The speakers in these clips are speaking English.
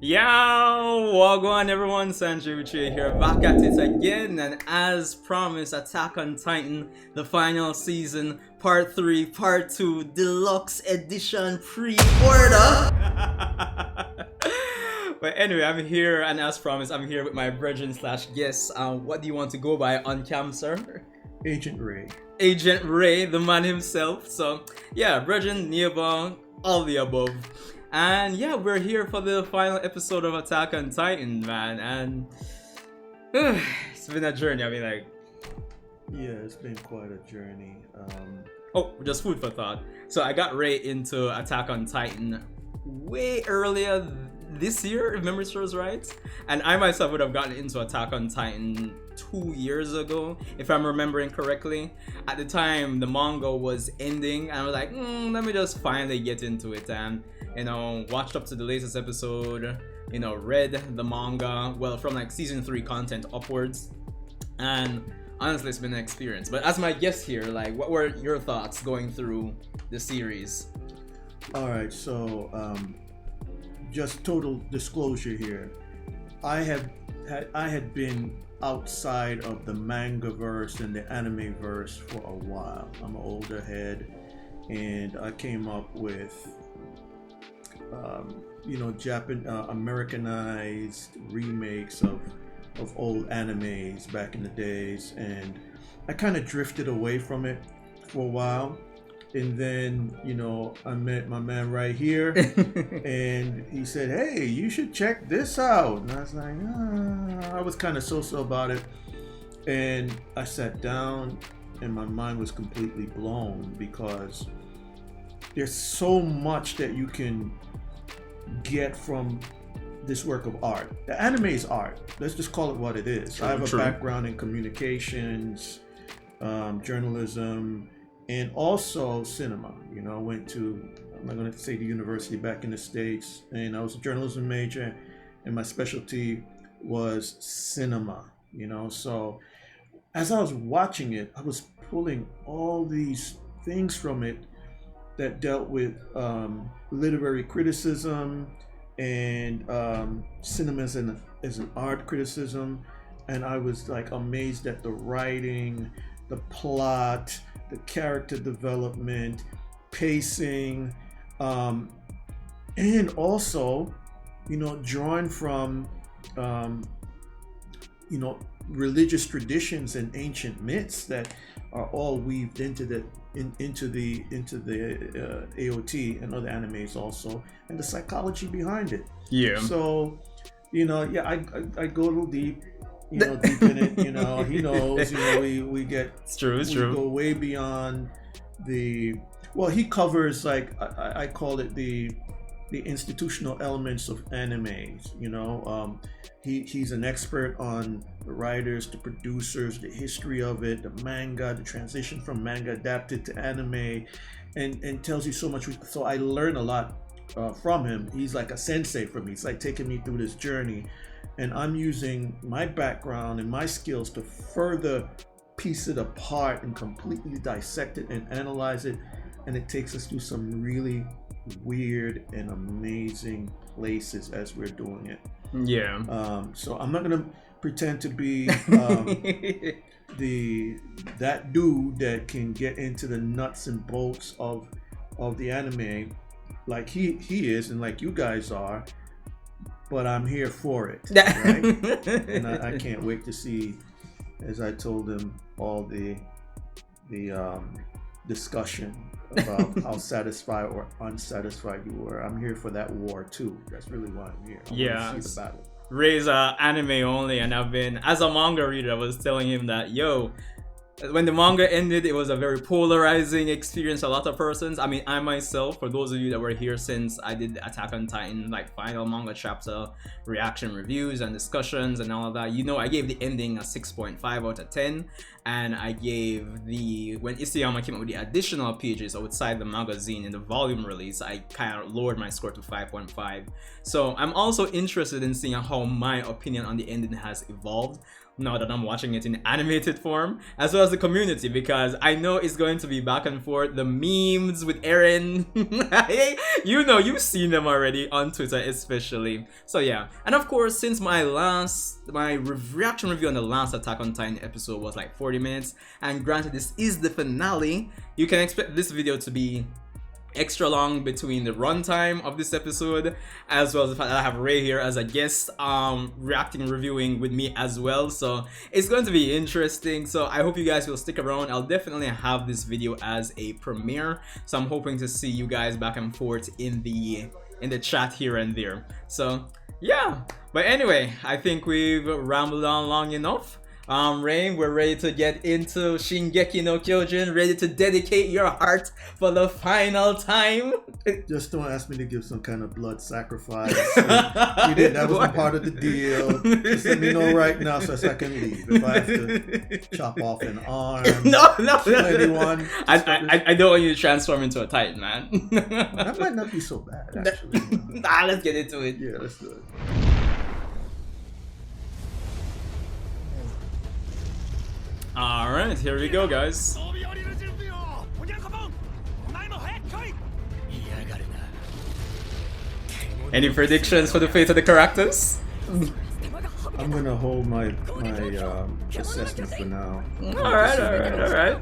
Yo, wagwan everyone, Sanjay Uche here, back at it again, and as promised, Attack on Titan, the final season, part 3, part 2, deluxe edition pre-order. But anyway, I'm here, and as promised, I'm here with my brethren slash guest. What do you want to go by on cam, sir? Agent Ray. Agent Ray, the man himself. So yeah, brethren, nearby, all the above. And yeah, we're here for the final episode of Attack on Titan, man. And it's been a journey. I mean, like, yeah, it's been quite a journey. Oh, just food for thought. So I got Ray into Attack on Titan way earlier this year, if memory serves right. And I myself would have gotten into Attack on Titan 2 years ago, if I'm remembering correctly. At the time, the manga was ending, and I was like, let me just finally get into it. And watched up to the latest episode, read the manga, well, from like season 3 content upwards, and honestly, it's been an experience. But as my guest here, like, what were your thoughts going through the series? All right, so just total disclosure here, I had been outside of the manga verse and the anime verse for a while. I'm an older head, and I came up with Americanized remakes of old animes back in the days, and I kind of drifted away from it for a while. And then, I met my man right here, and he said, "Hey, you should check this out." And I was like, I was kind of so-so about it. And I sat down, and my mind was completely blown, because there's so much that you can get from this work of art. The anime is art. Let's just call it what it is. I have a background in communications, journalism, and also cinema. I went to, I'm not going to say the university back in the States, and I was a journalism major, and my specialty was cinema, So as I was watching it, I was pulling all these things from it that dealt with literary criticism and cinema as an art criticism. And I was like amazed at the writing, the plot, the character development, pacing, and also, drawing from, religious traditions and ancient myths that are all weaved into the AOT and other animes also, and the psychology behind it. Yeah. So, I go a little deep. Deep in it, he knows, we get, it's true. We go way beyond he covers, like, I call it the institutional elements of animes, he's an expert on the writers, the producers, the history of it, the manga, the transition from manga adapted to anime, and tells you so much. So I learn a lot from him. He's like a sensei for me. It's like taking me through this journey. And I'm using my background and my skills to further piece it apart and completely dissect it and analyze it. And it takes us through some really weird and amazing places as we're doing it. Yeah. So I'm not gonna pretend to be that dude that can get into the nuts and bolts of the anime like he is and like you guys are. But I'm here for it, right? And I can't wait to see, as I told him, all the discussion about how satisfied or unsatisfied you were. I'm here for that war too. That's really why I'm here. I want to see the battle. Ray's anime only, and I've been, as a manga reader, I was telling him that, when the manga ended, it was a very polarizing experience for a lot of persons. I mean, I myself, for those of you that were here since I did Attack on Titan, like, final manga chapter reaction reviews and discussions and all of that, I gave the ending a 6.5 out of 10. and I gave when Isayama came out with the additional pages outside the magazine in the volume release, I kind of lowered my score to 5.5. So I'm also interested in seeing how my opinion on the ending has evolved now that I'm watching it in animated form, as well as the community, because I know it's going to be back and forth. The memes with Eren, you know, you've seen them already on Twitter especially. So yeah, and of course, since my reaction review on the last Attack on Titan episode was like 40 minutes, and granted this is the finale, you can expect this video to be extra long between the runtime of this episode, as well as the fact that I have Ray here as a guest reacting, reviewing with me as well. So it's going to be interesting. So I hope you guys will stick around. I'll definitely have this video as a premiere, so I'm hoping to see you guys back and forth in the chat here and there. So yeah, but anyway, I think we've rambled on long enough. Rain, we're ready to get into Shingeki no Kyojin, ready to dedicate your heart for the final time. Just don't ask me to give some kind of blood sacrifice. You did, that wasn't part of the deal. Just let me know right now so I can leave. If I have to chop off an arm, no, anyone. I don't want you to transform into a Titan, man. That might not be so bad, actually. Let's get into it. Yeah, let's do it. Alright, here we go, guys. Any predictions for the fate of the characters? I'm gonna hold my assessment for now. Alright.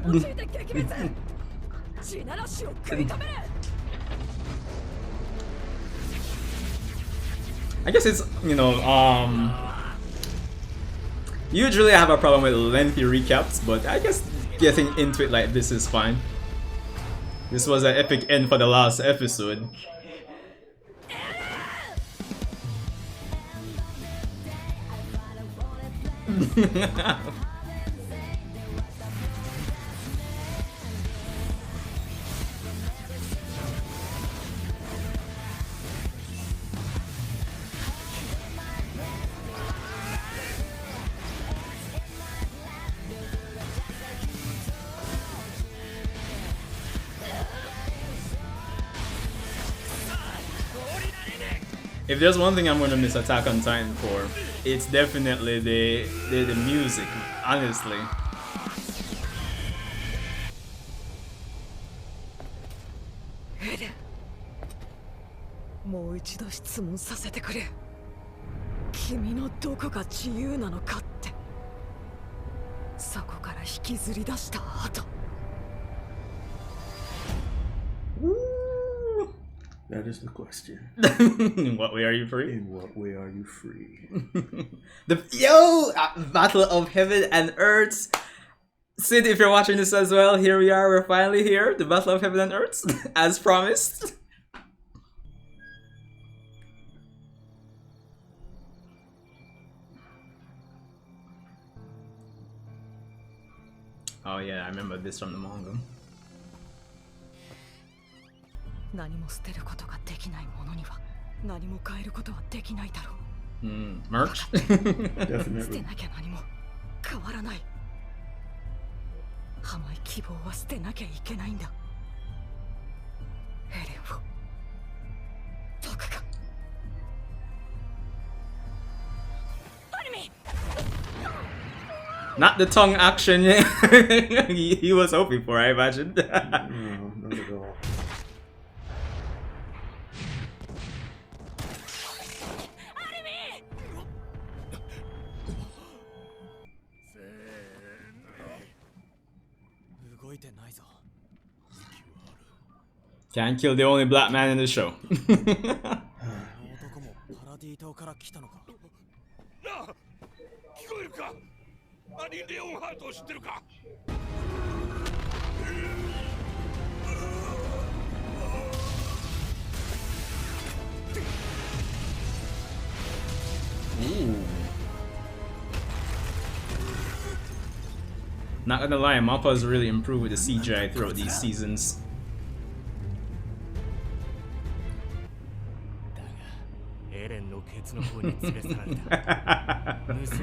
I guess it's, you know, usually I have a problem with lengthy recaps, but I guess getting into it like this is fine. This was an epic end for the last episode. If there's one thing I'm gonna miss Attack on Titan for, it's definitely the music, honestly. That is the question. In what way are you free? In what way are you free? Battle of Heaven and Earth. Sid, if you're watching this as well, here we are. We're finally here. The Battle of Heaven and Earth, as promised. Oh yeah, I remember this from the manga. Merch? Definitely. Not the tongue action he was hoping for, I imagine. No, not at all. Can't kill the only black man in the show. Ooh. Not gonna lie, Mappa's really improved with the CGI throughout these seasons.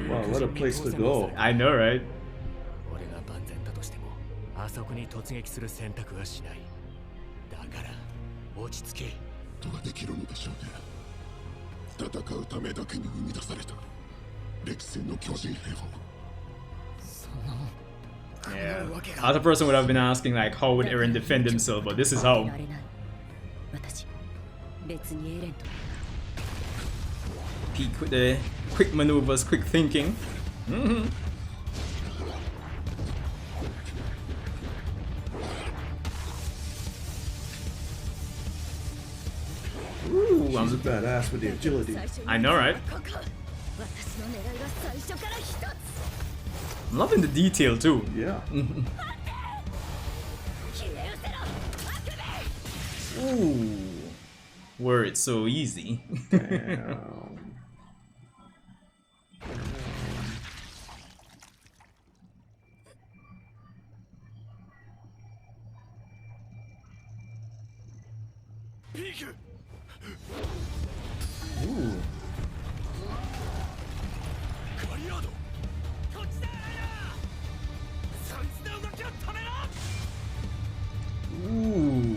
Wow, what a place to go. I know, right? そこに突撃する選択はしない。だから落ち着け。とができるのでしょうね。戦うためだけに生み出された歴戦の巨人兵を。 Yeah. Other person would have been asking like, how would Eren defend himself? But this is how. Peak with the quick maneuvers, quick thinking. Ooh, She's a badass with the agility. I know, right? I'm loving the detail too. Yeah. Ooh, were it so easy. Damn. Ooh. Ooh.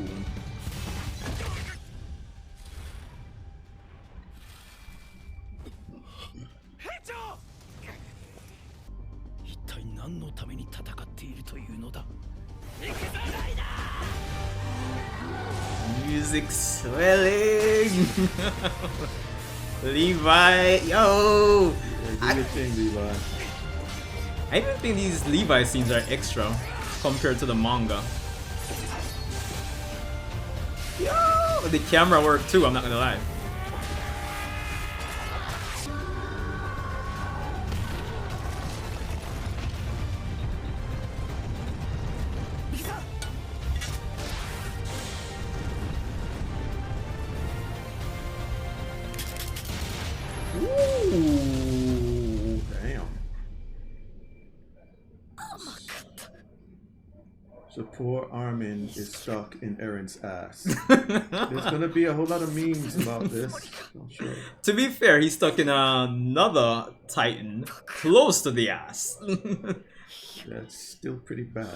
Music swelling. Levi, yo. Yeah, do your thing, Levi. I even think these Levi scenes are extra compared to the manga. Yo, the camera work too, I'm not gonna lie. Ooh, damn. So poor Armin is stuck in Eren's ass. There's gonna be a whole lot of memes about this, I'm sure. To be fair, he's stuck in another Titan close to the ass. That's still pretty bad.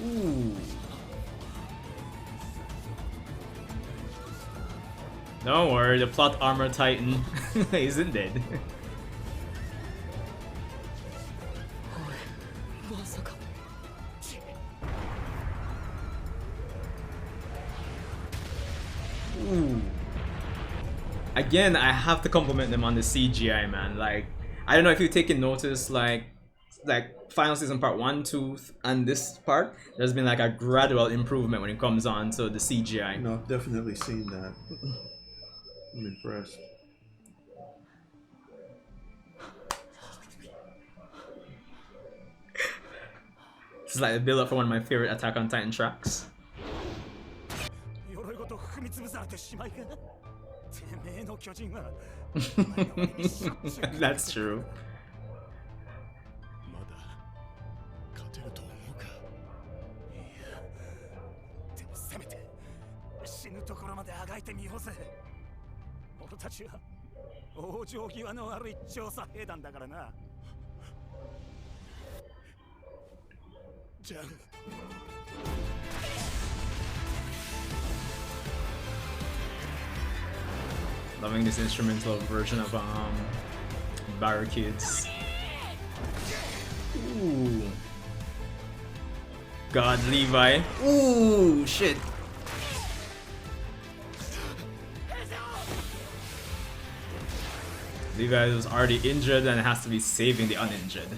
Ooh. Don't worry, the plot armor Titan isn't dead. Ooh. Again, I have to compliment them on the CGI, man. Like, I don't know if you've taken notice, like final season part 1, 2, and this part, there's been like a gradual improvement when it comes on to the CGI. No, I've definitely seen that. I'm impressed. This is like the build up for one of my favorite Attack on Titan tracks. That's true. Loving this instrumental version of Barricades. Ooh. God, Levi. Ooh, shit. Levi was already injured and has to be saving the uninjured.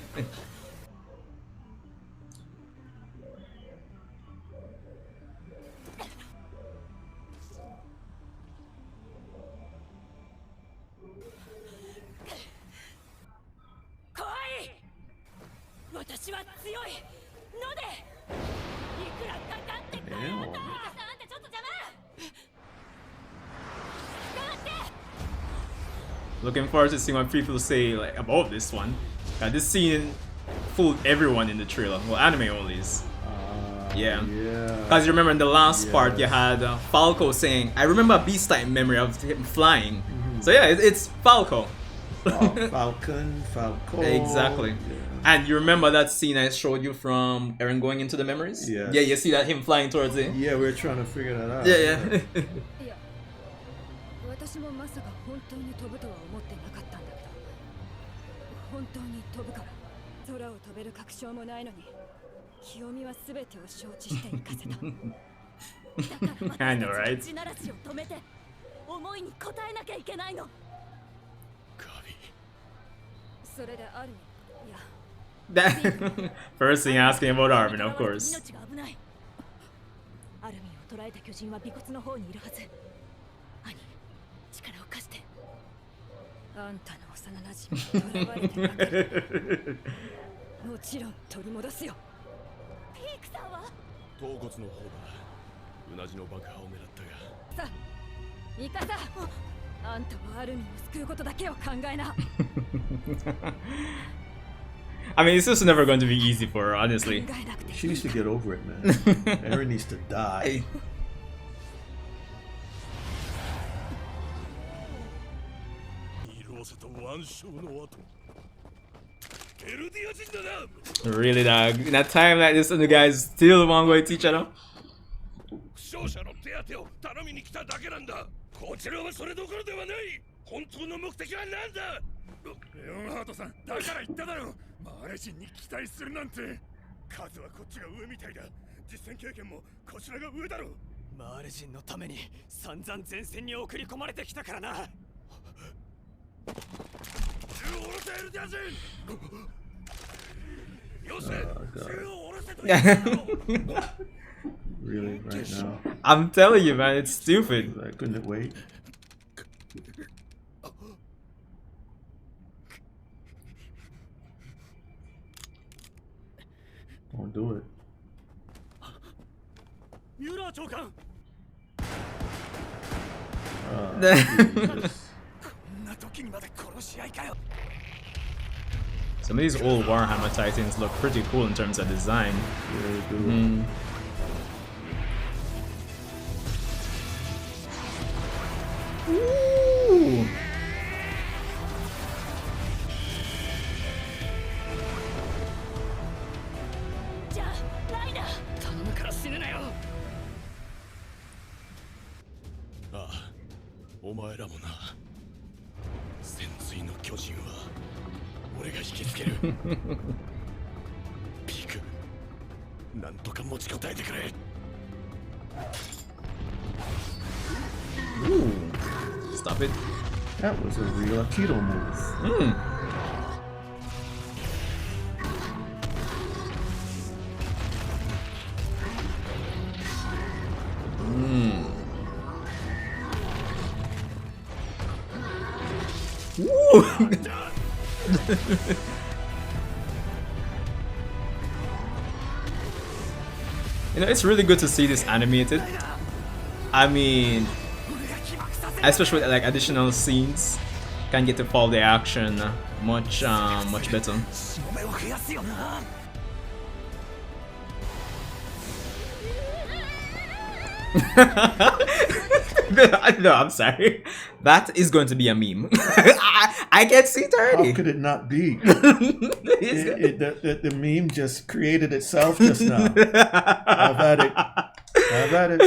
Looking forward to seeing what people say like about this one. This scene fooled everyone in the trailer. Well, anime only is. Yeah. Because you remember in the last part you had Falco saying, I remember a beast type memory of him flying. So yeah, it's Falco. Falcon, Falco. Exactly. And you remember that scene I showed you from Eren going into the memories? Yes. Yeah, you see that him flying towards it? Yeah, we're trying to figure that out. Yeah. 私もまさか本当に飛ぶとは思ってなかったんだけど、本当に飛ぶから空を飛べる確証もないのに、清美は全てを承知して行かせた。だから I know, right? 地ならしを止めて、思いに応えなきゃいけないの。それであるいや。First thing asking about Armin, of course. アルミンを捕らえた巨人は尾骨の方にいるはず。兄、力を貸して。あんたの幼馴染に捕らわれてばかり。もちろん取り戻すよ。ピークさんは？頭骨の方だ。うなじの爆破を狙ったが。さあ、ミカサ。あんたはアルミンを救うことだけを考えな。I mean, it's just never going to be easy for her, honestly. She needs to get over it, man. Eren needs to die. Really, dog. In a time like this, and the guys still want to go at each other. こちらはそれどころではない。本当の目的は何だ。レオンハートさん、だから言っただろう。マーレ人に期待するなんて。数はこっちが上みたいだ。実戦経験もこちらが上だろう。マーレ人のために散々前線に送り込まれてきたからな。銃を下ろせエルディア人。よせ、銃を下ろせと言ったろ。Really, right now? I'm telling you, man, it's stupid. I couldn't wait. Don't do it. ミュラー長官。Some of these old Warhammer Titans look pretty cool in terms of design. Yeah, they do. Ooh. Ah, お前らもな。潜水の巨人は俺が引きつける。ピーク、なんとか持ちこたえてくれ。Ooh. Stop it. That was a real Aikido move. Woo! You know, it's really good to see this animated. I mean, especially with like additional scenes, can get to follow the action much better. No, I'm sorry. That is going to be a meme. I can see it already. How could it not be? The meme just created itself just now. I've had it. I've had it.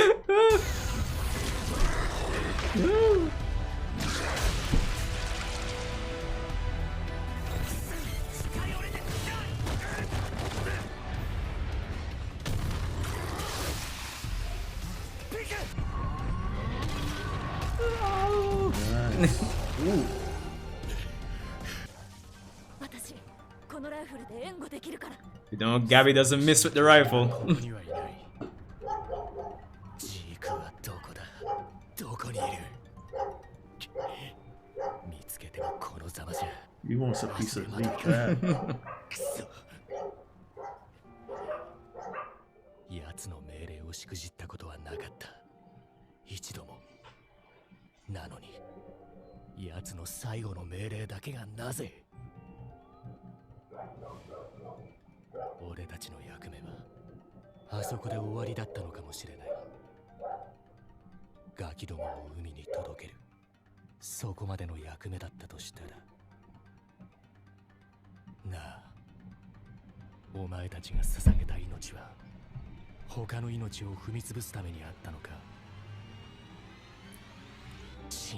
You know, Gabby doesn't miss with the rifle. He wants a piece of meat bad. 奴の命令をしくじったことはなかった。一度も。なのに、奴の最後の命令だけがなぜ。あそこで終わりだったのかもしれない。ガキどもを海に届ける、そこまでの役目だったとしたらなあ、お前たちが捧げた命は他の命を踏み潰すためにあったのか。違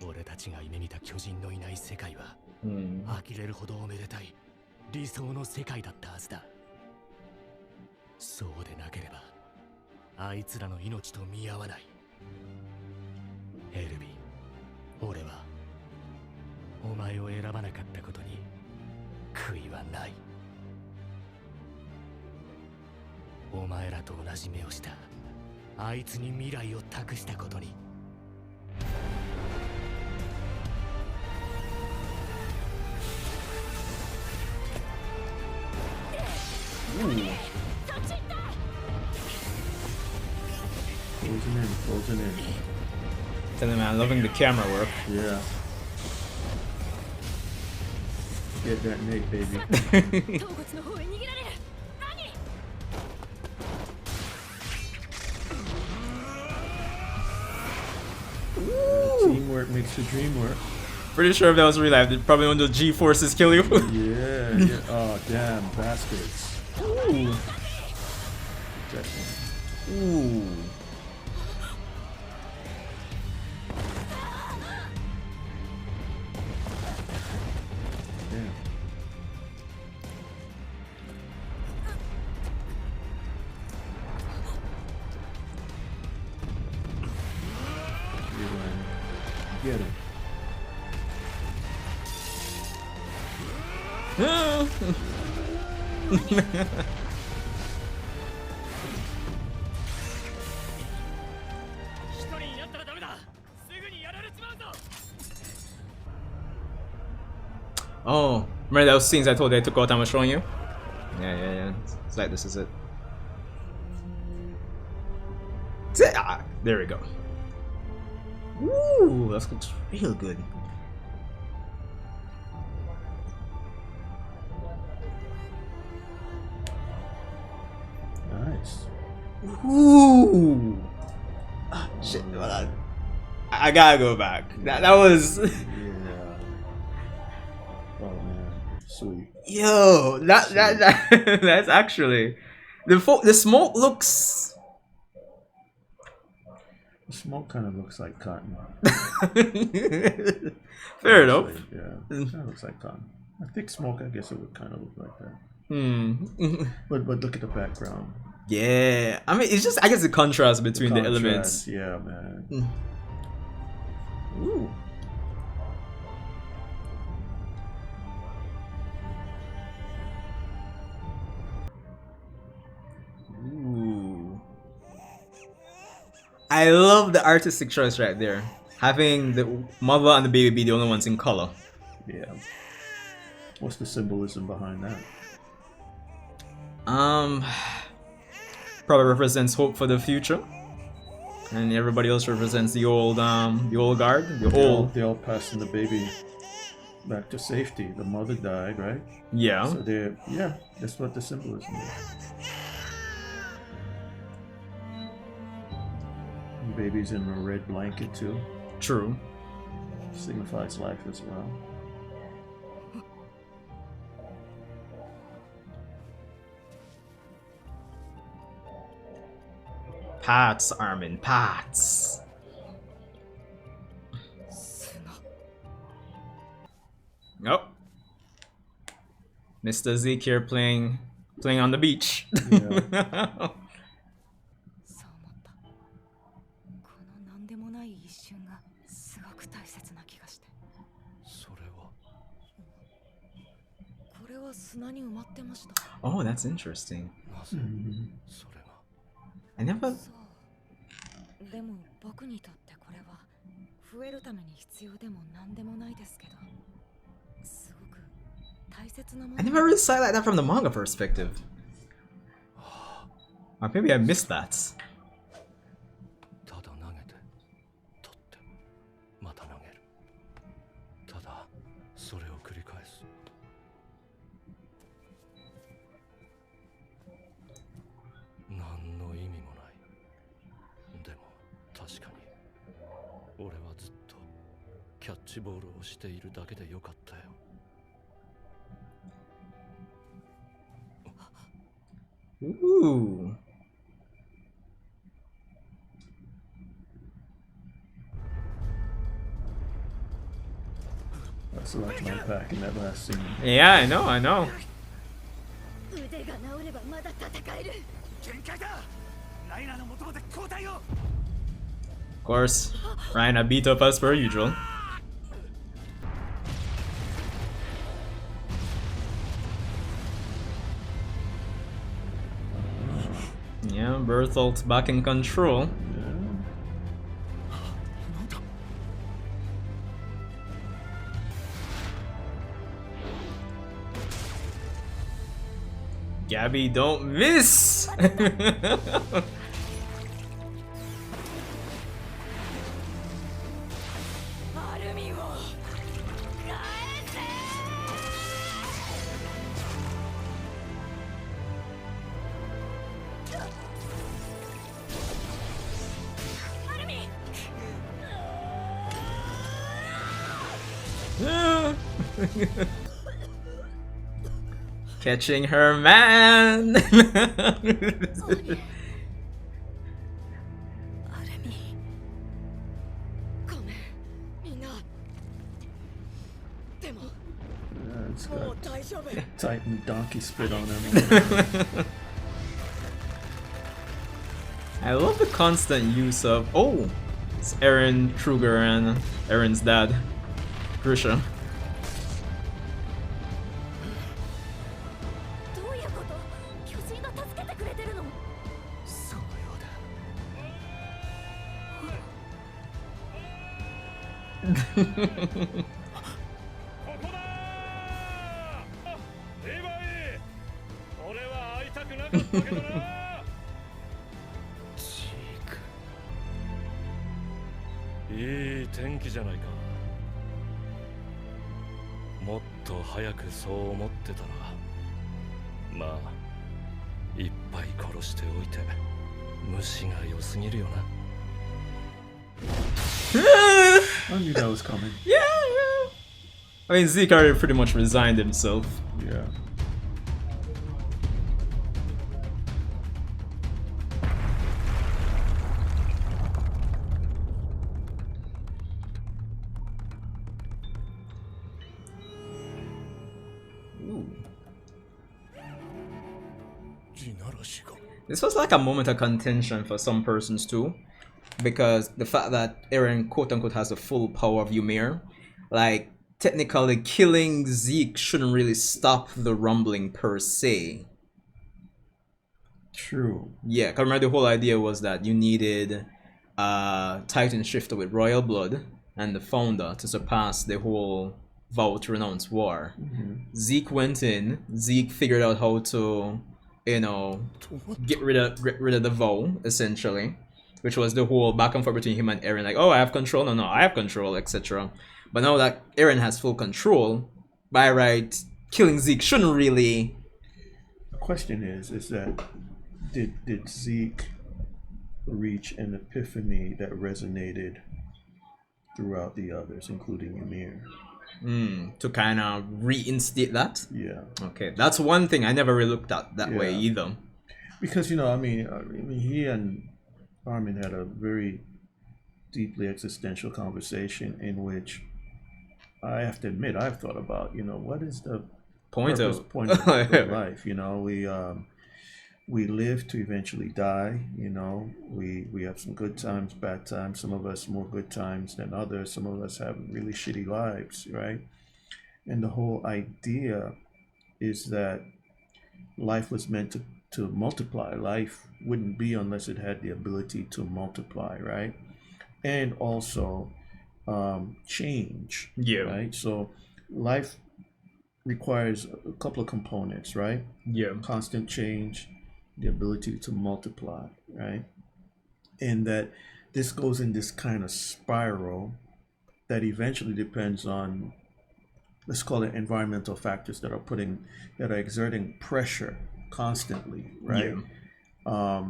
う。俺たちが夢見た巨人のいない世界は、呆れるほどおめでたい理想の世界だったはずだ。そうでなければあいつらの命と見合わない。エルビ、俺はお前を選ばなかったことに悔いはない。お前らと同じ目をしたあいつに未来を託したことに。Frozen in. Tell them I'm loving the camera work. Yeah. Get that Nate, baby. Teamwork makes the dream work. Pretty sure if that was real life, they'd probably want the G forces kill you. Yeah. Oh, damn, bastards. Ooh. Ooh. Damn. Get him. Oh, remember those scenes I told you I took out and was showing you? Yeah. It's like this is it. There we go. Ooh, that looks real good. Nice. Ooh. Ah, shit. I gotta go back. That was. Yeah. Oh man, sweet. Yo, that's actually the smoke looks. The smoke kind of looks like cotton. Fair enough. Yeah, it kind of looks like cotton. I think smoke, I guess it would kind of look like that. But look at the background. Yeah, I mean, it's just, I guess, the contrast between the elements. Yeah, man. Ooh. Ooh. I love the artistic choice right there. Having the mother and the baby be the only ones in color. Yeah. What's the symbolism behind that? Probably represents hope for the future, and everybody else represents the old guard. They all passing the baby back to safety. The mother died, right? Yeah. So that's what the symbolism is. The baby's in a red blanket too. True. Signifies life as well. Pats, Armin, pats. Nope. Mr. Zeke here playing on the beach. Yeah. これは砂に埋まってました。 Oh, that's interesting. I never. でも僕にとってこれは増えるために必要でも何でもないですけど、すごく大切なもの。 I never really saw it like that from the manga perspective. Or maybe I missed that. ただ投げて、取って、また投げる。ただそれを繰り返す。キャッチボールをしているだけでよかったよ。Ooh. That's like my back in that last scene. Yeah, I know, I know. 腕が治ればまだ戦える。限界だ。ライナーの元まで交代を。 Of course, Ryan beat up as per usual. Yeah, Berthold's back in control. Gabby, don't miss! Armin を返せ。Armin! Catching her man! アルミ、ごめん、みんな。でも、 Yeah, it's もう got 大丈夫。 Titan donkey spit on him. I love the constant use of it's Eren Kruger and Eren's dad, Grisha. どういうこと？巨人が助けてくれてるの？そのようだ。ここだー。レヴァイ、俺は会いたくなかったけどな。チーク。いい天気じゃないか。もっと早くそう思ってたら、まあいっぱい殺しておいて虫が良すぎるよな。 I knew that was coming. Yeah. I mean, Zeke already pretty much resigned himself. Yeah. This was like a moment of contention for some persons too, because the fact that Eren quote unquote has the full power of Ymir, like technically killing Zeke shouldn't really stop the rumbling per se. True. Yeah, because remember the whole idea was that you needed a Titan shifter with royal blood and the founder to surpass the whole vow to renounce war. Zeke went in, Zeke figured out how to, you know, get rid of the vow, essentially, which was the whole back and forth between him and Eren, like, oh, I have control, no, I have control, etc. But now that Eren has full control, by right, killing Zeke shouldn't really... The question is that did Zeke reach an epiphany that resonated throughout the others, including Ymir? To kind of reinstate that? Yeah. Okay, that's one thing I never really looked at that way Yeah. either. Because, you know, I mean, he and Armin had a very deeply existential conversation in which I have to admit I've thought about, you know, what is the Point purpose, of point of life? You know, we live to eventually die. You know, we have some good times, bad times. Some of us more good times than others. Some of us have really shitty lives, right? And the whole idea is that life was meant to multiply. Life wouldn't be unless it had the ability to multiply, right? And also change. Yeah. Right. So life requires a couple of components, right? Yeah. Constant change, the ability to multiply, right? And that this goes in this kind of spiral that eventually depends on, let's call it environmental factors that are exerting pressure constantly, right? Yeah.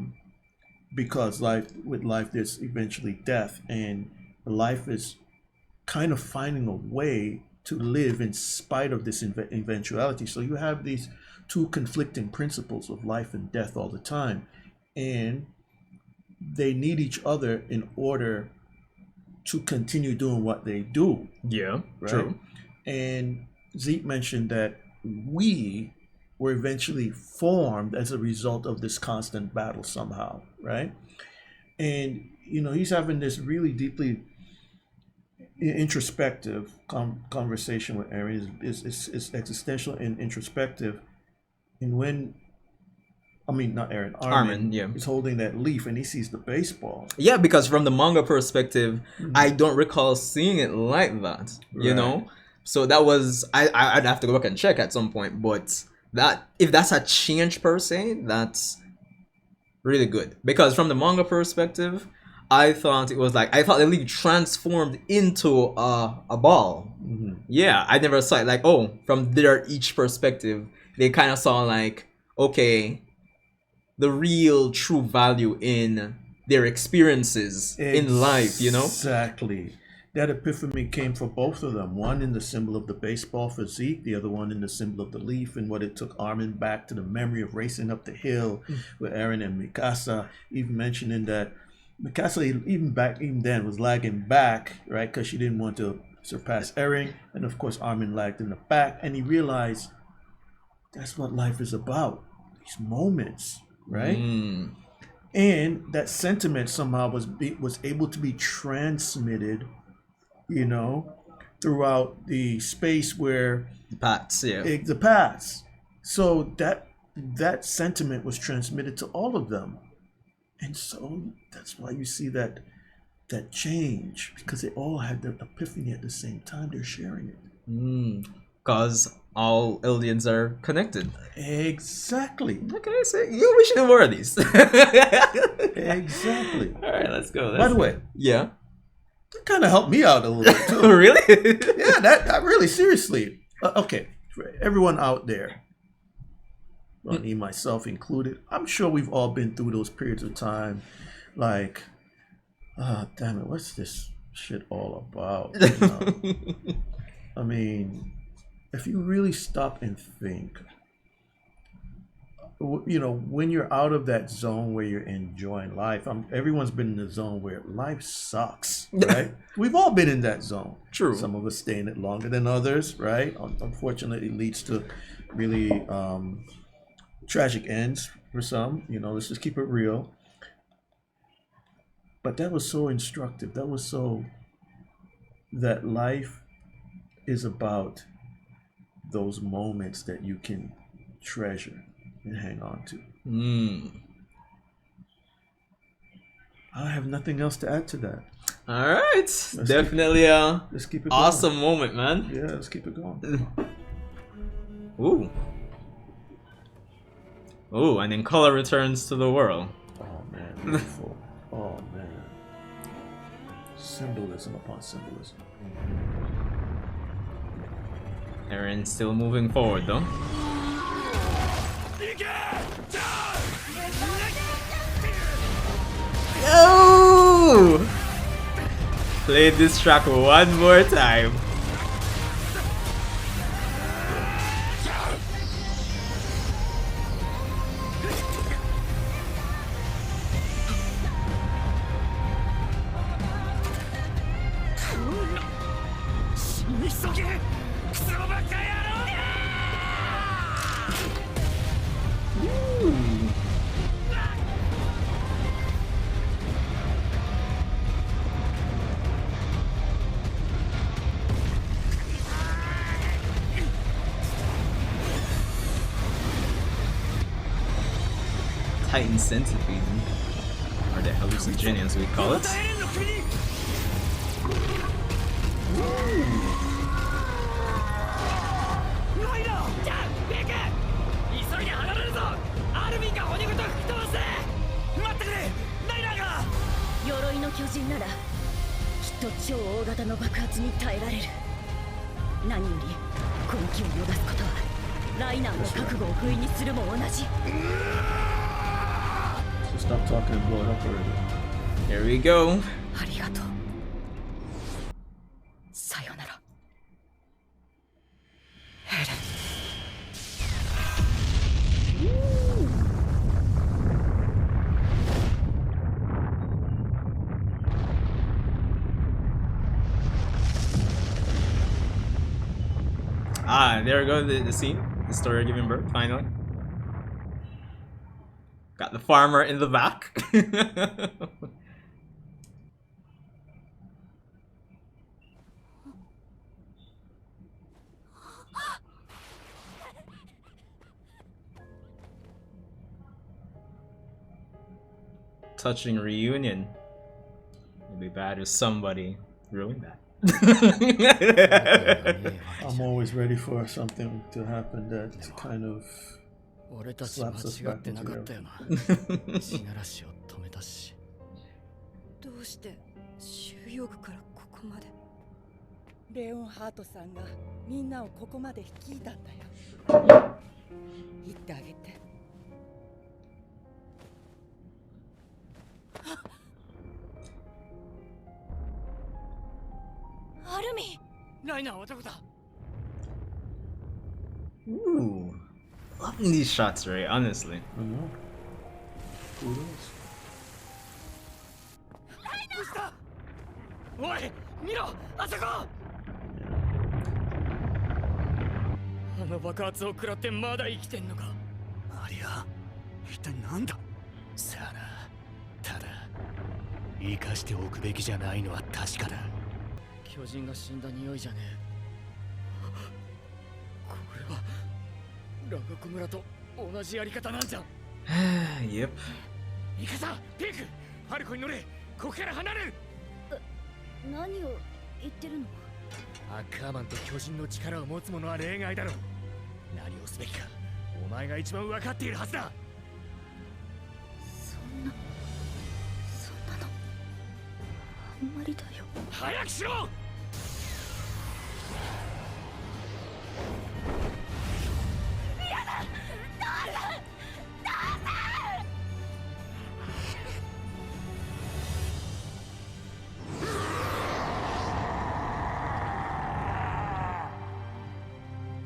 Because with life there's eventually death, and life is kind of finding a way to live in spite of this eventuality. So you have these two conflicting principles of life and death all the time, and they need each other in order to continue doing what they do. Yeah, right? true. And Zeke mentioned that we were eventually formed as a result of this constant battle somehow, right? And he's having this really deeply introspective conversation with Eren. Is existential and introspective. And when, not Eren, Armin, yeah, is holding that leaf and he sees the baseball. Yeah, because from the manga perspective, I don't recall seeing it like that. You know, so that was I'd have to go back and check at some point. But that if that's a change per se, that's really good. Because from the manga perspective, I thought it was like the leaf transformed into a ball. Yeah, I never saw it like, oh, from their each perspective, they kind of saw like, okay, the real true value in their experiences in life, Exactly. That epiphany came for both of them. One in the symbol of the baseball for Zeke, the other one in the symbol of the leaf, and what it took Armin back to the memory of racing up the hill with Eren and Mikasa, even mentioning that Mikasa even then was lagging back, right? Because she didn't want to surpass Eren. And of course, Armin lagged in the back. And he realized that's what life is about. These moments, right? And that sentiment somehow was able to be transmitted, throughout the space where the paths, the paths. So that sentiment was transmitted to all of them. And so that's why you see that change, because they all had the epiphany at the same time. They're sharing it. Because all Eldians are connected. Exactly. Okay, so we should do more of these. Exactly. All right, let's go. By the way, yeah, that kind of helped me out a little bit too. Really? Yeah, that really, seriously. Okay, for everyone out there, me, myself included, I'm sure we've all been through those periods of time, like, damn it, what's this shit all about? I mean, if you really stop and think, when you're out of that zone where you're enjoying life, everyone's been in the zone where life sucks, right? We've all been in that zone. True. Some of us stay in it longer than others, right? Unfortunately, it leads to really tragic ends for some. Let's just keep it real. But that was so instructive. That life is about those moments that you can treasure and hang on to. I have nothing else to add to that. All right, definitely let's keep it awesome going. moment, man. Yeah, let's keep it going. Ooh, and then color returns to the world. Oh man, beautiful. Oh man, symbolism upon symbolism. Eren still moving forward though. No! Play this track one more time. Titan centipede, or the hallucinogens we call it.鎧の巨人ならきっと超大型の爆発に耐えられる。何より根気を逃すことはライナーの覚悟を不意にするも同じ。 So stop talking and blow it up already. Here we go. ありがとう。Ah, there we go, the scene. The story of giving birth, finally. Got the farmer in the back. Touching reunion. It'll be bad if somebody ruined that. I'm always ready for something to happen that kind of 俺たち間違ってなかったよな。地ならしを止めたし。どうして収容区からここまで。レオンハートさんがみんなをここまで率いたんだよ。言ってあげて。アルミン。ライナーはどこだ？ Ooh. Loving these shots, Ray, honestly. I know. Kudos. おい、見ろ、あそこ！あの爆発を食らってまだ生きてんのか？ありゃ、一体なんだ？さあな、ただ生かしておくべきじゃないのは確かだ。巨人が死んだ匂いじゃねえ。これはラガコ村と同じやり方なんじゃん。Yep. ミカサ、ピーク、ファルコに乗れ、ここから離れる。何を言ってるの？アッカーマンと巨人の力を持つ者は例外だろう。何をすべきか、お前が一番分かっているはずだ。そんなのあんまりだよ。早くしろ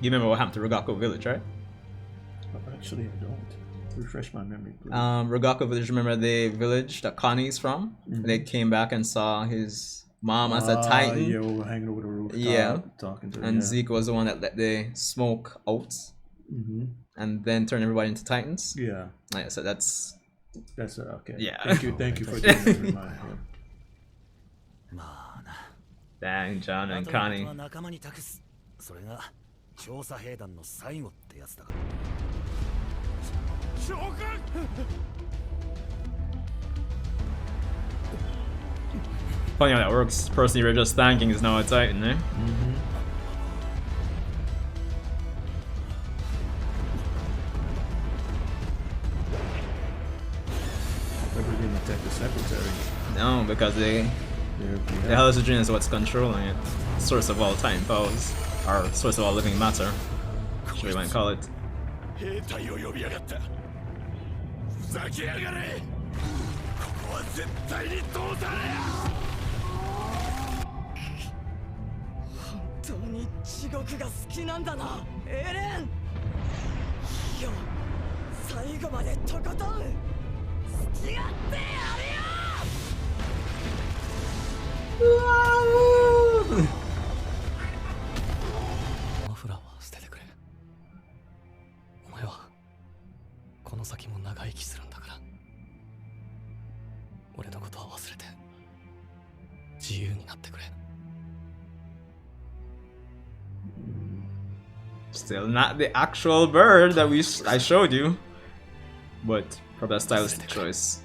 ！You remember what happened to Rogako Village, right? Actually, I don't. Refresh my memory, please. Rogako Village, remember the village that Connie's from? Mhm. They came back and saw his mom as a Titan. Yeah, we were hanging over the roof. Yeah. Talking to her. And Yeah. Zeke was the one that let the smoke out and then turned everybody into Titans. Yeah. Yeah, so that's okay. Yeah. Thank you for giving me a reminder. まあな。 dang John あ and とのこと Connie. は仲間に託す。それが調査兵団の最後ってやつだから。召喚！ Funny how that works. The person you were just thanking is now a Titan, eh? Never didn't attack the secretary. No, because the Hallucinogen is what's controlling it. Source of all time powers. Or source of all living matter. What you might call it. 兵隊を呼びやがった。ふざけやがれ。ここは絶対に通さね本当に地獄が好きなんだな、エレン。いいよ、最後までとことん付き合ってやるよ。マフラーは捨ててくれ。お前はこの先も長生きするんだから。俺のことは忘れて自由になってくれ。 Still not the actual bird that I showed you. But probably a stylistic choice.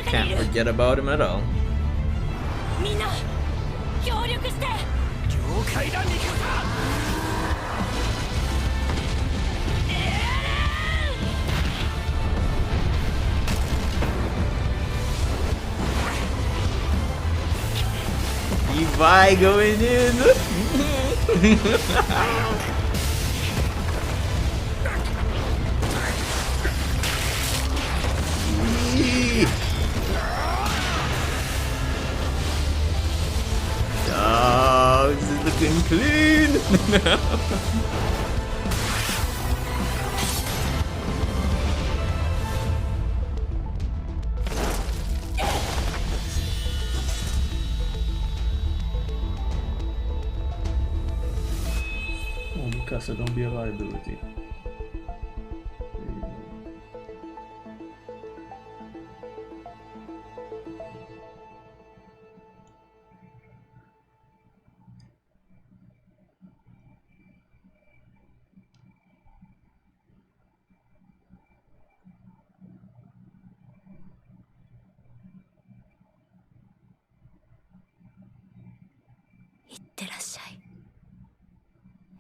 Can't forget about him at all. みんな協力して。了解だ、ミカサ。 Levi going in. Mikey! Oh, this is looking clean. Oh, Mikasa, don't be a liability.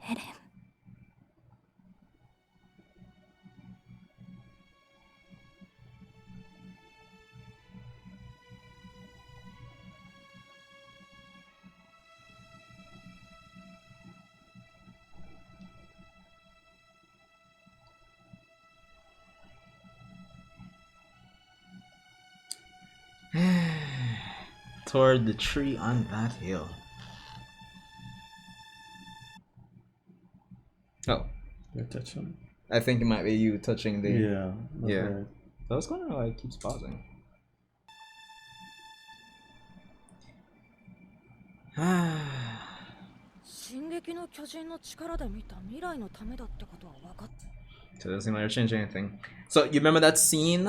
Eren. Toward the tree on that hill. Oh, Did I touch something? I think it might be you touching the. Yeah. Yeah. bad. So what's going on? Like, keeps pausing. 進撃の巨人の力で見た未来のためだってことは分かった。 So it doesn't seem like they're changing anything. So you remember that scene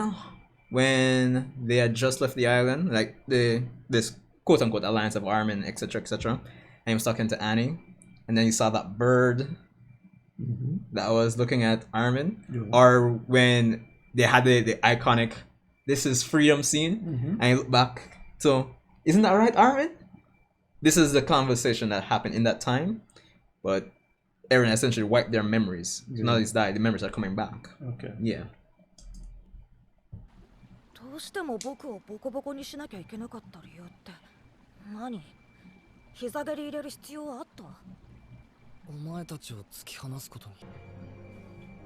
when they had just left the island, like this quote unquote alliance of Armin, etc., etc., and he was talking to Annie, and then you saw that bird that was looking at Armin, or when they had the iconic "This is freedom" scene, and you look back. So isn't that right, Armin? This is the conversation that happened in that time, but Eren essentially wiped their memories. Now he's died, the memories are coming back. Okay. Yeah. どうしても僕をボコボコにしなきゃいけなかった理由って何？膝蹴り入れる必要あった？お前たちを突き放すことに。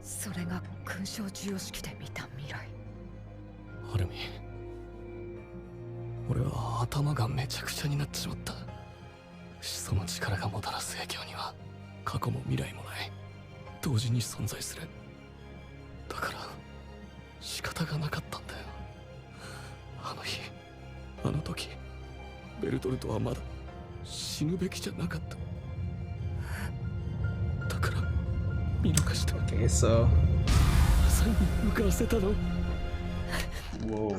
それが勲章授与式で見た未来。アルミン、俺は頭がめちゃくちゃになってしまった。始祖の力がもたらす影響には過去も未来もない同時に存在する。だから仕方がなかったんだよ。あの日、あの時、ベルトルトはまだ死ぬべきじゃなかった。だから見逃した。Okay, so 朝に向かわせたの。 Whoa.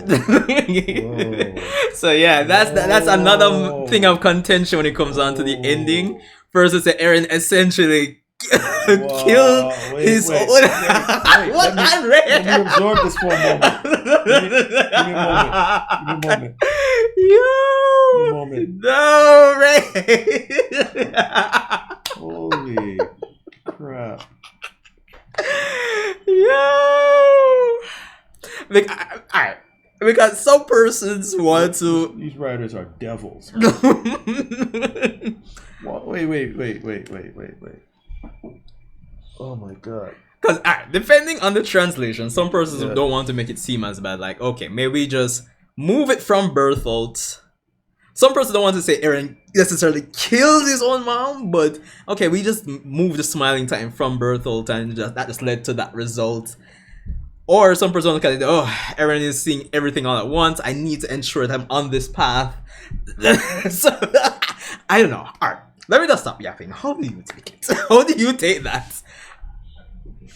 So yeah, that's another thing of contention when it comes on to the ending. First, it's that Eren essentially killed his own. What I read. Let me absorb this for a moment. Give me a moment. Yo, Give me a moment. no, Ray. Holy crap. Yo. Alright, because some persons want to. These writers are devils. Wait. Oh my god. Because depending on the translation, some persons don't want to make it seem as bad. Like, okay, maybe just move it from Bertholdt. Some persons don't want to say Eren necessarily killed his own mom, but okay, we just moved the Smiling Titan from Bertholdt, and that just led to that result. Or some person look at it, oh, Eren is seeing everything all at once. I need to ensure that I'm on this path. So, I don't know. Alright, let me just stop yapping. How do you take it? How do you take that?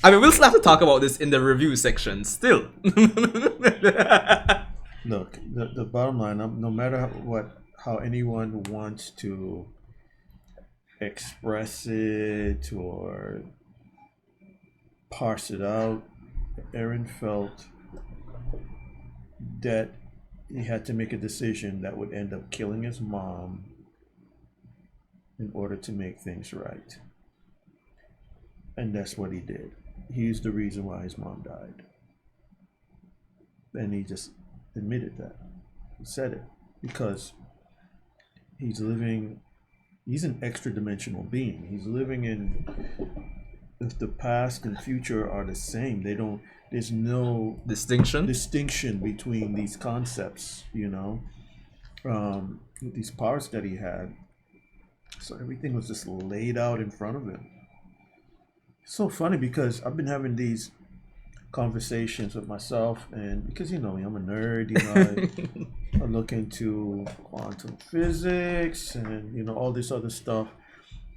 I mean, we'll still have to talk about this in the review section still. Look, the bottom line, no matter how anyone wants to express it or parse it out, Eren felt that he had to make a decision that would end up killing his mom in order to make things right. And that's what he did. He's the reason why his mom died. And he just admitted that. He said it. Because he's an extra dimensional being. He's living in if the past and future are the same. They don't. There's no distinction between these concepts. You know, with these powers that he had. So everything was just laid out in front of him. It's so funny because I've been having these conversations with myself, and because you know me, I'm a nerd. You know, I look into quantum physics and you know all this other stuff,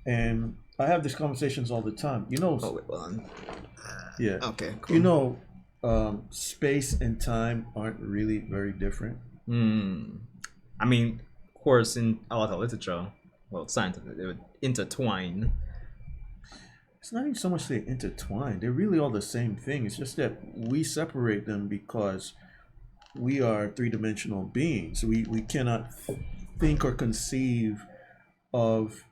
and I have these conversations all the time. You know, yeah. Okay, cool. You know, space and time aren't really very different. I mean, of course, in a lot of literature, well, scientific, they would intertwine. It's not even so much they intertwine. They're really all the same thing. It's just that we separate them because we are three-dimensional beings. We cannot think or conceive of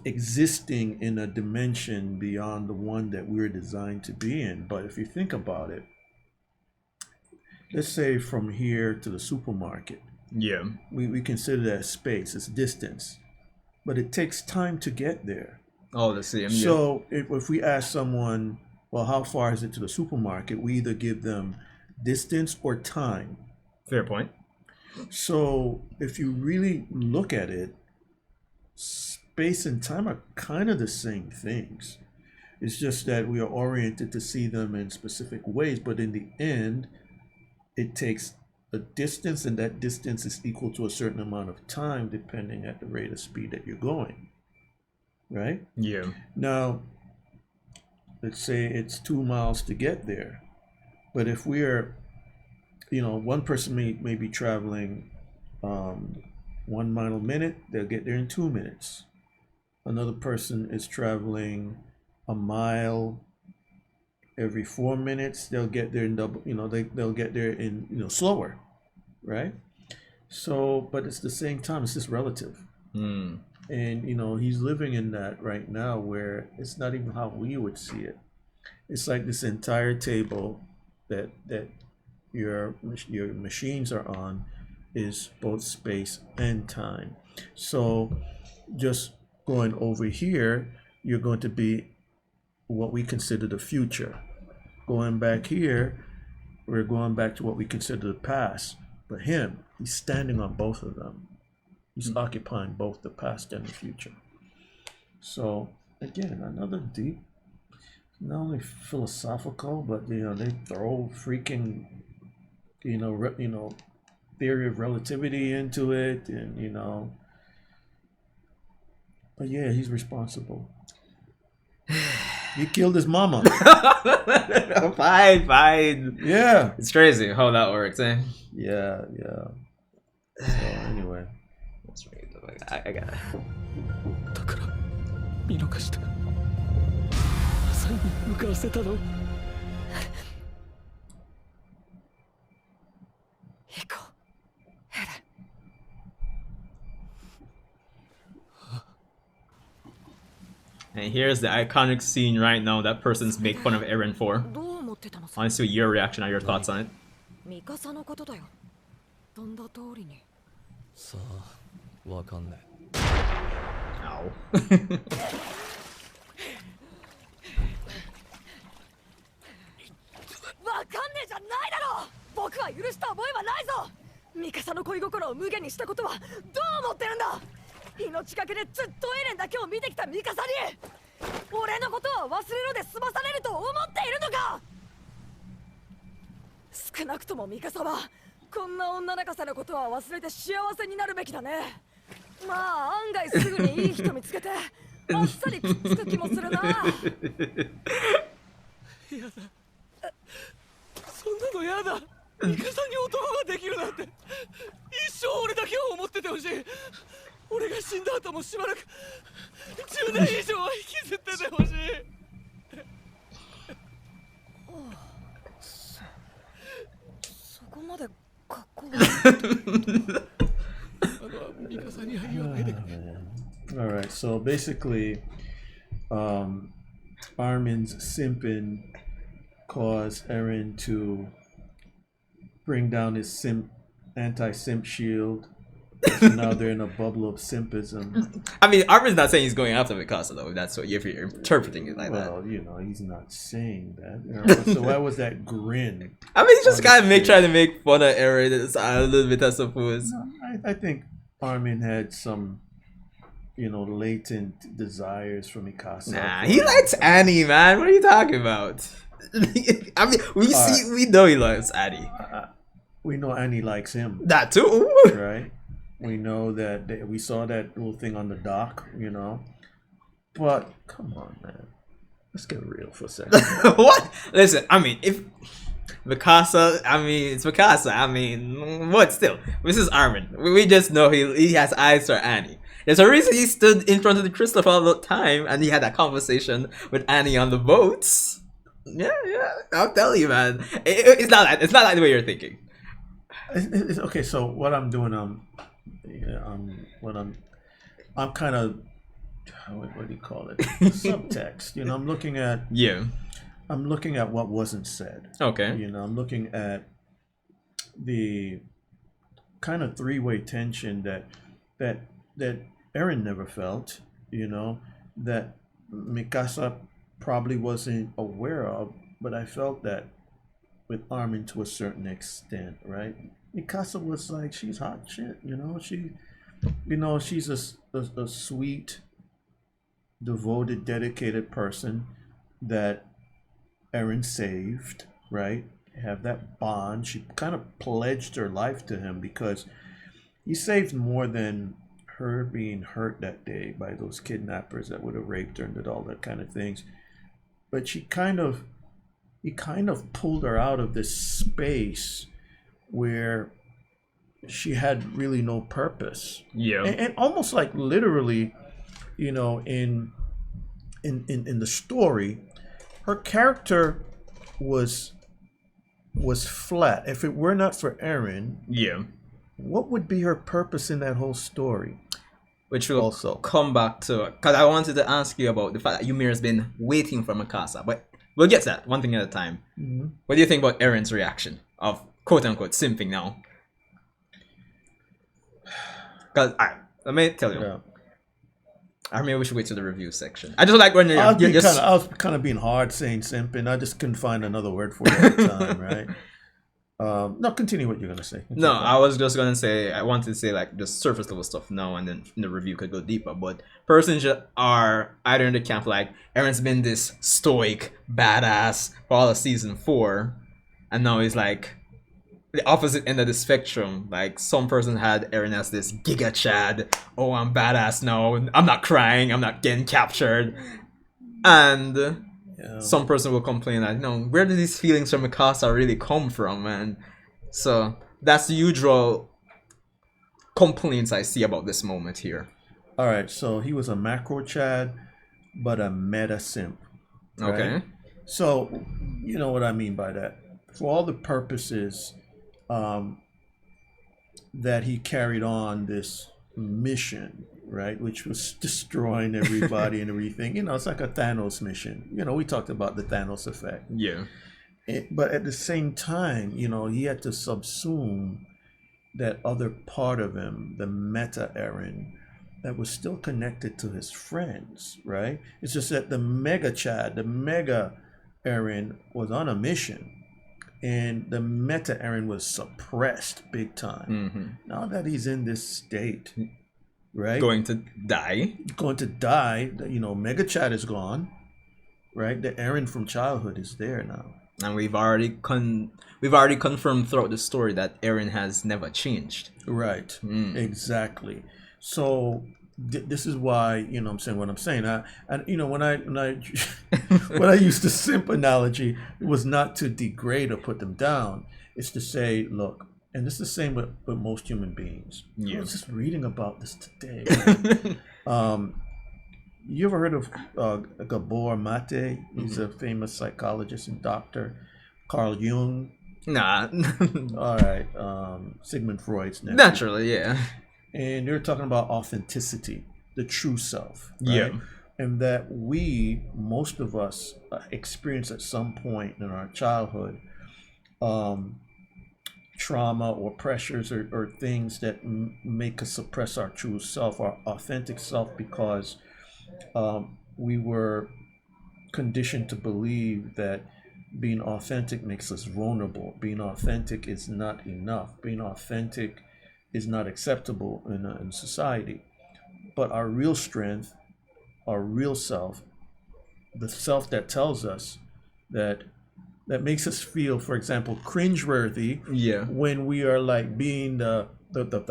existing in a dimension beyond the one that we're designed to be in. But if you think about it, let's say from here to the supermarket. Yeah. We consider that space, it's distance. But it takes time to get there. Oh, the same. So if we ask someone, well, how far is it to the supermarket? We either give them distance or time. Fair point. So if you really look at it, space and time are kind of the same things. It's just that we are oriented to see them in specific ways, but in the end, it takes a distance, and that distance is equal to a certain amount of time depending at the rate of speed that you're going. Right? Yeah. Now, let's say it's 2 miles to get there. But if we're, you know, one person may be traveling 1 mile a minute, they'll get there in 2 minutes. Another person is traveling a mile every 4 minutes, they'll get there in double, you know, they'll get there in, you know, slower, right? So, but it's the same time, it's just relative. And, you know, he's living in that right now where it's not even how we would see it. It's like this entire table that your machines are on is both space and time. So just going over here, you're going to be what we consider the future. Going back here, we're going back to what we consider the past. But him, he's standing on both of them. He's occupying both the past and the future. So again, another deep, not only philosophical, but you know, they throw freaking, you know, theory of relativity into it, and you know. But yeah, he's responsible. He killed his mama. Fine. Yeah. It's crazy how that works, eh? Yeah. So anyway. I got it. だから見逃して朝に向かわせたの。行こう、エレン。And here's the iconic scene right now that person's make fun of Eren for. どう思ってたのさ。 I want to see your reaction and your thoughts on it. ミカサのことだよ。飛んだ通りに。さあ、わかんない。 Ow. わかんねえじゃないだろ。僕は許した覚えはないぞ。ミカサの恋心を無限にしたことはどう思ってるんだ。命がけでずっとエレンだけを見てきたミカサに俺のことは忘れろで済まされると思っているのか。少なくともミカサはこんな女泣かせのことは忘れて幸せになるべきだね。まあ案外すぐにいい人見つけてあっさりくっつく気もするな。やだ。そんなのやだ。ミカサに男ができるなんて一生俺だけを思っててほしい。俺が死んだ後もしばらく10年以上は引きずっててほしい。そこまでかっこいい。ミカサには言わないでくれ。All right, so basically, Armin's simping caused Eren to bring down his anti-simp shield, So now they're in a bubble of simpism. I mean, Armin's not saying he's going after Mikasa though. That's what if you're interpreting it like that. Well, he's not saying that. So why was that grin? I mean, he's just kind of trying to make fun of Eren a little bit, I suppose. No, I think Armin had some, latent desires for Mikasa. Nah, he likes Annie, man. What are you talking about? I mean, we know he loves Annie. We know Annie likes him. That too, right? We know that we saw that little thing on the dock, But come on, man, let's get real for a second. What? Listen, I mean, if Mikasa, it's Mikasa. I mean, what? Still, this is Armin. We just know he has eyes for Annie. There's a reason he stood in front of the crystal for all the time, and he had that conversation with Annie on the boats. Yeah, I'll tell you, man. It's not like the way you're thinking. It's okay. So what I'm doing, I'm kind of, what do you call it? Subtext. I'm looking at. Yeah. I'm looking at what wasn't said. Okay. I'm looking at the kind of three-way tension that Eren never felt. That Mikasa probably wasn't aware of, but I felt that with Armin to a certain extent, right? Mikasa was like, she's hot shit, she's a sweet, devoted, dedicated person that Eren saved, right? Have that bond. She kind of pledged her life to him because he saved more than her being hurt that day by those kidnappers that would have raped her and did all that kind of things. But he kind of pulled her out of this space where she had really no purpose. Yeah. And almost like literally, in the story, her character was flat. If it were not for Eren, what would be her purpose in that whole story? Which will also come back to, because I wanted to ask you about the fact that Ymir has been waiting for Mikasa, but we'll get to that one thing at a time. Mm-hmm. What do you think about Eren's reaction of quote unquote simping now? Because let me tell you. Yeah. I mean, we should wait to the review section. I just like when I was kind of being hard saying simping. I just couldn't find another word for it at the time, right? No, continue what you're gonna say. No, I was just gonna say I wanted to say like just surface level stuff now, and then in the review could go deeper. But persons are either in the camp like Eren's been this stoic badass for all of season 4, and now he's like the opposite end of the spectrum. Like some person had Eren as this giga chad. Oh, I'm badass now. I'm not crying. I'm not getting captured. And some person will complain that, where do these feelings from Mikasa really come from, man? So that's the usual complaints I see about this moment here. All right, so he was a macro chad, but a meta simp. Right? Okay. So you know what I mean by that. For all the purposes that he carried on this mission, right, which was destroying everybody and everything. It's like a Thanos mission. We talked about the Thanos effect. Yeah. But at the same time, he had to subsume that other part of him, the meta Eren, that was still connected to his friends, right? It's just that the mega Chad, the mega Eren was on a mission. And the meta Eren was suppressed big time. Mm-hmm. Now that he's in this state, right? Going to die. Mega Chad is gone, right? The Eren from childhood is there now. And we've already confirmed throughout the story that Eren has never changed. Right. Exactly. So this is why, I'm saying what I'm saying. When I used the simp analogy, it was not to degrade or put them down. It's to say, look, and this is the same with most human beings. Yeah. I was just reading about this today. You ever heard of Gabor Mate? He's a famous psychologist and doctor. Carl Jung. Nah. All right. Sigmund Freud's nephew. Naturally, yeah. And they're talking about authenticity, the true self. Right? Yeah. And that most of us, experience at some point in our childhood trauma or pressures or things that make us suppress our true self, our authentic self, because we were conditioned to believe that being authentic makes us vulnerable. Being authentic is not enough. Being authentic is not acceptable in society. But our real strength, our real self, the self that tells us that makes us feel, for example, cringeworthy, when we are like being the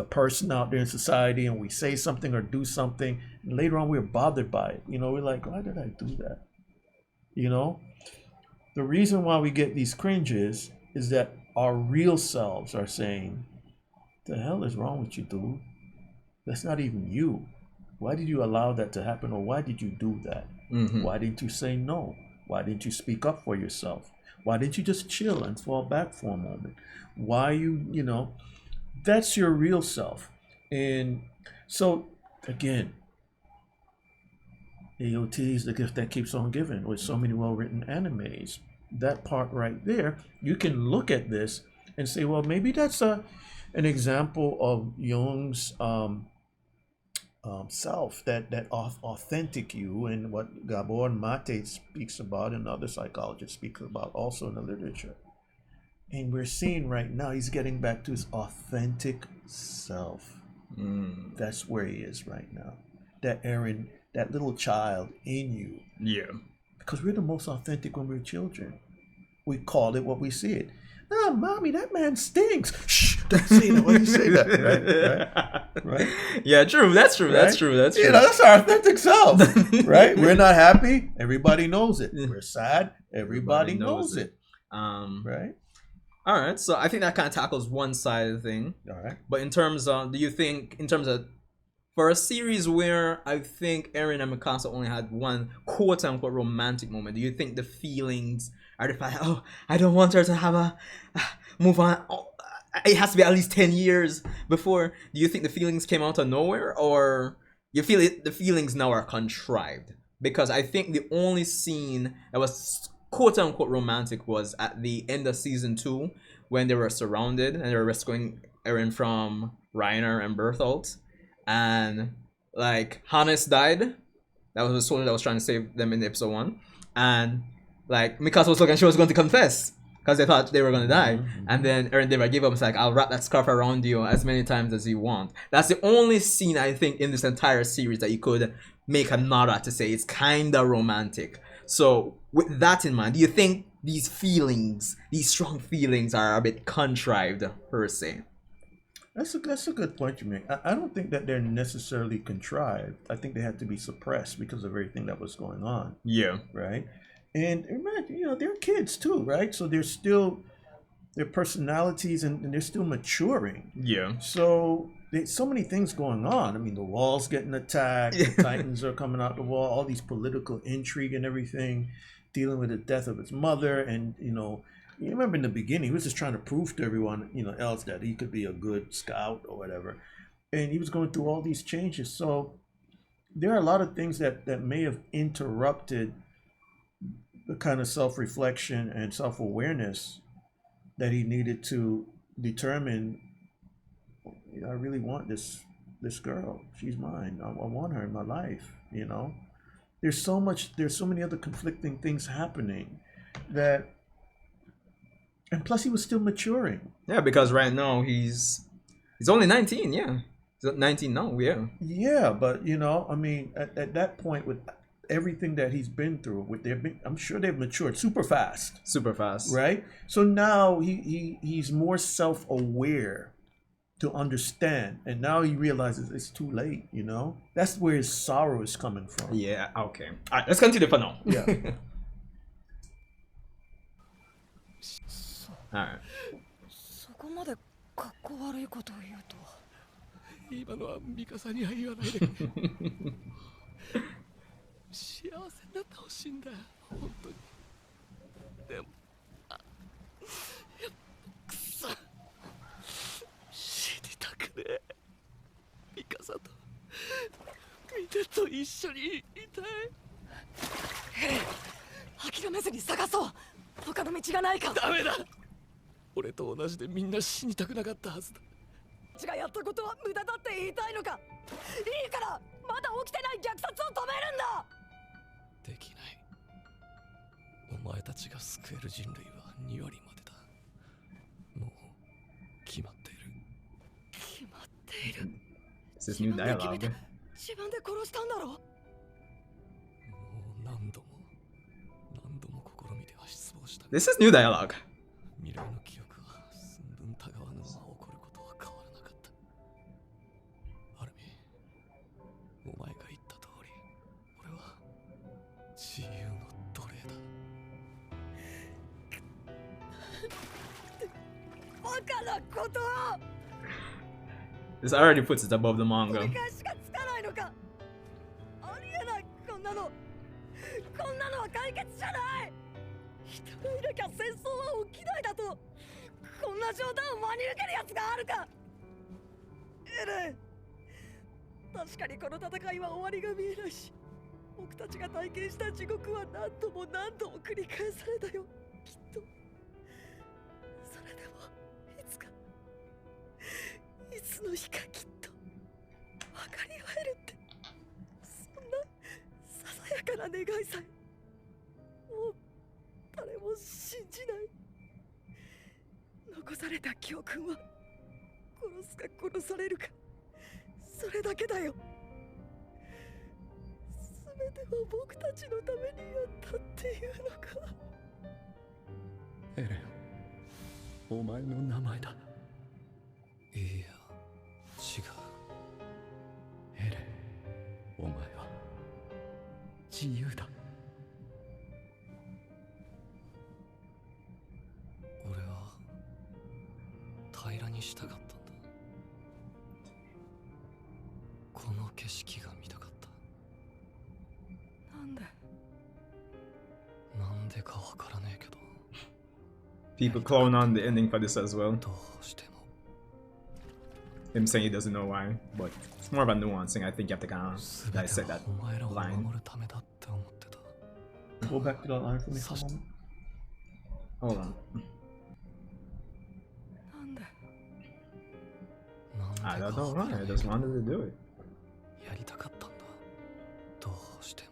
person out there in society, and we say something or do something, and later on we're bothered by it. We're like, why did I do that? The reason why we get these cringes is that our real selves are saying, the hell is wrong with you, dude? That's not even you. Why did you allow that to happen? Or why did you do that? Why didn't you say no? Why didn't you speak up for yourself? Why didn't you just chill and fall back for a moment? Why that's your real self. And so, again, AOT is the gift that keeps on giving, with so many well-written animes. That part right there, you can look at this and say, well, maybe that's an example of Jung's self, that authentic you, and what Gabor Mate speaks about and other psychologists speak about also in the literature. And we're seeing right now he's getting back to his authentic self. That's where he is right now. That Eren, that little child in you. Yeah. Because we're the most authentic when we're children. We call it what we see it. Oh, mommy, that man stinks. Shh, don't say that. Why do you say that? Right? Yeah, true. That's true. Right? That's true. That's true. That's our authentic self, right? We're not happy. Everybody knows it. We're sad. Everybody knows it. Right? All right. So I think that kind of tackles one side of the thing. All right. But in terms of, do you think, in terms of, for a series where I think Eren and Mikasa only had one quote-unquote romantic moment, do you think the feelings are the fact, oh, I don't want her to have a move on, it has to be at least 10 years before? Do you think the feelings came out of nowhere, or you feel the feelings now are contrived? Because I think the only scene that was quote-unquote romantic was at the end of season 2, when they were surrounded and they were rescuing Eren from Reiner and Bertholdt. And like Hannes died. That was the soldier that was trying to save them in episode 1. And like Mikasa was looking, she was going to confess because they thought they were going to die. And then Eren Yeager gave up. It's like, I'll wrap that scarf around you as many times as you want. That's the only scene I think in this entire series that you could make a nod at to say it's kind of romantic. So with that in mind, do you think these feelings, these strong feelings, are a bit contrived per se? That's a good point you make. I don't think that they're necessarily contrived. I think they had to be suppressed because of everything that was going on. Yeah. Right? And imagine, they're kids too, right? So they're still, their personalities and they're still maturing. Yeah. So there's so many things going on. I mean, the wall's getting attacked, the Titans are coming out the wall, all these political intrigue and everything, dealing with the death of his mother. And, you remember in the beginning, he was just trying to prove to everyone, else that he could be a good scout or whatever. And he was going through all these changes. So there are a lot of things that may have interrupted the kind of self-reflection and self-awareness that he needed to determine, I really want this girl. She's mine. I want her in my life, There's so many other conflicting things happening that. And plus, he was still maturing. Yeah, because right now he's only 19. Yeah, he's 19 now. Yeah. Yeah, but at that point, with everything that he's been through, I'm sure they've matured super fast. Super fast. Right. So now he's more self-aware to understand, and now he realizes it's too late. That's where his sorrow is coming from. Yeah. Okay. All right. Let's continue for now. Yeah. Alright. そこまでかっこ悪いことを言うと今のはミカサには言わないでくれ幸せになってほしいんだよ本当にでもくそ死にたくねえミカサとみんなと一緒にいたい諦めずに探そう他の道がないかダメだ俺と同じでみんな死にたくなかったはずだ。私がやったことは無駄だって言いたいのか。いいからまだ起きてない虐殺を止めるんだ。できない。お前たちが救える人類は2割までだ。もう決まっている。決まっている。It's this new dialogue. 自分で殺したんだろ。もう何度も試みては失望した。This is new dialogue. 未来の記憶は寸分たがわぬまま起こることは変わらなかった。アルミン、お前が言った通り、俺は自由の奴隷だ。バカなことを。This already puts it above the 繰 manga. り返しがつかないのか。ありえない。こんなのは解決じゃない。人がいなきゃ戦争は起きないだと。こんな冗談を真に受けるやつがあるか。エレン、確かにこの戦いは終わりが見えないし、僕たちが体験した地獄は何度も繰り返されたよ。きっとそれでもいつの日かきっと分かり合えるって、そんなささやかな願いさえもう誰も信じない。残された教訓は殺すか殺されるか、それだけだよ。全ては僕たちのためにやったっていうのか。エレン、お前の名前だ。いや、違う。エレン、お前は自由だ。俺は平らにしたかったんだ。この景色が見たかった。なんでかわからねえけど。People clown on the ending for this as well. どうしても。Him saying he doesn't know why, but it's more of a nuance thing. I think you have to kind of dissect that お前らを line. 守るためだって思ってた。 Go back to that line for me for a moment. Hold on. なんで I don't know. I just wanted to do it. やりたかったんだ。どうしても。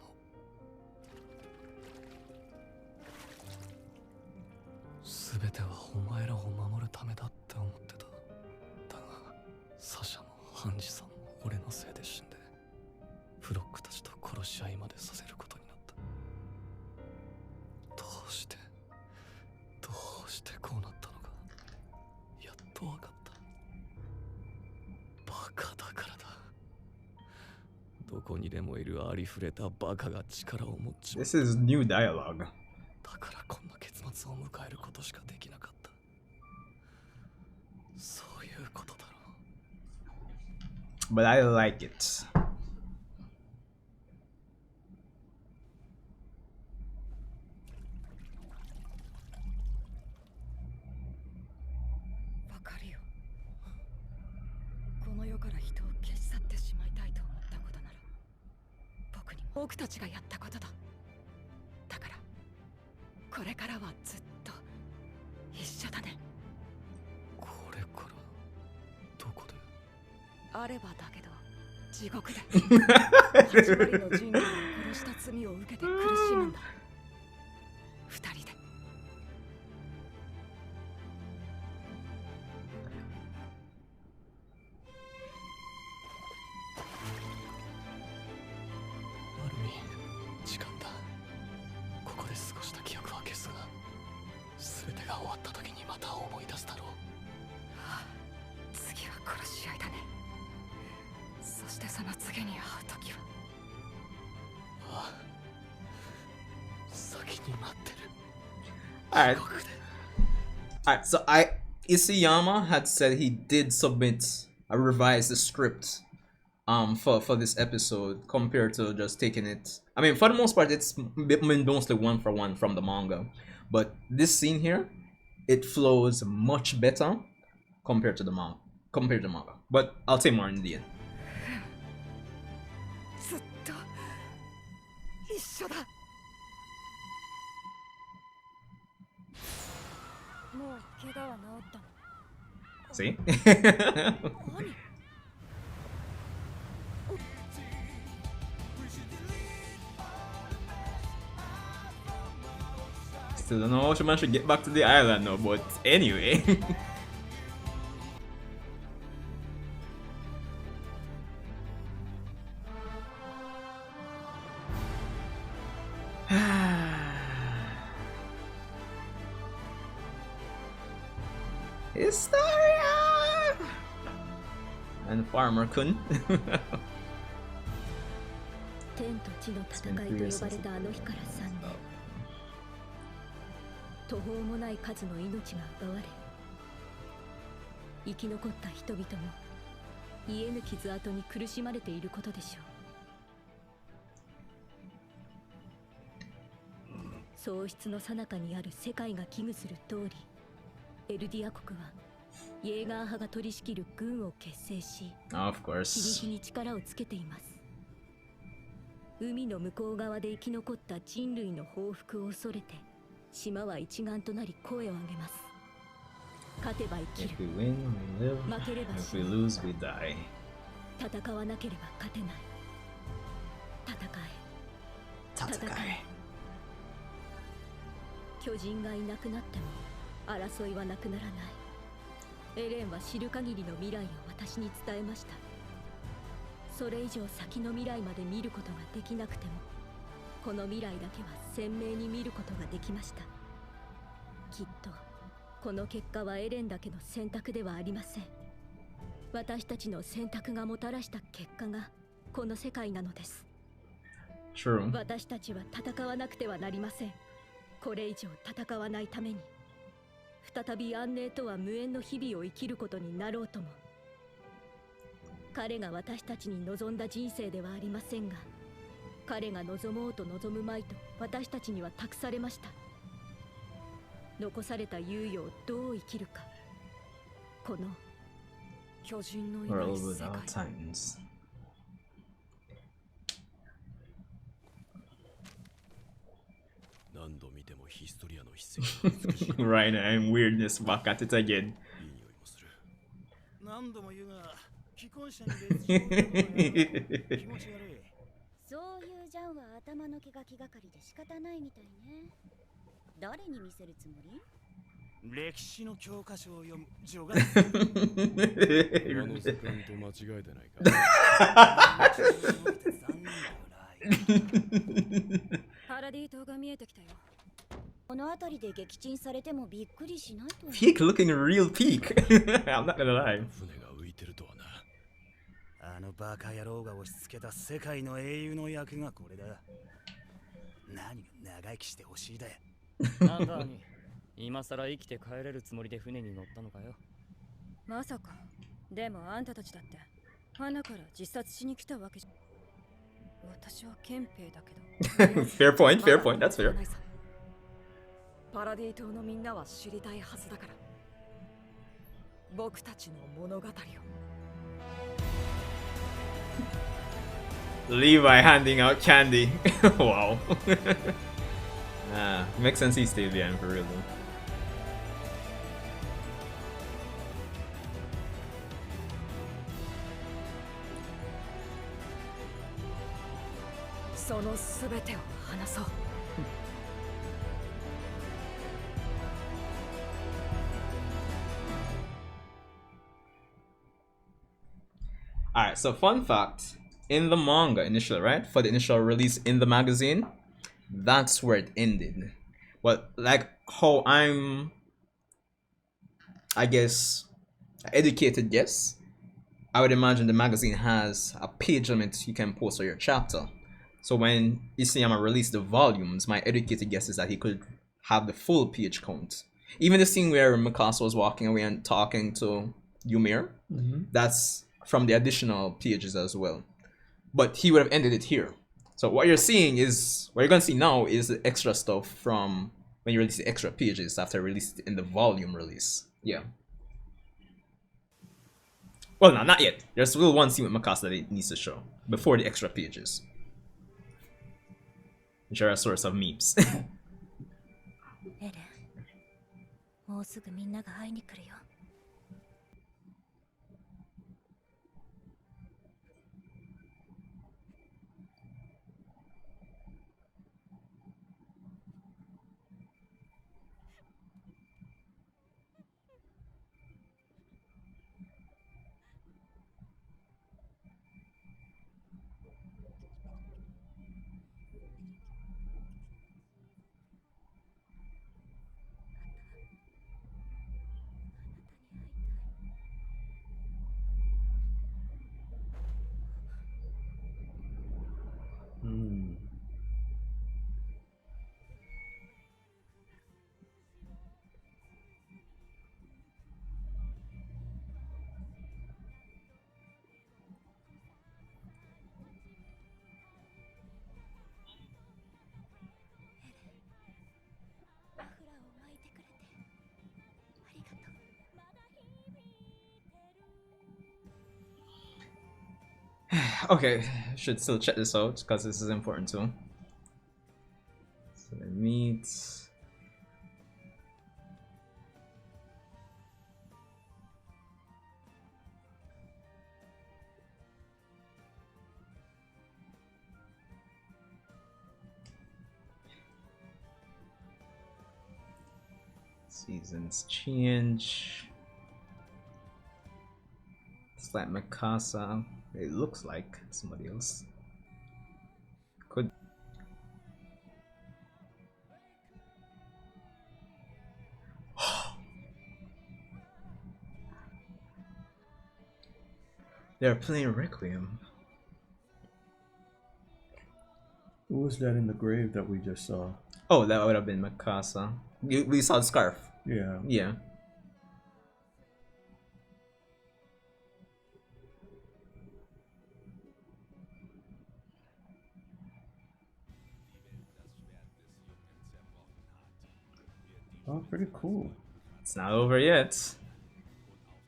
すべてはお前らを守るためだって思ってた。だが、サシャもハンジさんも俺のせいで死んで、フロックたちと殺し合いまでさせることになった。どうしてこうなったのか、やっとわかった。バカだからだ。どこにでもいるありふれたバカが力を持ち、 This is new dialogue. だからこんな結末を迎えることしかできなかった。そういうことだろう。 But I like it. わかるよ。この世から人を消し去ってしまいたいと思ったことなら、僕たちがやったことだ。だからこれからはずっと一緒だね。これからどこで？あればだけど地獄で8割の人類を殺した罪を受けて苦しむんだ。二人で。アルミン、時間だ。ここで過ごした記憶は消すが、全てが終わった時にまた思い出すだろう。次は殺し合いだね。そしてその次に会う時は、ああ、先に待ってる。 Alright. 地獄で。 Alright, so Isayama had said he did submit a revised script for this episode compared to just taking it. I mean, for the most part, it's mostly one for one from the manga, but this scene here, it flows much better compared to the manga. But I'll say more in the end. ずっと一緒だ。もう怪我は治ったの。 See? 何？ Still don't know how she managed to get back to the island now, but anyway. Historia! And Farmer Kun. 天と地の戦いと呼ばれたあの日から3年、途方もない数の命が奪われ、生き残った人々も癒えぬ傷跡に苦しまれていることでしょう。喪失の最中にある世界が危惧する通り、エルディア国はイエーガー派が取り仕切る軍を結成し、 Of 日 course. 々に力をつけています。海の向こう側で生き残った人類の報復を恐れて、島は一丸となり声を上げます。勝てば生き If る、 we win, we live. 負ければ If 死 we ぬ。 lose, we die. 戦わなければ勝てない。戦え。巨人がいなくなっても争いはなくならない。エレンは知る限りの未来を私に伝えました。それ以上先の未来まで見ることができなくても、この未来だけは鮮明に見ることができました。きっとこの結果はエレンだけの選択ではありません。私たちの選択がもたらした結果がこの世界なのです。 True. 私たちは戦わなくてはなりません。これ以上戦わないために、再び安寧とは無縁の日々を生きることになろうとも。彼が私たちに望んだ人生ではありませんが、彼が望もうと望むまいと私たちには託されました。残された猶予をどう生きるか、この巨人のいない World 世 without 界。 Titans. Right, I'm weirdness back at it again. 何度も言うが、既婚者に別状を言うのは気持ち悪い。そういうジャンは頭の毛が気がかりで仕方ないみたいね。誰に見せるつもり？歴史の教科書を読む女学あの図鑑と間違えてないか。パラディ島が見えてきたよ。この辺りで撃沈されてもびっくりしないと。 Peak looking real peak. I'm not gonna lie. 船が浮いてるとはな。あのバカ野郎が押し付けた世界の英雄の役がこれだ。何が長生きしてほしいだよ。なんだに、今さら生きて帰れるつもりで船に乗ったのかよ。まさか。でもあんたたちだって花から自殺しに来たわけじゃ。私は憲兵だけど。 Fair point, fair point, that's fair. パラディ島のみんなは知りたいはずだから、僕たちの物語を。 Levi handing out candy. Wow. Makes sense he stayed behind for real though. そのすべてを話そう。 Alright, so fun fact. In the manga initially, right? For the initial release in the magazine, that's where it ended. But like how I guess, educated guess, I would imagine the magazine has a page limit you can post on your chapter. So when Isayama released the volumes, my educated guess is that he could have the full page count. Even the scene where Mikasa was walking away and talking to Ymir, that's from the additional pages as well. But he would have ended it here. So what you're seeing is, what you're going to see now is the extra stuff from when you release the extra pages after released in the volume release. Yeah. Well, no, not yet. There's still one scene with Mikasa that it needs to show before the extra pages, which are a source of memes. エレン、もうすぐみんなが会いに来るよ。Hmm. Okay, should still check this out because this is important too. So they meet. Seasons change. It's like Mikasa. It looks like somebody else. Could. They're playing Requiem. Who was that in the grave that we just saw? Oh, that would have been Mikasa. We saw the scarf. Yeah. Yeah. Oh, pretty cool. It's not over yet.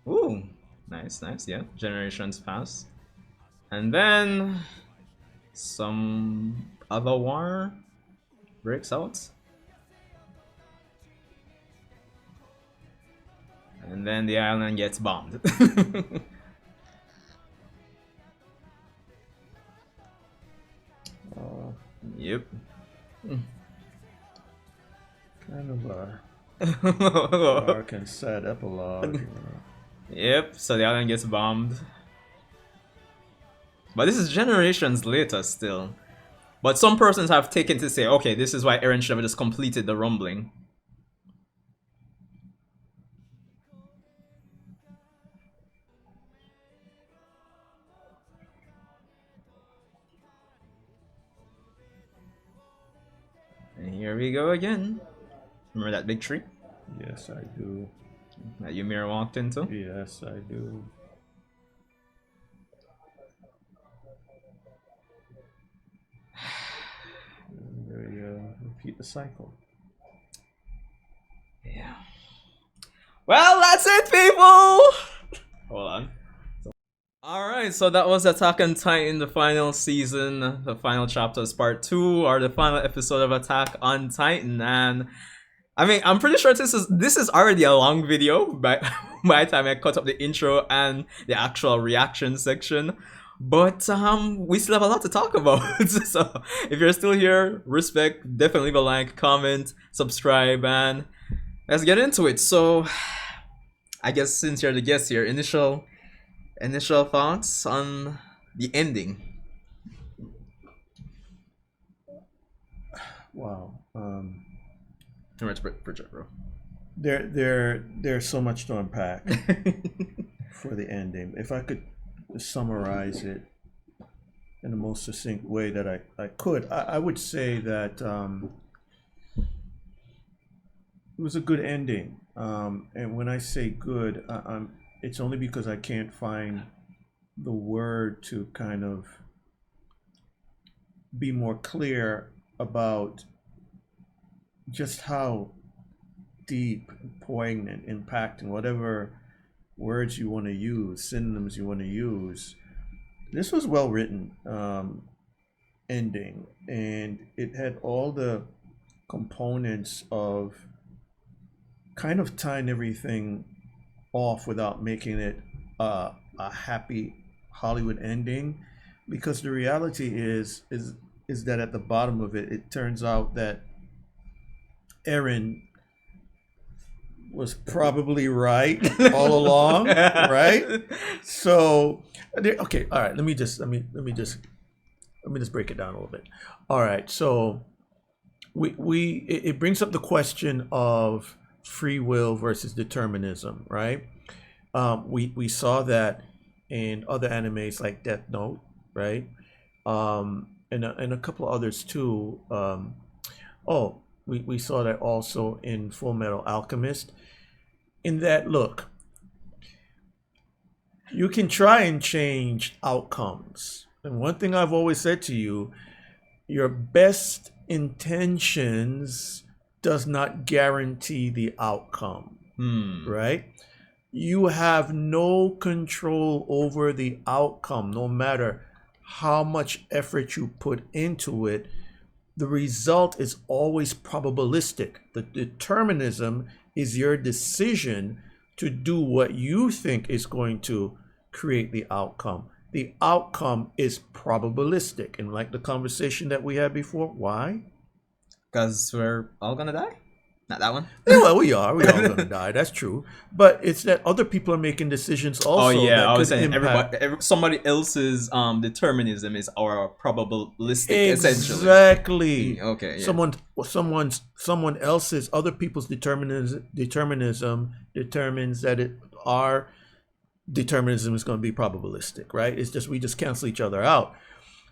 Ooh, nice, nice. Yeah, generations pass, and then some other war breaks out, and then the island gets bombed. Yep. Kind of a dark and sad epilogue. Yep, so the island gets bombed. But this is generations later still. But some persons have taken to say, okay, this is why Eren should have just completed the rumbling. And here we go again. Remember that big tree? Yes, I do. That Ymir walked into? Yes, I do. And there you repeat the cycle. Yeah. Well, that's it, people! Hold on. Alright, so that was Attack on Titan, the final season, the final chapters, part 2, or the final episode of Attack on Titan, and I mean, I'm pretty sure this is already a long video by the time I cut up the intro and the actual reaction section. But we still have a lot to talk about. So if you're still here, respect, definitely leave a like, comment, subscribe, and let's get into it. So I guess since you're the guest here, initial thoughts on the ending. Wow. Bro. There's so much to unpack for the ending. If I could summarize it in the most succinct way that I could, I would say that it was a good ending. And when I say good, it's only because I can't find the word to kind of be more clear about just how deep, poignant, impacting, whatever words you want to use, synonyms you want to use. This was well written ending, and it had all the components of kind of tying everything off without making it a happy Hollywood ending, because the reality is that at the bottom of it, it turns out that Eren was probably right all along, right? So, okay, all right. Let me just break it down a little bit. All right, so it brings up the question of free will versus determinism, right? We saw that in other animes like Death Note, right? And a couple of others too. We saw that also in Full Metal Alchemist. In that, look, you can try and change outcomes. And one thing I've always said to you, your best intentions does not guarantee the outcome, right? You have no control over the outcome, no matter how much effort you put into it. The result is always probabilistic. The determinism is your decision to do what you think is going to create the outcome. The outcome is probabilistic. And like the conversation that we had before, why? Because we're all gonna die? Not that one? Yeah, well, we all gonna die. That's true. But it's that other people are making decisions also. Oh yeah, that I was could saying impact. somebody else's determinism is our probabilistic, essentially. Exactly. Okay. Yeah. Someone else's, other people's determinism determines that our determinism is going to be probabilistic, right? It's just we just cancel each other out.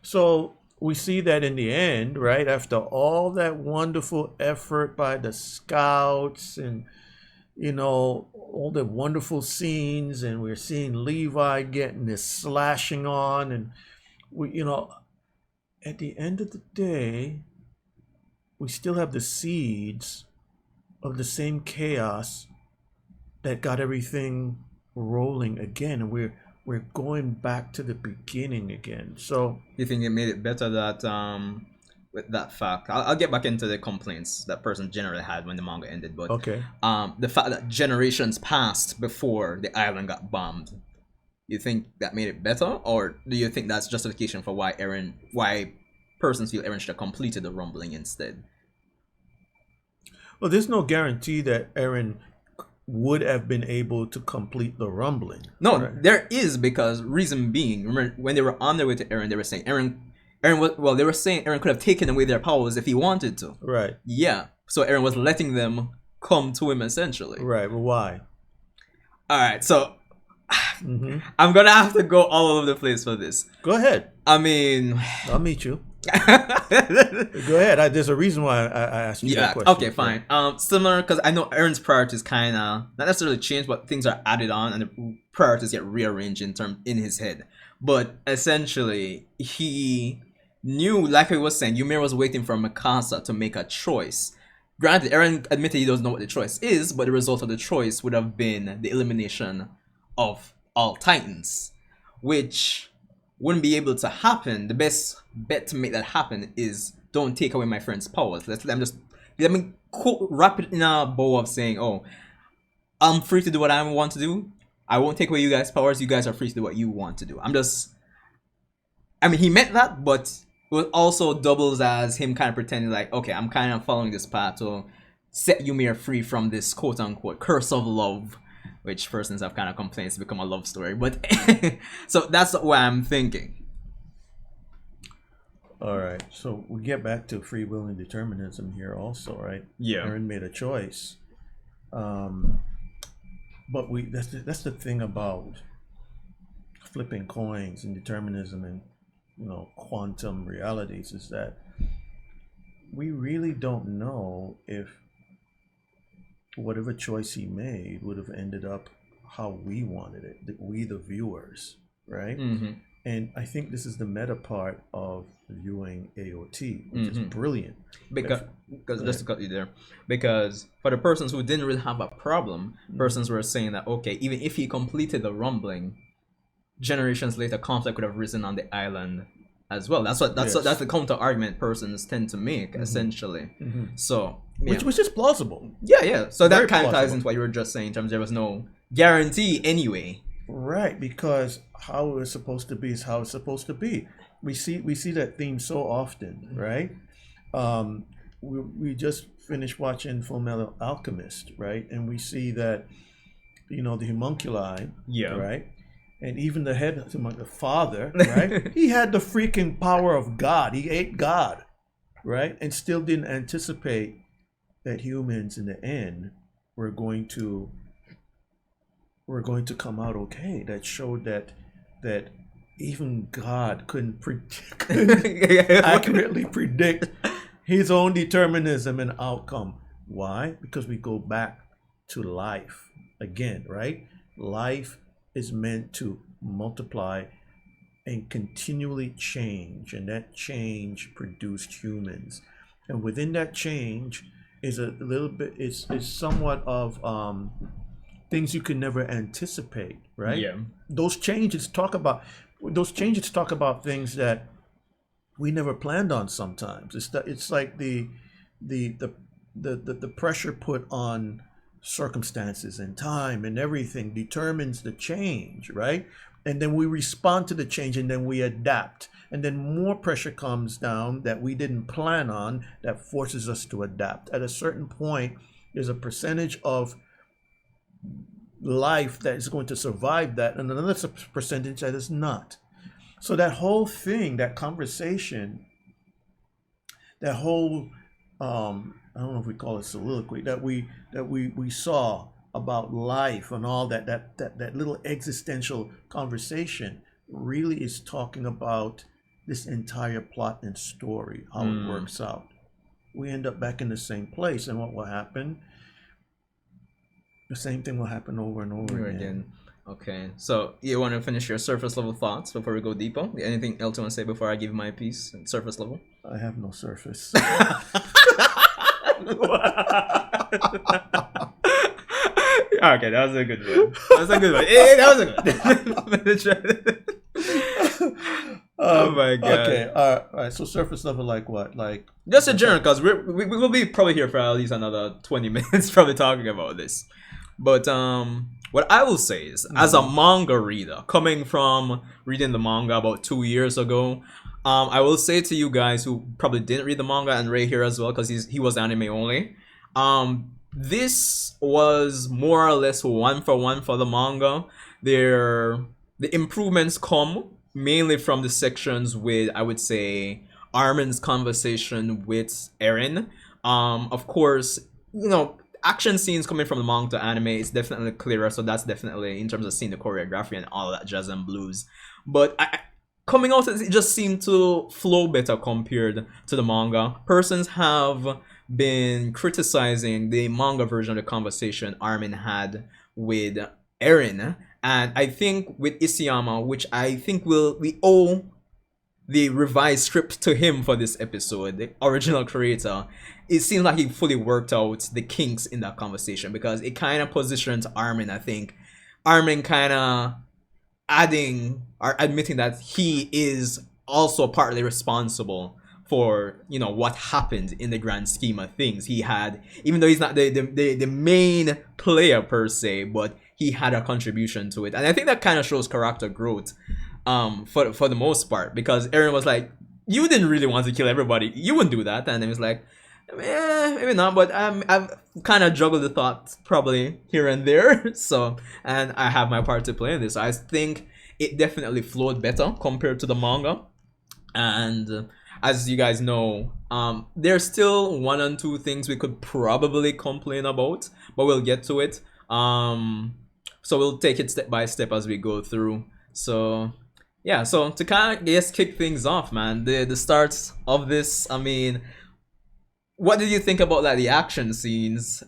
So we see that in the end, right? After all that wonderful effort by the scouts and, you know, all the wonderful scenes, and we're seeing Levi getting this slashing on, and we, you know, at the end of the day, we still have the seeds of the same chaos that got everything rolling again, and we're going back to the beginning again. So you think it made it better that with that fact, I'll get back into the complaints that person generally had when the manga ended, but okay, the fact that generations passed before the island got bombed, you think that made it better, or do you think that's justification for why persons feel Eren should have completed the rumbling instead? Well, there's no guarantee that Eren would have been able to complete the rumbling. No, right? There is, because reason being, remember when they were on their way to Eren, they were saying they were saying Eren could have taken away their powers if he wanted to. Right. Yeah. So Eren was letting them come to him, essentially. Right. Well, why? All right. So I'm gonna have to go all over the place for this. Go ahead. I mean, I'll meet you. Go ahead. There's a reason why I asked you that question. Okay, fine. Similar, because I know Eren's priorities kind of not necessarily change, but things are added on and the priorities get rearranged in his head. But essentially, he knew, like he was saying, Ymir was waiting for Mikasa to make a choice. Granted, Eren admitted he doesn't know what the choice is, but the result of the choice would have been the elimination of all Titans, which wouldn't be able to happen. The best bet to make that happen is don't take away my friend's powers. Let me wrap it in a bow of saying, oh, I'm free to do what I want to do. I won't take away you guys' powers. You guys are free to do what you want to do. He meant that, but it also doubles as him kind of pretending like, okay, I'm kind of following this path to set Ymir free from this quote-unquote curse of love, which persons have kind of complained it's become a love story. But so that's what I'm thinking. All right, so we get back to free will and determinism here also, right? Yeah. Eren made a choice. But that's the thing about flipping coins and determinism and, you know, quantum realities, is that we really don't know if whatever choice he made would have ended up how we wanted it, we the viewers, right? And I think this is the meta part of viewing AOT, which is brilliant. Because just to cut you there, because for the persons who didn't really have a problem, persons were saying that, okay, even if he completed the rumbling, generations later conflict could have risen on the island as well. That's Yes. that's the counter argument persons tend to make essentially. So yeah. Which is plausible. Yeah. So Very that kind of ties plausible. into what you were just saying in terms there was no guarantee anyway. Right, because how it's supposed to be is how it's supposed to be. We see that theme so often, right? We just finished watching Fullmetal Alchemist, right? And we see that, the homunculi, right? And even the head, the father, right? He had the freaking power of God. He ate God, right? And still didn't anticipate that humans in the end were going to come out okay. That showed that even God couldn't accurately predict his own determinism and outcome. Why? Because we go back to life again, right? Life is meant to multiply and continually change, and that change produced humans. And within that change is a little bit, is somewhat of things you can never anticipate, right? Yeah. Those changes talk about things that we never planned on. Sometimes it's like the pressure put on circumstances and time and everything determines the change, right? And then we respond to the change, and then we adapt, and then more pressure comes down that we didn't plan on that forces us to adapt. At a certain point, there's a percentage of life that is going to survive that, and another percentage that is not. So that whole thing, that conversation, that whole I don't know if we call it soliloquy, that we saw about life and all that little existential conversation really is talking about this entire plot and story, how it works out. We end up back in the same place, and what will happen? The same thing will happen over and over again. Okay, so you want to finish your surface level thoughts before we go deeper? Anything else you want to say before I give my piece? Surface level? I have no surface. Okay, that was a good one. That was a good one. That was a good one. Oh my god. Okay, all right. So surface level, like what? Like just a general, because we will be probably here for at least another 20 minutes, probably talking about this. But what I will say is, as a manga reader, coming from reading the manga about 2 years ago, I will say to you guys who probably didn't read the manga, and Ray here as well, because he was anime only. This was more or less one for one for the manga. The improvements come mainly from the sections with, I would say, Armin's conversation with Eren. Of course, action scenes coming from the manga to anime is definitely clearer, so that's definitely in terms of seeing the choreography and all that jazz and blues. But coming out, it just seemed to flow better compared to the manga. Persons have been criticizing the manga version of the conversation Armin had with Eren, and I think with Isayama, which I think we owe the revised script to him for this episode, the original creator. It seems like he fully worked out the kinks in that conversation, because it kind of positions Armin, I think. Armin kind of adding or admitting that he is also partly responsible for, what happened in the grand scheme of things. He had, even though he's not the main player per se, but he had a contribution to it. And I think that kind of shows character growth for the most part, because Eren was like, you didn't really want to kill everybody, you wouldn't do that. And he was like, maybe not, but I've kind of juggled the thoughts probably here and there. So, and I have my part to play in this. I think it definitely flowed better compared to the manga. And as you guys know, there's still one and two things we could probably complain about, but we'll get to it. So we'll take it step by step as we go through. So yeah, so to kind of just kick things off, man, the start of this, I mean, what did you think about the action scenes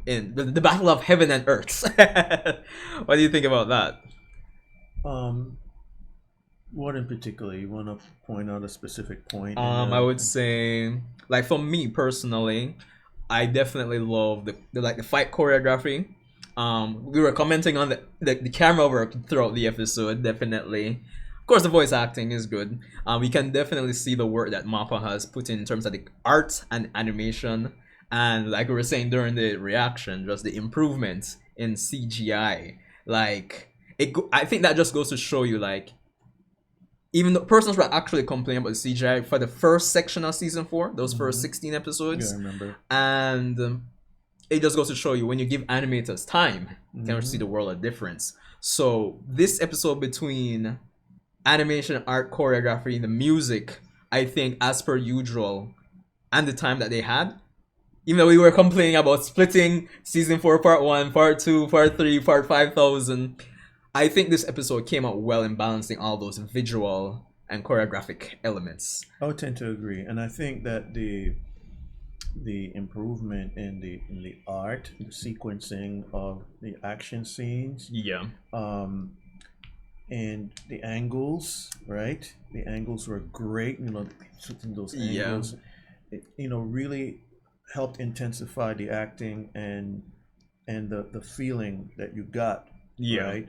in the Battle of Heaven and Earth? What do you think about that? What in particular? You want to point out a specific point? I would say, like, for me personally, I definitely love the fight choreography. We were commenting on the camera work throughout the episode, definitely. course, the voice acting is good. We can definitely see the work that Mappa has put in terms of the art and animation, and like we were saying during the reaction, just the improvements in CGI. Like I think that just goes to show you, like, even the persons were actually complaining about the CGI for the first section of season 4, those first 16 episodes. Yeah, I remember. And it just goes to show you, when you give animators time, you can see the world of difference. So this episode, between animation, art, choreography, the music, I think, as per usual, and the time that they had, even though we were complaining about splitting season 4 part 1, part 2, part 3, part 5,000, I think this episode came out well in balancing all those visual and choreographic elements. I would tend to agree, and I think that the improvement in the art, the sequencing of the action scenes, and the angles, right? The angles were great. You know, shooting those angles, it, really helped intensify the acting and the feeling that you got. Right?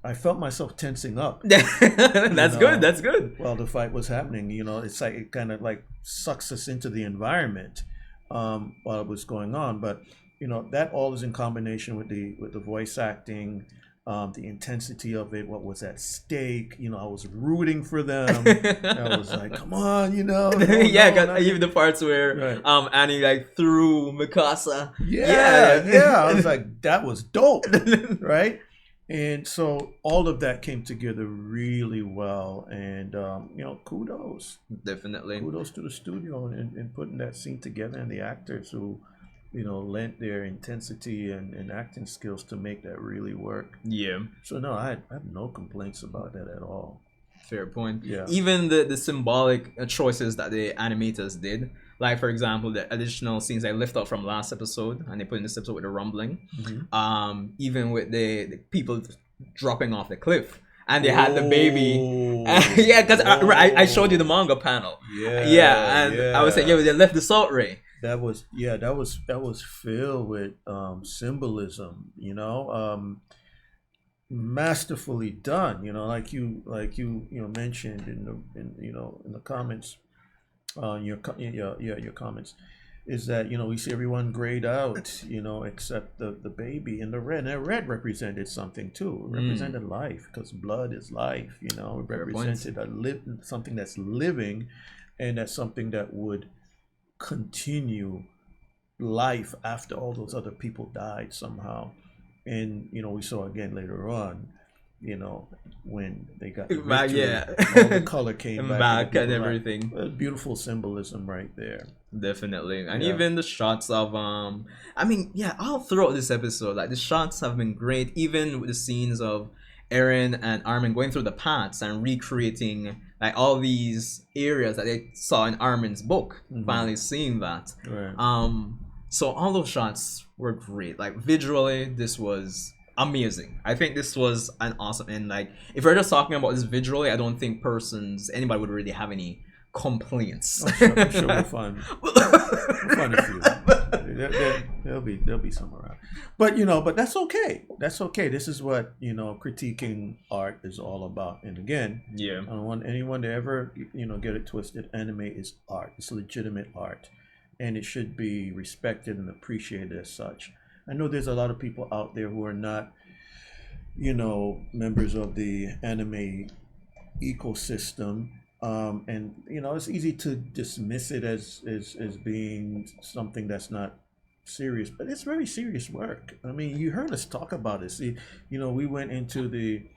I felt myself tensing up. That's good. That's good. While the fight was happening, it's like it kind of like sucks us into the environment while it was going on. But that all is in combination with the voice acting, the intensity of it, what was at stake. I was rooting for them. I was like, come on, even the parts where Annie like threw Mikasa. I was like, that was dope, right? And so all of that came together really well, and kudos. Definitely. Kudos to the studio in putting that scene together, and the actors who, lent their intensity and acting skills to make that really work. Yeah. So no, I have no complaints about that at all. Fair point. Yeah. Even the symbolic choices that the animators did. Like, for example, the additional scenes I left out from last episode, and they put in this episode with the rumbling. Even with the people dropping off the cliff, and they had the baby. Because I showed you the manga panel. I was saying, they left the salt ray. That was filled with symbolism. Masterfully done. Like you mentioned in the comments. Your comments is that we see everyone grayed out, except the baby in the red. And that red represented something too. It represented life, because blood is life. It represented something that's living, and that's something that would continue life after all those other people died somehow. And we saw again later on, when they got the victory, all the color came back and everything. Beautiful symbolism right there. Definitely. And even the shots of all throughout this episode, like, the shots have been great, even with the scenes of Eren and Armin going through the paths and recreating like all these areas that they saw in Armin's book. Finally seeing that. So all those shots were great. Like, visually, this was amazing. I think this was an awesome, and like, if we're just talking about this visually, I don't think anybody would really have any complaints. I'm sure we'll find a few. There'll be some around. But that's okay. That's okay. This is what critiquing art is all about. And again, I don't want anyone to ever get it twisted. Anime is art. It's legitimate art, and it should be respected and appreciated as such. I know there's a lot of people out there who are not, members of the anime ecosystem, and it's easy to dismiss it as being something that's not serious, but it's very serious work. I mean, you heard us talk about it. See, we went into the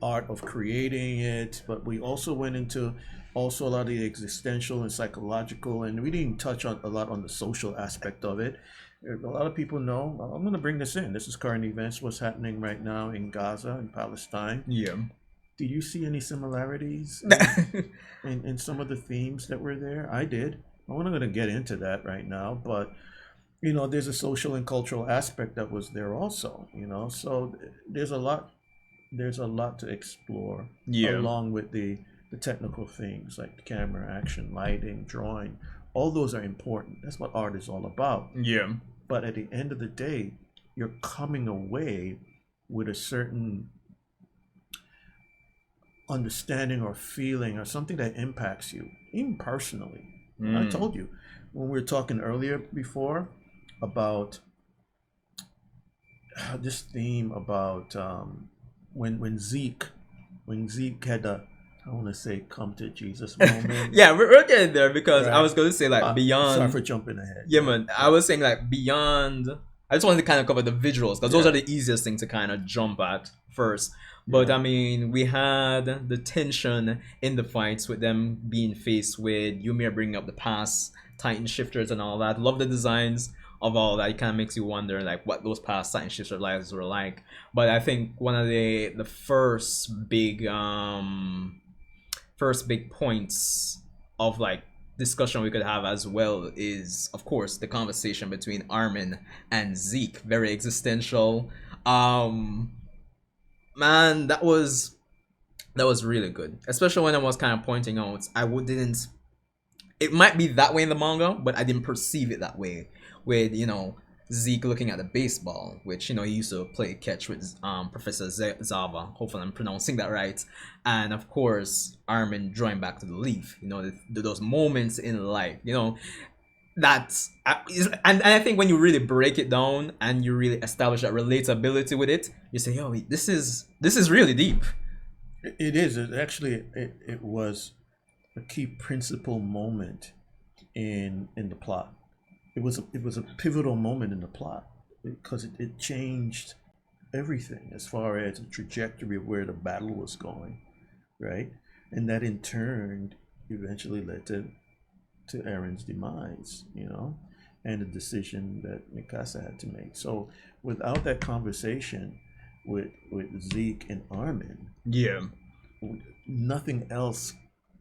art of creating it, but we also went into a lot of the existential and psychological, and we didn't touch on a lot on the social aspect of it. A lot of people know. I'm going to bring this in. This is current events. What's happening right now in Gaza and Palestine? Do you see any similarities in some of the themes that were there? I did. I'm not going to get into that right now, but there's a social and cultural aspect that was there also. So there's a lot to explore, along with the technical things like the camera, action, lighting, drawing. All those are important. That's what art is all about. But at the end of the day, you're coming away with a certain understanding or feeling or something that impacts you, even personally. I told you when we were talking earlier before about this theme about when Zeke had the, I want to say, come to Jesus moment. Yeah, we're getting there because Right. I was going to say like beyond. Sorry for jumping ahead. Yeah, man. I was saying like beyond. I just wanted to kind of cover the visuals because those are the easiest thing to kind of jump at first. But I mean, we had the tension in the fights with them being faced with Ymir bringing up the past Titan shifters and all that. Love the designs of all that. It kind of makes you wonder like what those past Titan shifter lives were like. But I think one of the first big points of like discussion we could have as well is of course the conversation between Armin and Zeke. Very existential. Man, that was really good, especially when I was kind of pointing out didn't, it might be that way in the manga, but I didn't perceive it that way with, you know, Zeke looking at the baseball, which, you know, he used to play catch with Professor Zava. Hopefully I'm pronouncing that right. And of course Armin drawing back to the leaf, you know, those moments in life, you know, that's and I think when you really break it down and you really establish that relatability with it, you say, yo, this is really deep. It is. It was a key principal moment in the plot. It was a pivotal moment in the plot because it changed everything as far as the trajectory of where the battle was going, right? And that in turn eventually led to Eren's demise, you know, and the decision that Mikasa had to make. So without that conversation with Zeke and Armin, nothing else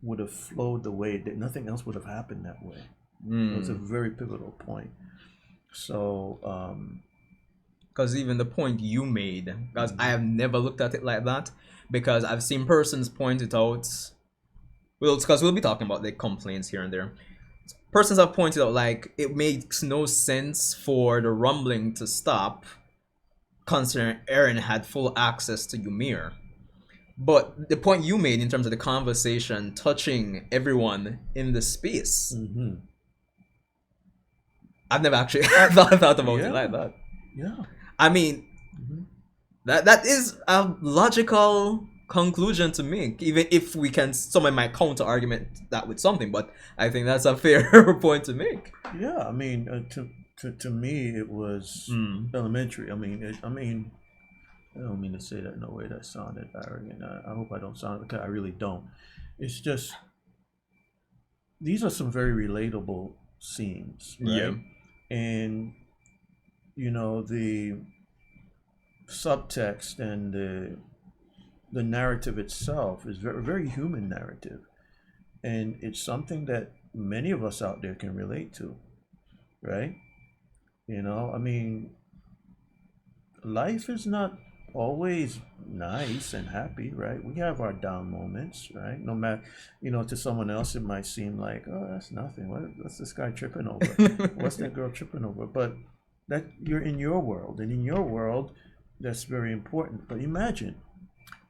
would have flowed the way that, nothing else would have happened that way. It was a very pivotal point. So because even the point you made, because I have never looked at it like that, because I've seen persons point it out. Well, it's because we'll be talking about the complaints here and there. Persons have pointed out like it makes no sense for the rumbling to stop, considering Eren had full access to Ymir. But the point you made in terms of the conversation touching everyone in the space, I've never actually thought about it like that. Yeah. I mean, that is a logical conclusion to make, even if someone might counter argument that with something, but I think that's a fair point to make. Yeah, I mean, to me it was elementary. I mean, I don't mean to say that in a way that sounded arrogant. I hope I don't sound, because I really don't. It's just, these are some very relatable scenes, right? Yeah. And you know, the subtext and the narrative itself is very, very human narrative, and it's something that many of us out there can relate to, right? You know, I mean, life is not always nice and happy, right? We have our down moments, right? No matter, you know, to someone else it might seem like, oh, that's nothing. What's this guy tripping over? What's that girl tripping over? But that, you're in your world, and in your world that's very important. But imagine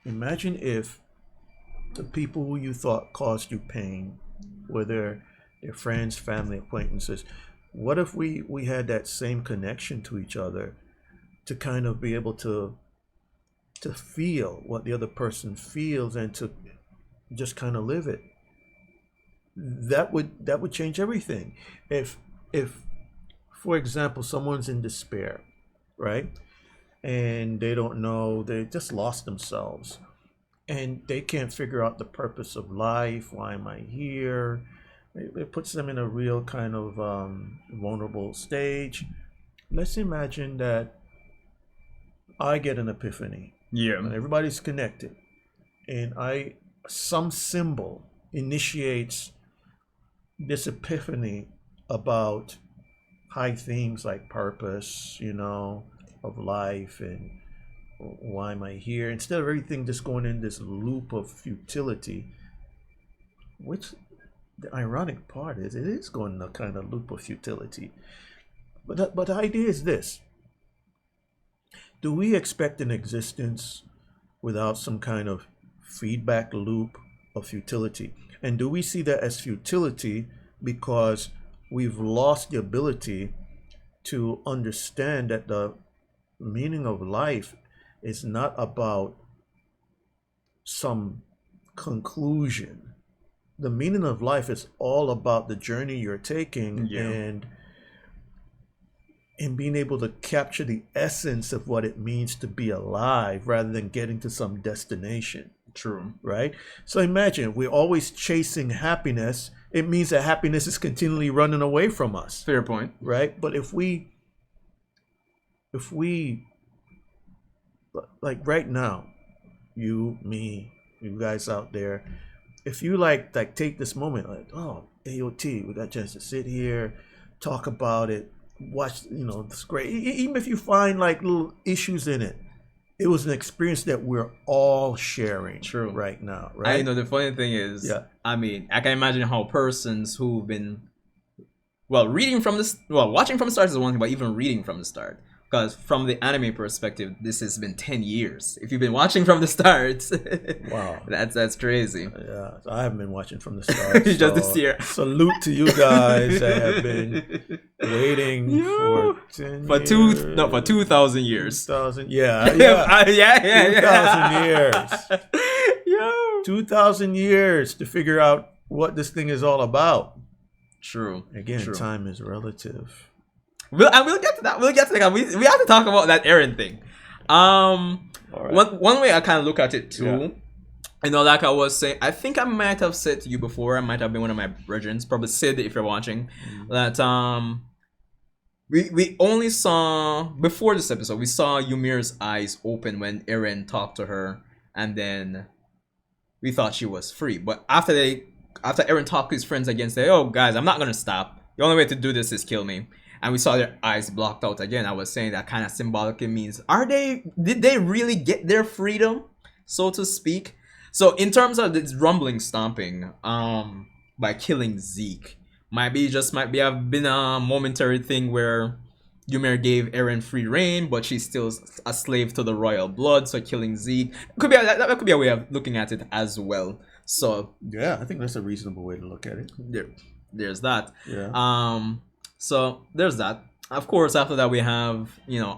if the people who you thought caused you pain, whether they're friends, family, acquaintances, what if we had that same connection to each other to kind of be able to feel what the other person feels and to just kind of live it? That would change everything. If for example someone's in despair, right, and they don't know, they just lost themselves and they can't figure out the purpose of life, why am I here, it puts them in a real kind of vulnerable stage. Let's imagine that I get an epiphany. Yeah. And everybody's connected, and some symbol initiates this epiphany about high themes like purpose, you know, of life, and why am I here, instead of everything just going in this loop of futility, which the ironic part is it is going in a kind of loop of futility. But the idea is this: do we expect an existence without some kind of feedback loop of futility. And do we see that as futility because we've lost the ability to understand that the meaning of life is not about some conclusion. The meaning of life is all about the journey you're taking and being able to capture the essence of what it means to be alive rather than getting to some destination. True. Right? So imagine we're always chasing happiness. It means that happiness is continually running away from us. Fair point. Right? But if we like right now, you, me, you guys out there, if you like take this moment, like, oh, AOT, we got a chance to sit here, talk about it, watch, it's great. Even if you find like little issues in it, it was an experience that we're all sharing. True. Right now, right? The funny thing is, I mean, I can imagine how persons who've been, watching from the start is one thing, but even reading from the start. Because from the anime perspective, this has been 10 years. If you've been watching from the start, wow, that's crazy. Yeah, I haven't been watching from the start. Just this year. Salute to you guys that have been waiting for 10 for years. For 2,000 years. 2,000, yeah. 2,000 years. Yo. 2,000 years to figure out what this thing is all about. True. Again, True. Time is relative. We'll get to that. We have to talk about that Eren thing. Right. One way I kind of look at it too, like I was saying, I think I might have said to you before, I might have been one of my brethren, probably said it if you're watching, that we only saw, before this episode, we saw Ymir's eyes open when Eren talked to her, and then we thought she was free. But after Eren talked to his friends again, say, oh guys, I'm not gonna stop. The only way to do this is kill me. And we saw their eyes blocked out again. I was saying that kind of symbolically means, did they really get their freedom, so to speak? So in terms of this rumbling stomping, by killing Zeke, might have been a momentary thing where Ymir gave Eren free reign, but she's still a slave to the royal blood. So killing Zeke that could be a way of looking at it as well. So yeah, I think that's a reasonable way to look at it. There's that. Yeah. So there's that. Of course, after that we have,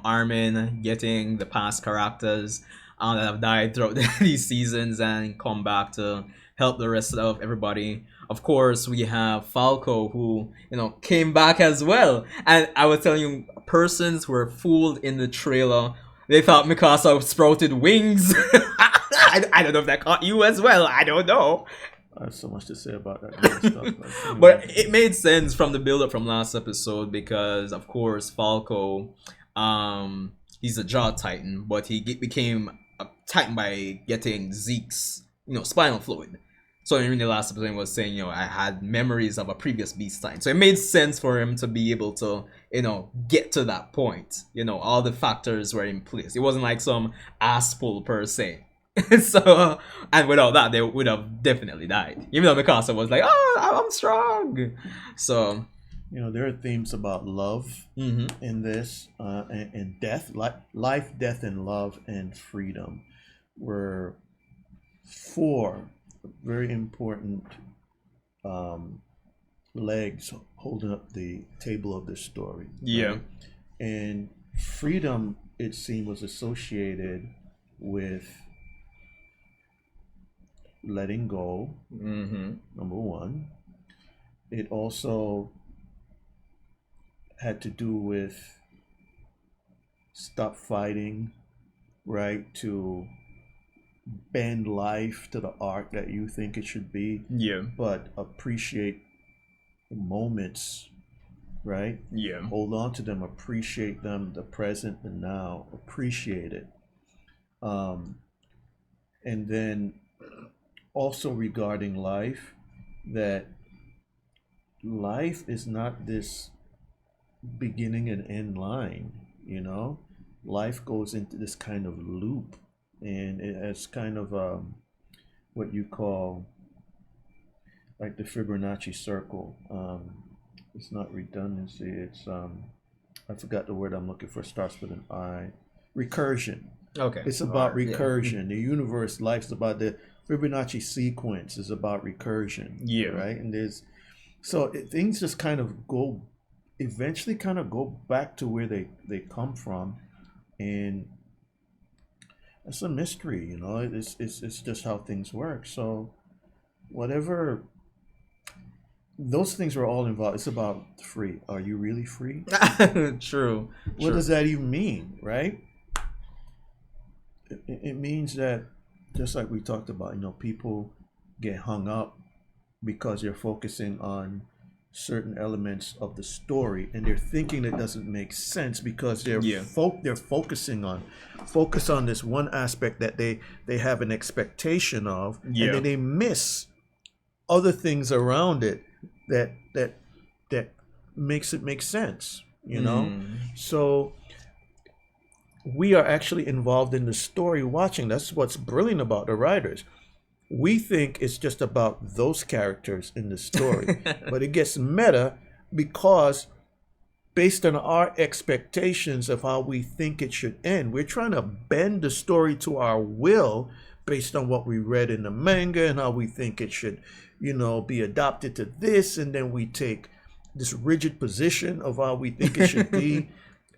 Armin getting the past characters that have died throughout these seasons and come back to help the rest of everybody. Of course, we have Falco, who, came back as well. And I was telling you, persons were fooled in the trailer. They thought Mikasa sprouted wings. I don't know if that caught you as well. I don't know. I have so much to say about that kind of stuff. But it made sense from the build-up from last episode because, of course, Falco, he's a Jaw Titan, but he became a Titan by getting Zeke's, spinal fluid. So in the last episode, he was saying, I had memories of a previous Beast Titan. So it made sense for him to be able to, get to that point. All the factors were in place. It wasn't like some ass pull per se. So, and without that, they would have definitely died. Even though Mikasa was like, oh, I'm strong. So, there are themes about love in this, and death, life, death, and love, and freedom were 4 very important legs holding up the table of this story. Yeah. Right? And freedom, it seemed, was associated with letting go, number 1. It also had to do with stop fighting, right, to bend life to the arc that you think it should be, but appreciate the moments, right? Hold on to them, appreciate them, the present, the now, appreciate it. And then also regarding life, that life is not this beginning and end line, life goes into this kind of loop, and it's kind of what you call like the Fibonacci circle. It's not redundancy, it's I forgot the word I'm looking for, starts with an I. Recursion. Okay. It's about recursion. The universe, life's about the Fibonacci sequence is about recursion. Yeah. Right. And things just kind of eventually go back to where they come from, and it's a mystery, it's just how things work. So whatever, those things are all involved. It's about free. Are you really free? True. What does that even mean, right? It means that, just like we talked about, people get hung up because they're focusing on certain elements of the story, and they're thinking it doesn't make sense because they're focusing on this one aspect that they have an expectation of, and then they miss other things around it that makes it make sense, So we are actually involved in the story watching. That's what's brilliant about the writers. We think it's just about those characters in the story, but it gets meta because based on our expectations of how we think it should end, we're trying to bend the story to our will based on what we read in the manga and how we think it should, be adopted to this. And then we take this rigid position of how we think it should be,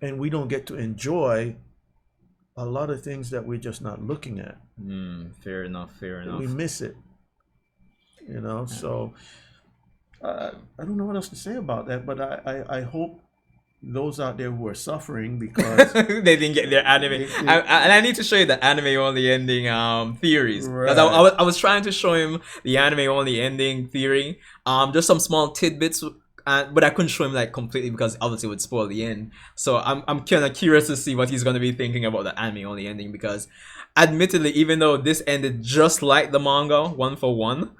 and we don't get to enjoy a lot of things that we're just not looking at. Fair enough. We miss it, So I don't know what else to say about that, but I hope those out there who are suffering because they didn't get their anime. And I need to show you the anime only ending theories. Right. I was trying to show him the anime only ending theory. Just some small tidbits. But I couldn't show him like completely because obviously it would spoil the end. So I'm kind of curious to see what he's going to be thinking about the anime only ending, because admittedly, even though this ended just like the manga, 1-for-1,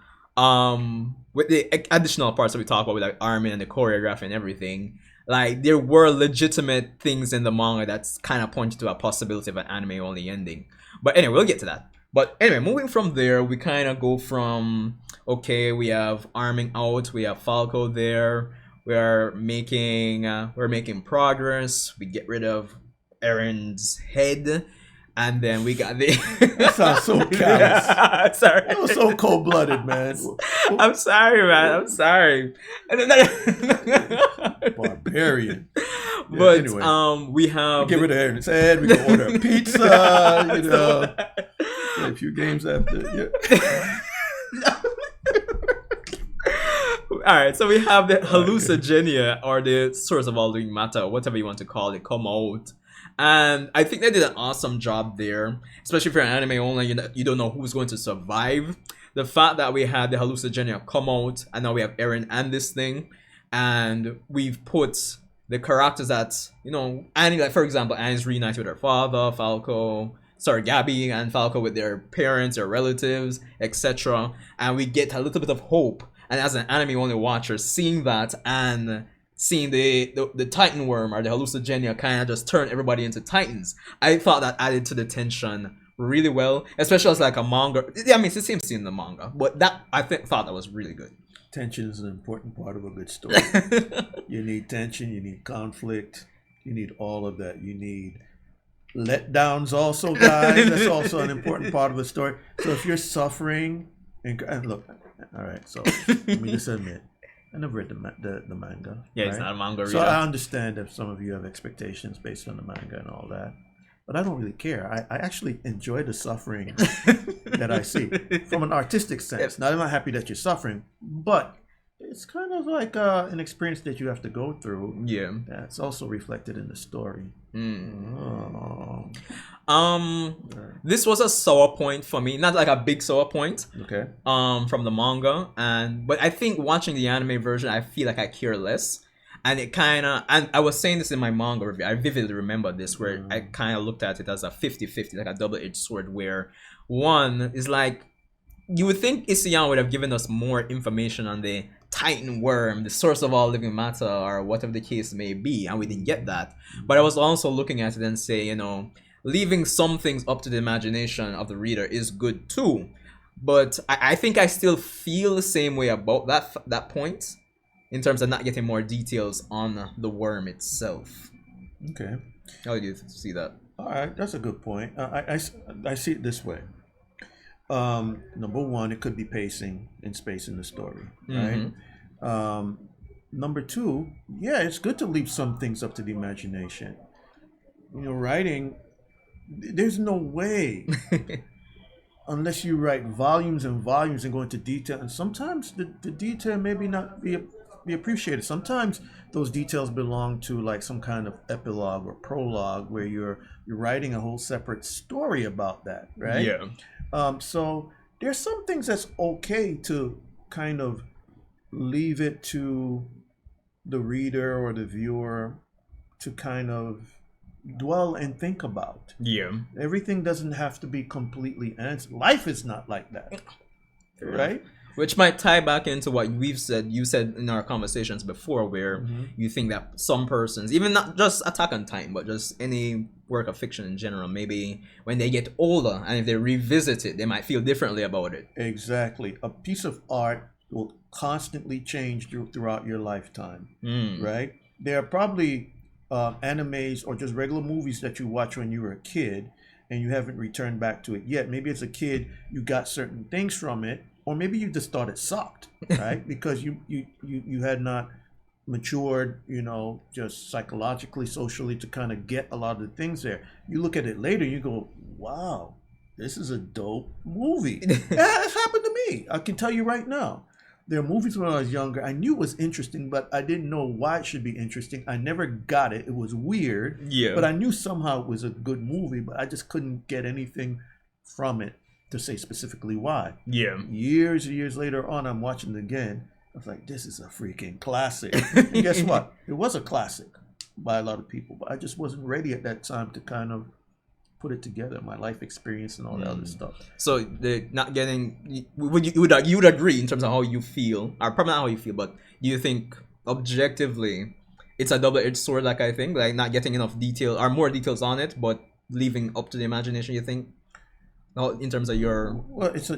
with the additional parts that we talk about with like Armin and the choreography and everything, like there were legitimate things in the manga that's kind of pointed to a possibility of an anime only ending. But anyway, we'll get to that. But anyway, moving from there, we kind of go from, okay, we have Armin out, we have Falco there, we're making progress, we get rid of Eren's head, and then we got the... That sounds so callous. Sorry. That was so cold-blooded, man. I'm sorry, man. I'm sorry. Barbarian. But anyway, we have... Get rid of Eren's head, we can order a pizza, Play a few games after. Alright, so we have the hallucigenia, or the source of all living matter, whatever you want to call it, come out. And I think they did an awesome job there, especially if you're an anime only, you don't know who's going to survive. The fact that we had the hallucigenia come out, and now we have Eren and this thing, and we've put the characters that, Annie, like for example, Annie's reunited with her father, Gabby and Falco with their parents, their relatives, etc. And we get a little bit of hope. And as an anime only watcher, seeing that and seeing the Titan worm or the hallucigenia kind of just turn everybody into Titans, I thought that added to the tension really well, especially as like a manga. I mean, it's the same scene in the manga, but that thought that was really good. Tension is an important part of a good story. You need tension, you need conflict, you need all of that. You need letdowns also, guys. That's also an important part of the story. So if you're suffering, and look, all right, so let me just admit, I never read the manga. Yeah, right? It's not a manga reader. So I understand if some of you have expectations based on the manga and all that, but I don't really care. I actually enjoy the suffering that I see from an artistic sense. Now, I'm not happy that you're suffering, but it's kind of like an experience that you have to go through. Yeah, that's also reflected in the story. This was a sour point for me, not like a big sour point. Okay. From the manga, but I think watching the anime version, I feel like I care less. And it kind of, and I was saying this in my manga review, I vividly remember this, where I kind of looked at it as a 50-50, like a double-edged sword, where one is like, you would think Isayama would have given us more information on the Titan worm, the source of all living matter, or whatever the case may be, and we didn't get that. But I was also looking at it and say, leaving some things up to the imagination of the reader is good too. But I think I still feel the same way about that point, in terms of not getting more details on the worm itself. Okay. How do you see that? All right, that's a good point. I see it this way. Number one, it could be pacing and space in the story, right? Number two, yeah, it's good to leave some things up to the imagination. Writing, there's no way unless you write volumes and volumes and go into detail, and sometimes the detail maybe not be appreciated. Sometimes those details belong to like some kind of epilogue or prologue where you're writing a whole separate story about that, right? Yeah. So there's some things that's okay to kind of leave it to the reader or the viewer to kind of dwell and think about. Yeah. Everything doesn't have to be completely answered. Life is not like that, right? Which might tie back into what you said in our conversations before, where you think that some persons, even not just Attack on Titan, but just any work of fiction in general, maybe when they get older and if they revisit it, they might feel differently about it. Exactly. A piece of art will constantly change throughout your lifetime, right? There are probably animes or just regular movies that you watch when you were a kid and you haven't returned back to it yet. Maybe as a kid you got certain things from it, or maybe you just thought it sucked, right? Because you had not matured, just psychologically, socially, to kind of get a lot of the things there. You look at it later and you go, wow, this is a dope movie. Yeah, it's happened to me. I can tell you right now. There are movies when I was younger I knew was interesting, but I didn't know why it should be interesting. I never got it. It was weird. Yeah. But I knew somehow it was a good movie, but I just couldn't get anything from it to say specifically why. Yeah. Years and years later on, I'm watching it again. I was like, this is a freaking classic. And guess what? It was a classic by a lot of people, but I just wasn't ready at that time to kind of put it together, my life experience and all that other stuff. So they're not getting. You would agree in terms of how you feel, or probably not how you feel, but do you think objectively it's a double-edged sword? Like I think, like not getting enough detail or more details on it, but leaving up to the imagination. You think? In terms of your it's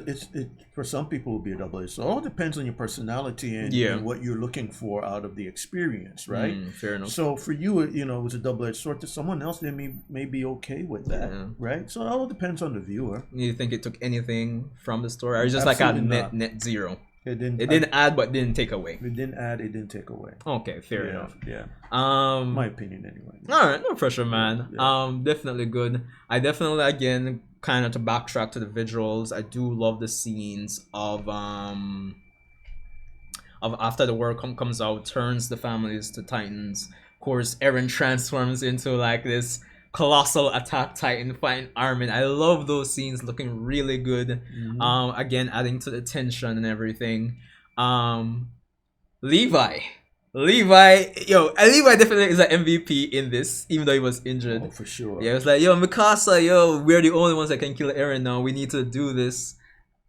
for some people it would be a double-edged sword. It all depends on your personality and what you're looking for out of the experience, right? Fair enough. So for you, it was a double-edged sword. To someone else, they may be okay with that, right? So it all depends on the viewer. You think it took anything from the story, or it's just absolutely like a net zero? It didn't add, but didn't take away. It didn't add, it didn't take away. Okay, fair enough. Yeah. My opinion, anyway. All right, no pressure, man. Yeah. Definitely good. I definitely, again, kind of to backtrack to the visuals, I do love the scenes of after the world comes out, turns the families to Titans. Of course, Eren transforms into like this colossal attack Titan fighting Armin. I love those scenes, looking really good. Again, adding to the tension and everything. Levi, Levi definitely is an MVP in this, even though he was injured. Oh, for sure. Yeah, it was like, Mikasa, we're the only ones that can kill Eren now. We need to do this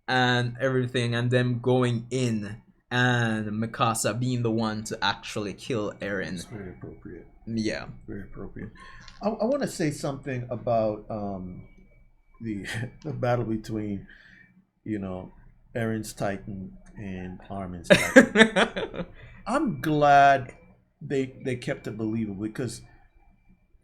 and everything, and them going in and Mikasa being the one to actually kill Eren. It's very appropriate. Yeah, very appropriate. I want to say something about the battle between, Eren's Titan and Armin's Titan. I'm glad they kept it believable, because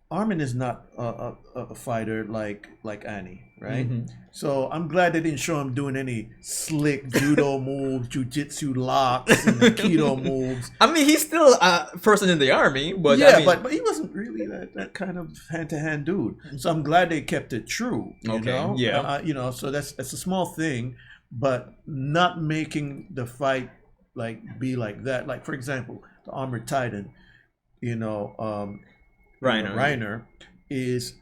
Armin is not a fighter like Annie, right? So I'm glad they didn't show him doing any slick judo moves, jujitsu locks, and Aikido moves. I mean, he's still a person in the army, but but he wasn't really that kind of hand-to-hand dude. So I'm glad they kept it true. You know? Yeah. So that's a small thing, but not making the fight be like that. Like, for example, the Armored Titan, Reiner is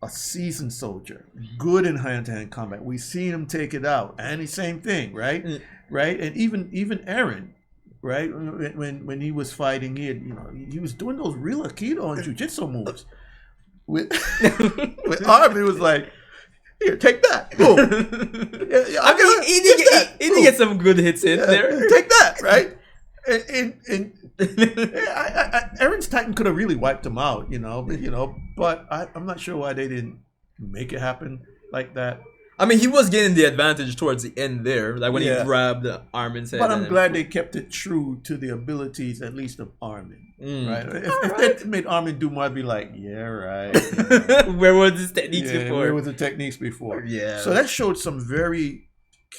a seasoned soldier, good in hand-to-hand combat. We've seen him take it out, and the same thing, right? Right, and even Eren, right? When he was fighting, he was doing those real Aikido and Jiu-Jitsu moves. With Armin, it was like, here, take that. Boom. He did get some good hits in there. Take that, right? And Eren's Titan could have really wiped him out, but I'm not sure why they didn't make it happen like that. I mean, he was getting the advantage towards the end there, like when he grabbed Armin's head. But I'm glad they kept it true to the abilities, at least of Armin. Right? If they made Armin do more, I'd be like, yeah, right. Where was his techniques before? Where was the techniques before? Yeah. So that showed some very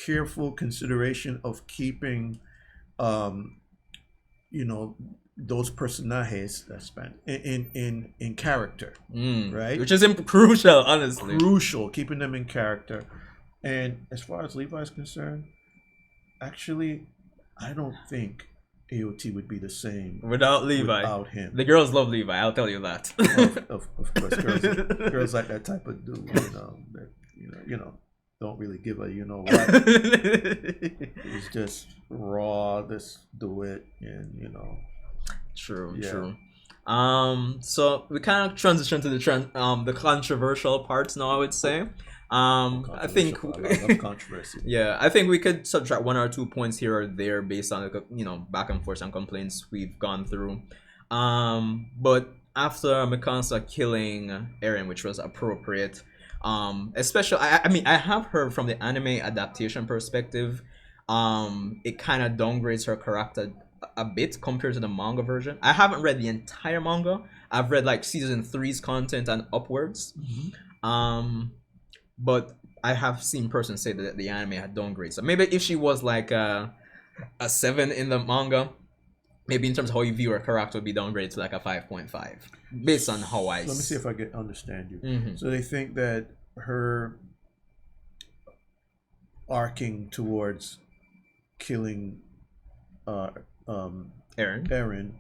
careful consideration of keeping, you know, those personajes that spent in character, right? Which is crucial, honestly. Crucial, keeping them in character. And as far as Levi's concerned, actually, I don't think AOT would be the same without Levi. Without him, the girls love Levi. I'll tell you that. Of course, girls like that type of dude. That, don't really give a what. It's just raw. Let's do it, and True, yeah. true. So we kind of transition to the controversial parts now, I would say. I think I love controversy. Yeah, I think we could subtract 1 or 2 points here or there based on back and forth and complaints we've gone through. But after Mikasa killing Eren, which was appropriate, especially I mean I have heard from the anime adaptation perspective, it kind of downgrades her character a bit compared to the manga version. I haven't read the entire manga. I've read like season 3's content and upwards. But I have seen persons say that the anime had downgraded. So maybe if she was like a 7 in the manga, maybe in terms of how you view her character, would be downgraded to like a 5.5 based on how I. Let me see if I understand you. Mm-hmm. So they think that her arcing towards killing Eren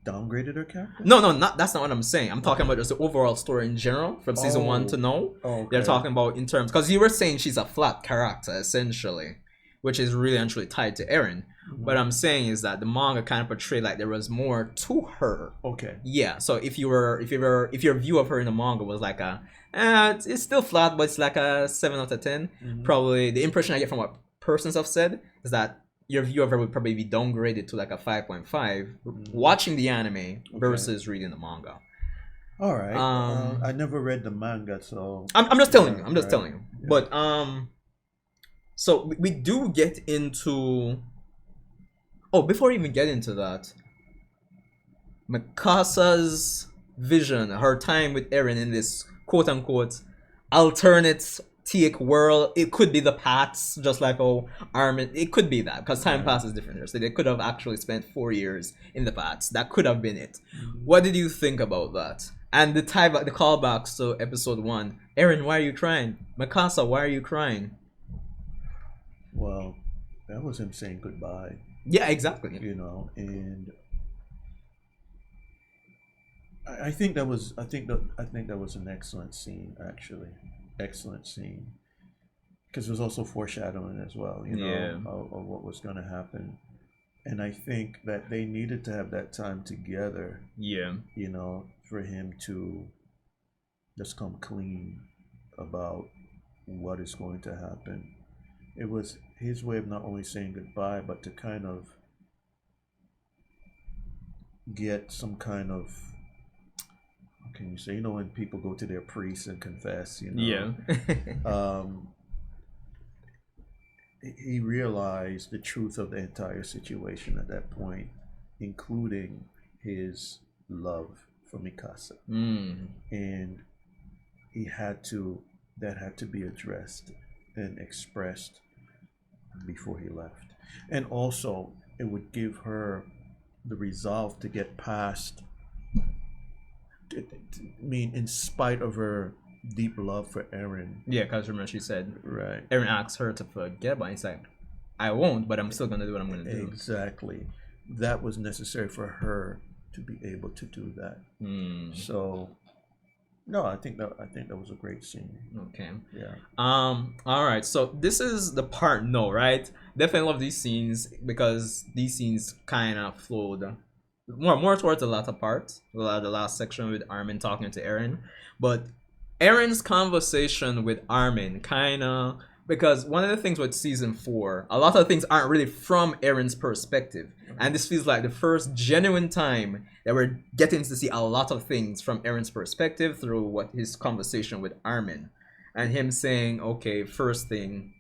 downgraded her character? No, that's not what I'm saying. I'm talking about just the overall story in general from season 1 to now. Okay. They're talking about in terms, because you were saying she's a flat character essentially, which is really and truly tied to Eren. What I'm saying is that the manga kind of portrayed like there was more to her. Okay. Yeah. So if your view of her in the manga was like it's still flat, but it's like a 7 out of 10. Probably the impression I get from what persons have said is that your view of her would probably be downgraded to like a 5.5 watching the anime versus reading the manga. All right. I never read the manga, so I'm just telling you. I'm just telling you. Yeah. But so we do get into. Oh, before we even get into that, Mikasa's vision, her time with Eren in this quote unquote alternate take world, it could be the paths, just like Armin, it could be that because time passes different here, so they could have actually spent 4 years in the paths. That could have been it. What did you think about that? And the callbacks to episode 1. Eren, why are you crying? Mikasa, why are you crying? Well, that was him saying goodbye. Yeah, exactly. And I think that was an excellent scene, actually. Excellent scene, because it was also foreshadowing as well, of what was going to happen. And I think that they needed to have that time together, for him to just come clean about what is going to happen. It was his way of not only saying goodbye, but to kind of get some kind of, can you say, when people go to their priest and confess, he realized the truth of the entire situation at that point, including his love for Mikasa. And that had to be addressed and expressed before he left. And also it would give her the resolve to get past, in spite of her deep love for Eren. Yeah, because remember she said, right, Eren asked her to forget, but he's like, I won't, but I'm still going to do what I'm going to do. Exactly. That was necessary for her to be able to do that. So, no, I think that was a great scene. Okay. Yeah. All right. So this is the part no, right? Definitely love these scenes because these scenes kind of flowed more towards the latter part, the last section with Armin talking to Eren. But Eren's conversation with Armin kind of, because one of the things with season 4, a lot of things aren't really from Eren's perspective. And this feels like the first genuine time that we're getting to see a lot of things from Eren's perspective through his conversation with Armin. And him saying, okay, first thing,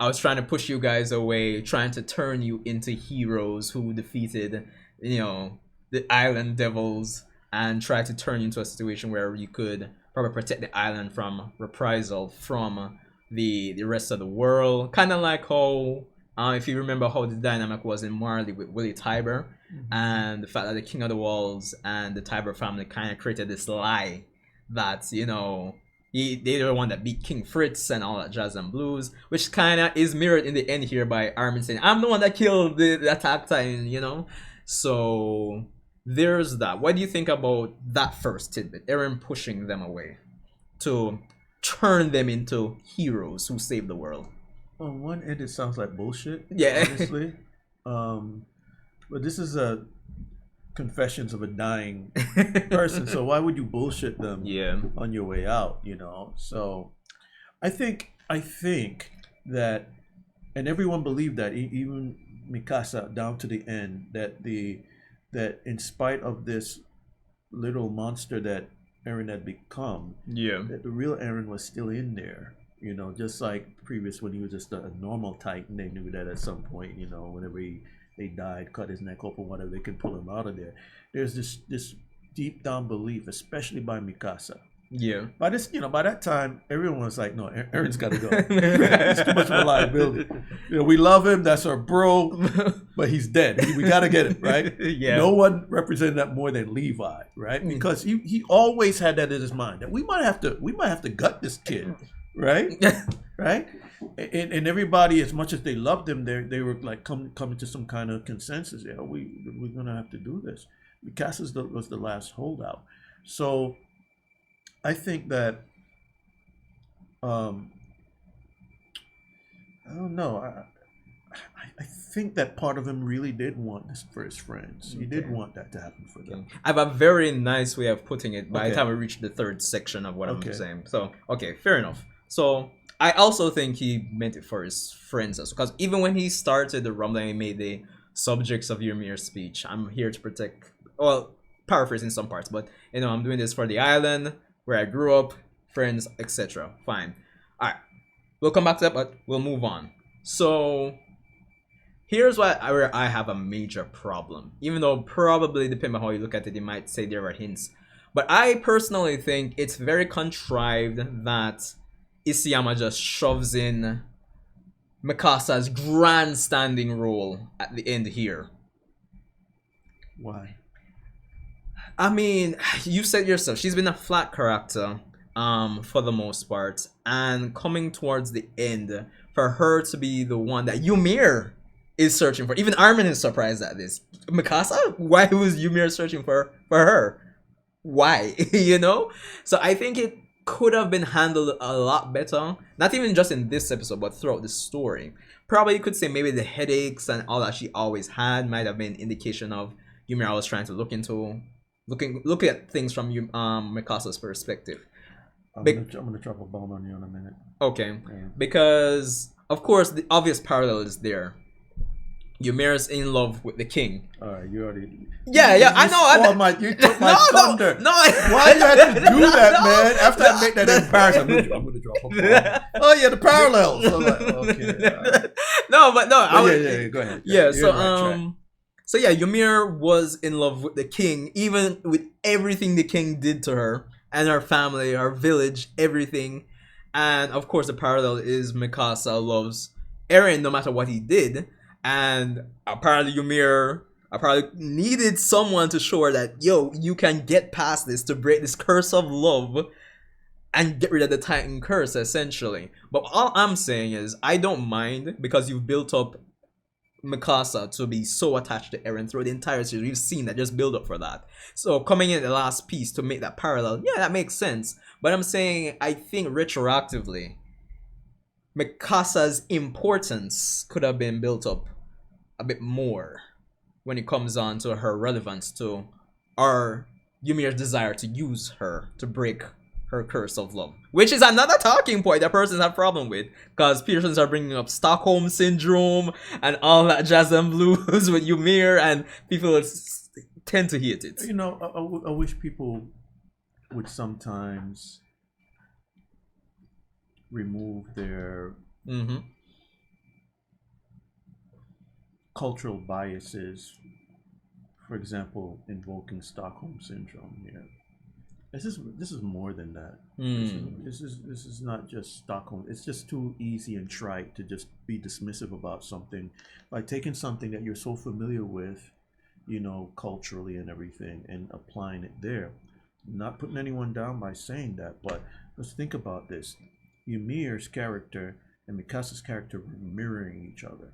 I was trying to push you guys away, trying to turn you into heroes who defeated, the island devils, and tried to turn you into a situation where you could probably protect the island from reprisal from the rest of the world. Kind of like how, if you remember how the dynamic was in Marley with Willie Tiber, and the fact that the King of the Walls and the Tiber family kind of created this lie that, you know, they're the one that beat King Fritz and all that jazz and blues, which kind of is mirrored in the end here by Armin saying, I'm the one that killed the Attack Titan, you know? So there's that. What do you think about that first tidbit? Eren pushing them away to turn them into heroes who save the world. On one end, it sounds like bullshit. Yeah. Honestly, but this is a confessions of a dying person. So why would you bullshit them? Yeah. On your way out, you know? So, I think that, and everyone believed that, even Mikasa down to the end, that in spite of this little monster that Eren had become, that the real Eren was still in there. You know, just like previous when he was just a normal Titan, they knew that at some point, you know, whenever they died, cut his neck open, whatever, they could pull him out of there. There's this deep down belief, especially by Mikasa. Yeah. By that time, everyone was like, no, Eren's got to go. It's too much of a liability. You know, we love him. That's our bro, but he's dead. We got to get him, right? Yeah. No one represented that more than Levi, right? Because he always had that in his mind that we might have to gut this kid, right? Right? And everybody, as much as they loved him, they were like coming to some kind of consensus. Yeah, we're gonna have to do this. Mikasa was the last holdout. So I think that I don't know. I think that part of him really did want this for his friends. He did want that to happen for them. I have a very nice way of putting it by the time we reach the third section of what I'm saying. So, okay, fair enough. So, I also think he meant it for his friends as well. Because even when he started the rumbling, he made the subjects of Ymir's speech. I'm here to protect, well, paraphrasing some parts, but, you know, I'm doing this for the island, where I grew up, friends, etc. Fine. Alright. We'll come back to that, but we'll move on. So, here's where I have a major problem. Even though probably, depending on how you look at it, you might say there are hints. But I personally think it's very contrived that Isayama just shoves in Mikasa's grandstanding role at the end here. Why? I mean, you said yourself, she's been a flat character for the most part. And coming towards the end, for her to be the one that Ymir is searching for. Even Armin is surprised at this. Mikasa? Why was Ymir searching for her? Why? You know? So I think it could have been handled a lot better. Not even just in this episode, but throughout the story. Probably you could say maybe the headaches and all that she always had might have been indication of Ymir was trying to look at things from Mikasa's perspective. I'm gonna drop a bomb on you in a minute. Okay. Yeah. Because of course the obvious parallel is there. Ymir's in love with the king. Alright, you already. Yeah, I know. You took my thunder. No. Why you had to do that, man? After I make that embarrassing, I'm gonna drop a bomb. Oh yeah, the parallels. So like, okay. No. Go ahead. Yeah. So yeah, Ymir was in love with the king, even with everything the king did to her and her family, her village, everything. And of course, the parallel is Mikasa loves Eren no matter what he did. And apparently Ymir needed someone to show her that, yo, you can get past this, to break this curse of love and get rid of the Titan curse, essentially. But all I'm saying is, I don't mind, because you've built up Mikasa to be so attached to Eren through the entire series. We've seen that, just build up for that. So coming in the last piece to make that parallel, yeah, that makes sense. But I'm saying, I think retroactively, Mikasa's importance could have been built up a bit more when it comes on to her relevance to our Ymir's desire to use her to break her curse of love, which is another talking point that persons have problem with, because persons are bringing up Stockholm syndrome and all that jazz and blues with Ymir, and people tend to hate it. You know, I wish people would sometimes remove their cultural biases. For example, invoking Stockholm syndrome here. This is more than that. This is not just Stockholm. It's just too easy and trite to just be dismissive about something, like taking something that you're so familiar with, you know, culturally and everything, and applying it there. Not putting anyone down by saying that, but let's think about this. Ymir's character and Mikasa's character were mirroring each other,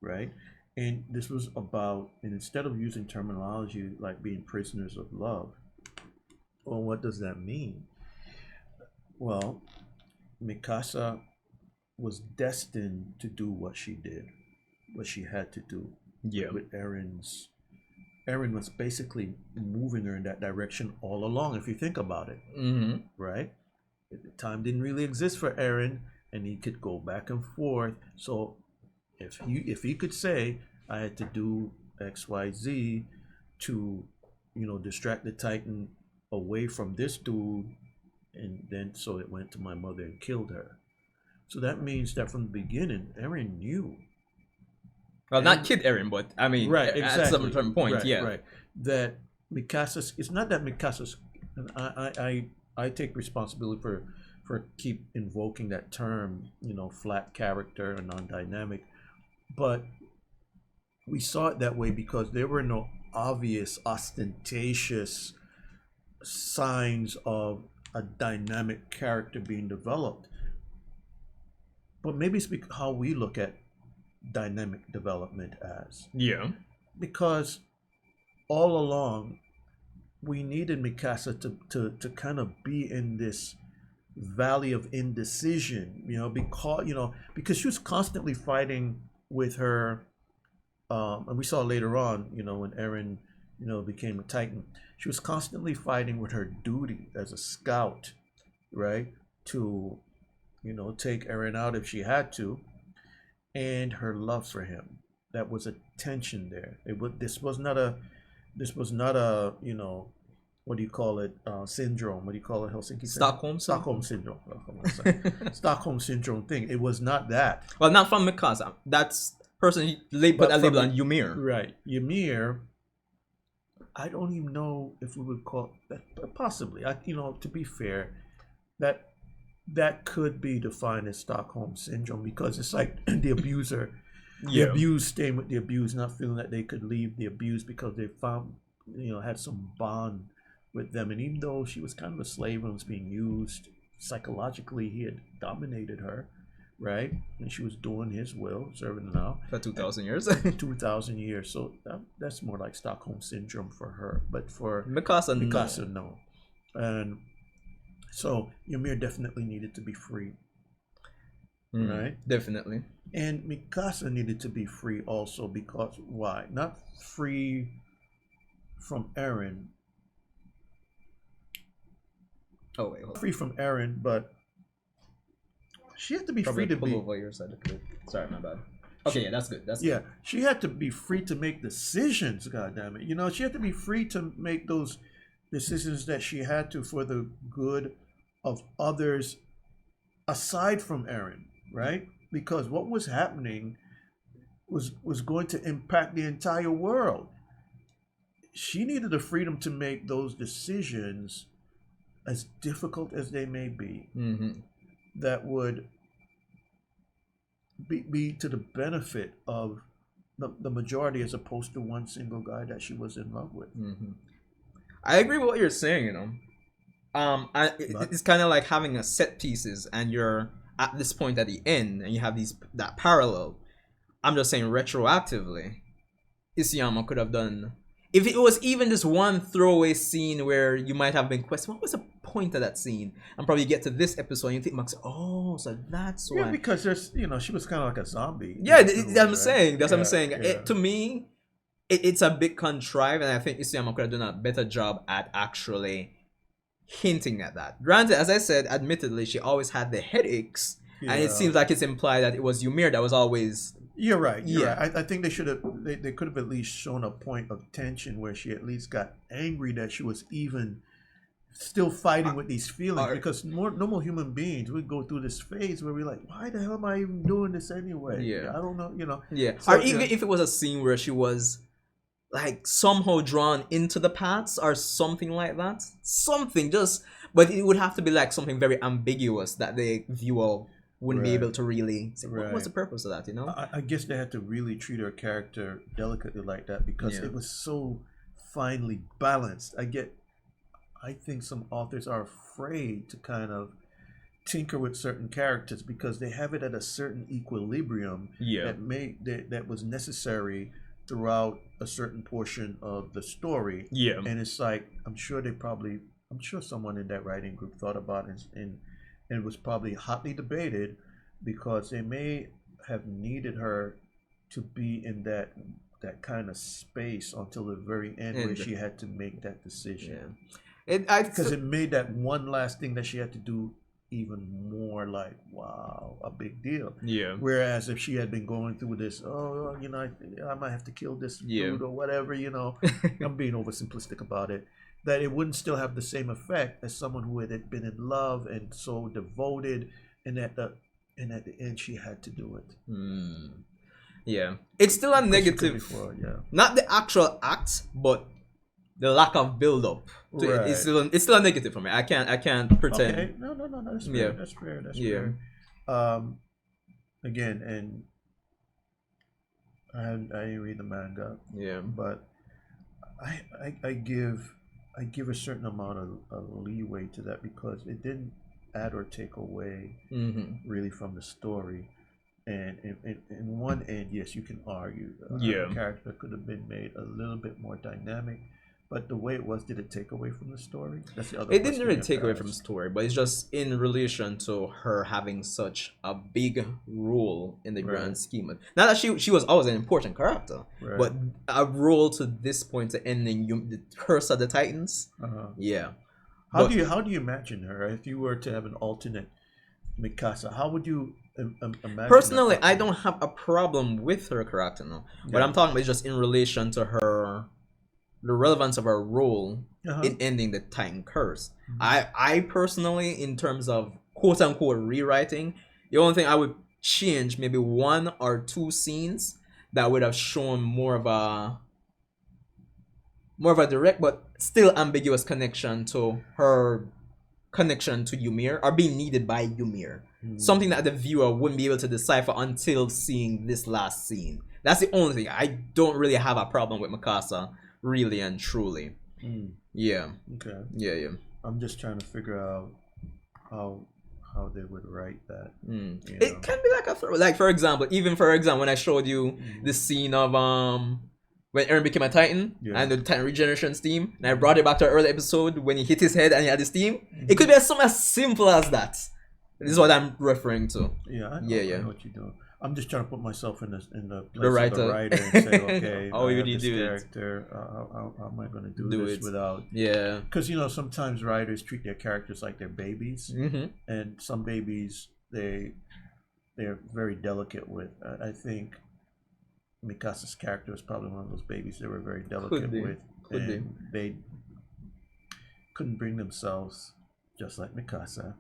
right? And this was about, and instead of using terminology like being prisoners of love, well, what does that mean? Well, Mikasa was destined to do what she did, what she had to do. Yeah. With Eren was basically moving her in that direction all along, if you think about it. Right? Time didn't really exist for Eren, and he could go back and forth. So if he could say, I had to do XYZ to, you know, distract the Titan away from this dude, and then so it went to my mother and killed her. So that means that from the beginning, Eren knew. Well, not kid Eren, but I mean, right, exactly. At some certain point, right, yeah. Right. That Mikasa's, it's not that Mikasa's, and I take responsibility for keep invoking that term, you know, flat character and non-dynamic, but we saw it that way because there were no obvious, ostentatious signs of a dynamic character being developed. But maybe it's how we look at dynamic development as. Yeah. Because all along we needed Mikasa to kind of be in this valley of indecision, you know, because she was constantly fighting with her, and we saw later on, you know, when Eren, you know, became a Titan, she was constantly fighting with her duty as a scout, right, to, you know, take Eren out if she had to, and her love for him. That was a tension there. This was not a, you know, what do you call it? Syndrome. What do you call it? Helsinki syndrome? Stockholm syndrome. Stockholm syndrome thing. It was not that. Well, not from Mikasa. That's person he put a label on Ymir. Right. Ymir, I don't even know if we would call that, possibly. You know, to be fair, that could be defined as Stockholm syndrome, because it's like the abuser, the abused staying with the abused, not feeling that they could leave the abused because they found, you know, had some bond with them. And even though she was kind of a slave and was being used psychologically, he had dominated her, right? And she was doing his will, serving him out for 2,000 years. 2,000 years. So that's more like Stockholm syndrome for her. But for Mikasa, no. And so Ymir definitely needed to be free, right? Definitely. And Mikasa needed to be free also, because why? Not free from Eren. Oh wait, hold on. Free from Eren, but she had to be free to be. Over your side. Sorry, my bad. Okay, yeah, that's good. That's yeah. Good. She had to be free to make decisions. God damn it! You know, she had to be free to make those decisions that she had to for the good of others, aside from Eren, right? Because what was happening was going to impact the entire world. She needed the freedom to make those decisions, as difficult as they may be, that would be to the benefit of the majority, as opposed to one single guy that she was in love with. I agree with what you're saying, you know. It's kind of like having a set pieces, and you're at this point at the end, and you have that parallel. I'm just saying, retroactively, Isayama could have done, if it was even just one throwaway scene where you might have been questioning, what was the point of that scene? And probably get to this episode and you think, Max, oh, so that's why. Yeah, because there's, you know, she was kind of like a zombie. Yeah, that's what I'm saying. That's what I'm saying. Yeah. To me, it's a bit contrived, and I think Isayama could have done a better job at actually hinting at that. Granted, as I said, admittedly, she always had the headaches, and it seems like it's implied that it was Ymir that was always. You're right. Right. I think they should have. They could have at least shown a point of tension where she at least got angry that she was even still fighting with these feelings. Because normal human beings, we go through this phase where we're like, why the hell am I even doing this anyway? Yeah. I don't know. You know. Yeah. So, or even if it was a scene where she was like somehow drawn into the paths or something like that. Something just, but it would have to be like something very ambiguous that the viewer wouldn't be able to really say, what's the purpose of that, you know? I guess they had to really treat her character delicately like that because it was so finely balanced. I think some authors are afraid to kind of tinker with certain characters because they have it at a certain equilibrium that was necessary throughout a certain portion of the story. And it's like I'm sure someone in that writing group thought about it and it was probably hotly debated because they may have needed her to be in that kind of space until the very end where she had to make that decision. Because it made that one last thing that she had to do even more like, wow, a big deal. Whereas if she had been going through this, I might have to kill this dude or whatever, I'm being oversimplistic about it, that it wouldn't still have the same effect as someone who had been in love and so devoted, and at the end she had to do it. It's still a negative. Not the actual act, but the lack of build up. It's still a negative for me. I can't pretend. Okay. No. That's fair. That's fair. Again, and I didn't read the manga. But I give a certain amount of leeway to that because it didn't add or take away really from the story. And in one end, yes, you can argue the character could have been made a little bit more dynamic. But the way it was, did it take away from the story? That's the other. It didn't really take away from the story, but it's just in relation to her having such a big role in the grand scheme. Not that she was always an important character, but a role to this point, to ending the Curse of the Titans. How do you imagine her if you were to have an alternate Mikasa? How would you imagine? Personally, I don't have a problem with her character now. What I'm talking about is just in relation to her. The relevance of her role in ending the Titan curse. I personally, in terms of quote unquote rewriting, the only thing I would change maybe 1 or 2 scenes that would have shown more of a direct but still ambiguous connection to her connection to Ymir, or being needed by Ymir. Something that the viewer wouldn't be able to decipher until seeing this last scene. That's the only thing. I don't really have a problem with Mikasa. Really and truly. Okay. I'm just trying to figure out how they would write that. It can be like for example, when I showed you the scene of when Eren became a Titan and the Titan regeneration steam, and I brought it back to an early episode when he hit his head and he had the steam. It could be something as simple as that. This is what I'm referring to. I know what you're doing. I'm just trying to put myself in the place of the writer and say, okay, how would you do character, how am I going to do this without? Because sometimes writers treat their characters like they're babies, and some babies they're very delicate with. I think Mikasa's character was probably one of those babies they were very delicate with, and they couldn't bring themselves, just like Mikasa,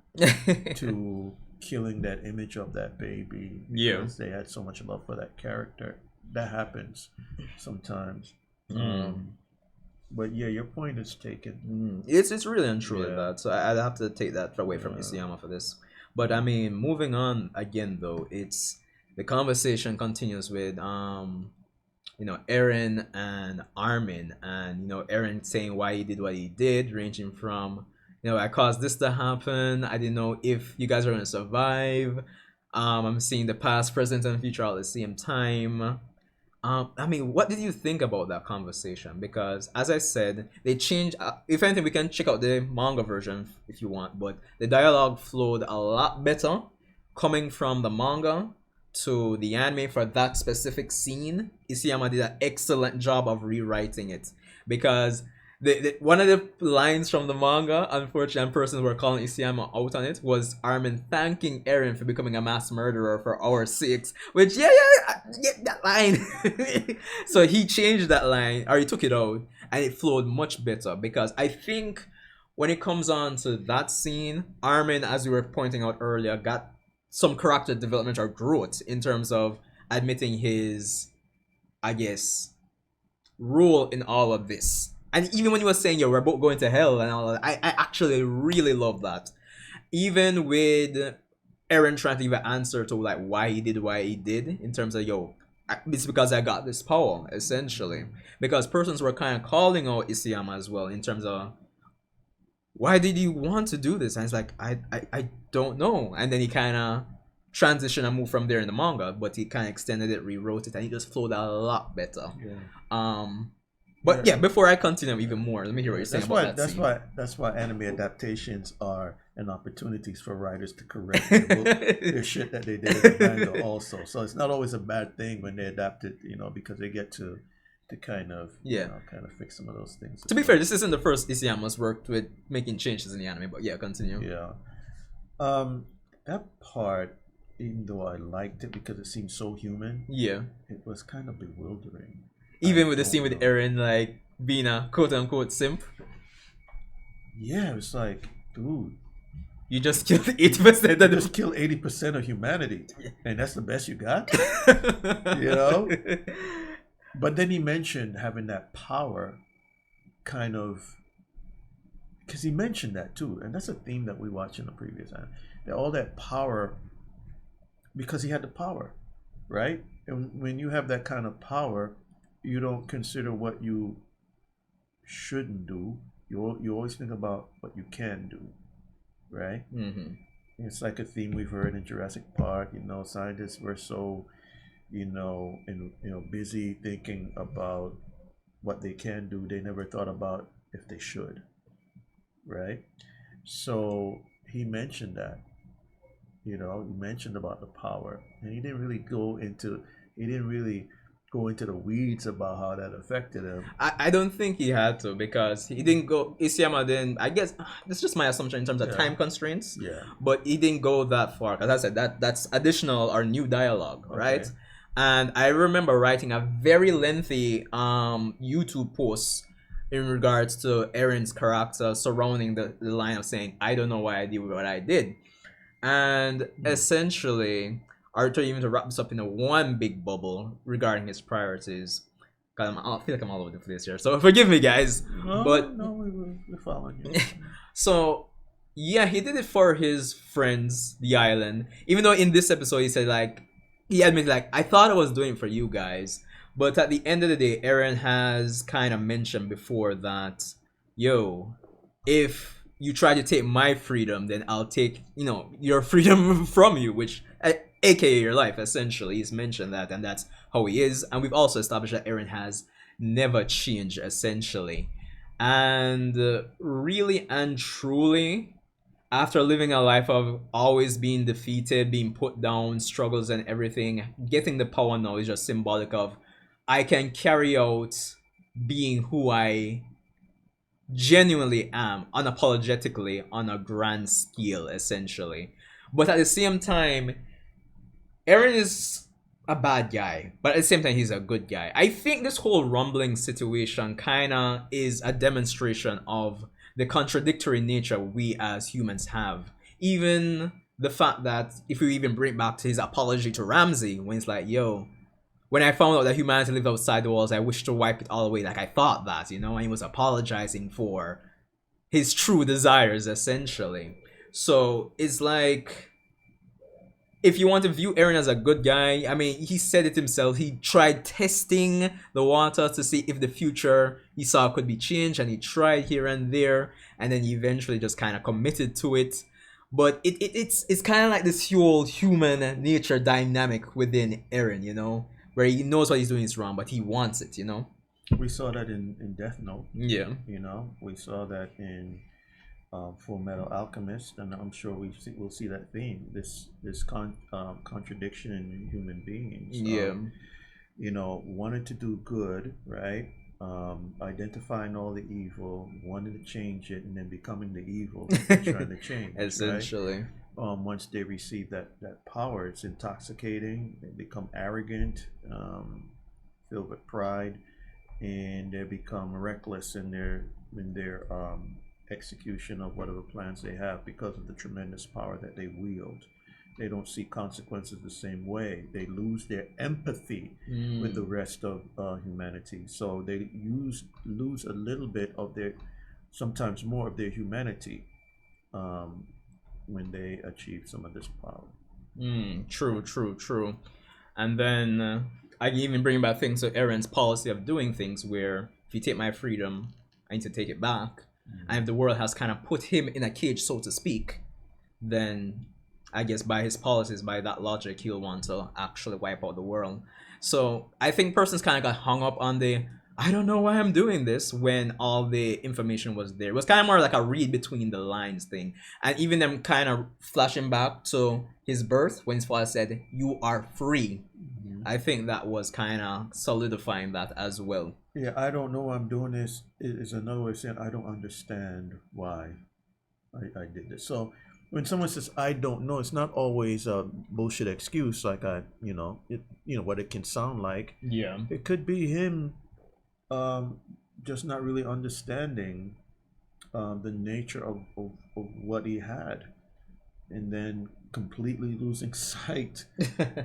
to killing that image of that baby because they had so much love for that character. That happens sometimes. But your point is taken. It's really and truly that. So I'd have to take that away from Isayama for this. But I mean, moving on again though, it's the conversation continues with Eren and Armin, and Eren saying why he did what he did, ranging from I caused this to happen. I didn't know if you guys are going to survive. I'm seeing the past, present, and future all at the same time. I mean, what did you think about that conversation? Because, as I said, they changed. If anything, we can check out the manga version if you want. But the dialogue flowed a lot better coming from the manga to the anime for that specific scene. Isayama did an excellent job of rewriting it. Because one of the lines from the manga, unfortunately, and persons were calling Isayama out on it, was Armin thanking Eren for becoming a mass murderer for our sakes. Which, that line. So he changed that line, or he took it out, and it flowed much better. Because I think when it comes on to that scene, Armin, as we were pointing out earlier, got some character development or growth in terms of admitting his, I guess, role in all of this. And even when you were saying, yo, we're both going to hell and all that, I actually really love that. Even with Eren trying to give an answer to like why he did in terms of, yo, it's because I got this power, essentially. Because persons were kind of calling out Isayama as well in terms of, why did you want to do this? And it's like, I don't know. And then he kind of transitioned and moved from there in the manga, but he kind of extended it, rewrote it, and he just flowed a lot better. But yeah, before I continue even more, let me hear what you're saying about that scene. That's why anime adaptations are an opportunities for writers to correct their shit that they did in the manga also. So it's not always a bad thing when they adapt it, because they get to kind of kind of fix some of those things. To be fair, this isn't the first Isayama's worked with making changes in the anime, but yeah, continue. Yeah. That part, even though I liked it because it seemed so human, it was kind of bewildering. Even with the scene with Eren like being a quote unquote simp. Yeah, it was like, dude, you just killed 80%. You just killed 80% of humanity, and that's the best you got. But then he mentioned having that power, kind of, because he mentioned that too, and that's a theme that we watched in the previous time. That all that power, because he had the power, right? And when you have that kind of power, you don't consider what you shouldn't do. You always think about what you can do, right? Mm-hmm. It's like a theme we've heard in Jurassic Park. Scientists were so, busy thinking about what they can do. They never thought about if they should, right? So he mentioned that. He mentioned about the power, and he didn't really go into the weeds about how that affected him. I don't think he had to, because he didn't go. Isayama didn't. I guess that's just my assumption in terms of time constraints. Yeah. But he didn't go that far, because I said that's additional or new dialogue, right? And I remember writing a very lengthy YouTube post in regards to Eren's character surrounding the line of saying, I don't know why I did what I did. And essentially, Arthur, even to wrap this up in one big bubble regarding his priorities, because I feel like I'm all over the place here, so forgive me, guys. No, we're following you. So yeah, he did it for his friends, the island. Even though in this episode he said he admitted I thought I was doing it for you guys, but at the end of the day, Eren has kind of mentioned before that, yo, if you try to take my freedom, then I'll take your freedom from you, which aka your life, essentially. He's mentioned that, and that's how he is. And we've also established that Eren has never changed, essentially. And really and truly, after living a life of always being defeated, being put down, struggles and everything, getting the power now is just symbolic of, I can carry out being who I genuinely am, unapologetically, on a grand scale, essentially. But at the same time, Eren is a bad guy, but at the same time, he's a good guy. I think this whole rumbling situation kind of is a demonstration of the contradictory nature we as humans have. Even the fact that, if we even bring back to his apology to Ramsey, when it's like, yo, when I found out that humanity lived outside the walls, I wished to wipe it all away. I thought that, and he was apologizing for his true desires, essentially. So it's like, if you want to view Eren as a good guy, I mean, he said it himself. He tried testing the water to see if the future he saw could be changed, and he tried here and there, and then he eventually just kind of committed to it. But it's kind of like this whole human nature dynamic within Eren, where he knows what he's doing is wrong, but he wants it, We saw that in Death Note. Yeah. We saw that in Full Metal Alchemist, and I'm sure we'll see that theme, this contradiction in human beings. Wanting to do good, right? Identifying all the evil, wanting to change it, and then becoming the evil, trying to change. Essentially. Right? Once they receive that power, it's intoxicating. They become arrogant, filled with pride, and they become reckless in their execution of whatever plans they have because of the tremendous power that they wield. They don't see consequences the same way. They lose their empathy with the rest of humanity. So they lose a little bit of their, sometimes more of their humanity, when they achieve some of this power. True. And then I can even bring back things to Eren's policy of doing things where if you take my freedom, I need to take it back. And if the world has kind of put him in a cage, so to speak, then I guess by his policies, by that logic, he'll want to actually wipe out the world. So I think persons kind of got hung up on the, I don't know why I'm doing this, when all the information was there. It was kind of more like a read between the lines thing. And even them kind of flashing back to his birth when his father said, "You are free." I think that was kind of solidifying that as well. Yeah, I don't know why I'm doing this is another way of saying I don't understand why I did this. So when someone says I don't know, it's not always a bullshit excuse like what it can sound like. Yeah. It could be him just not really understanding the nature of what he had, and then completely losing sight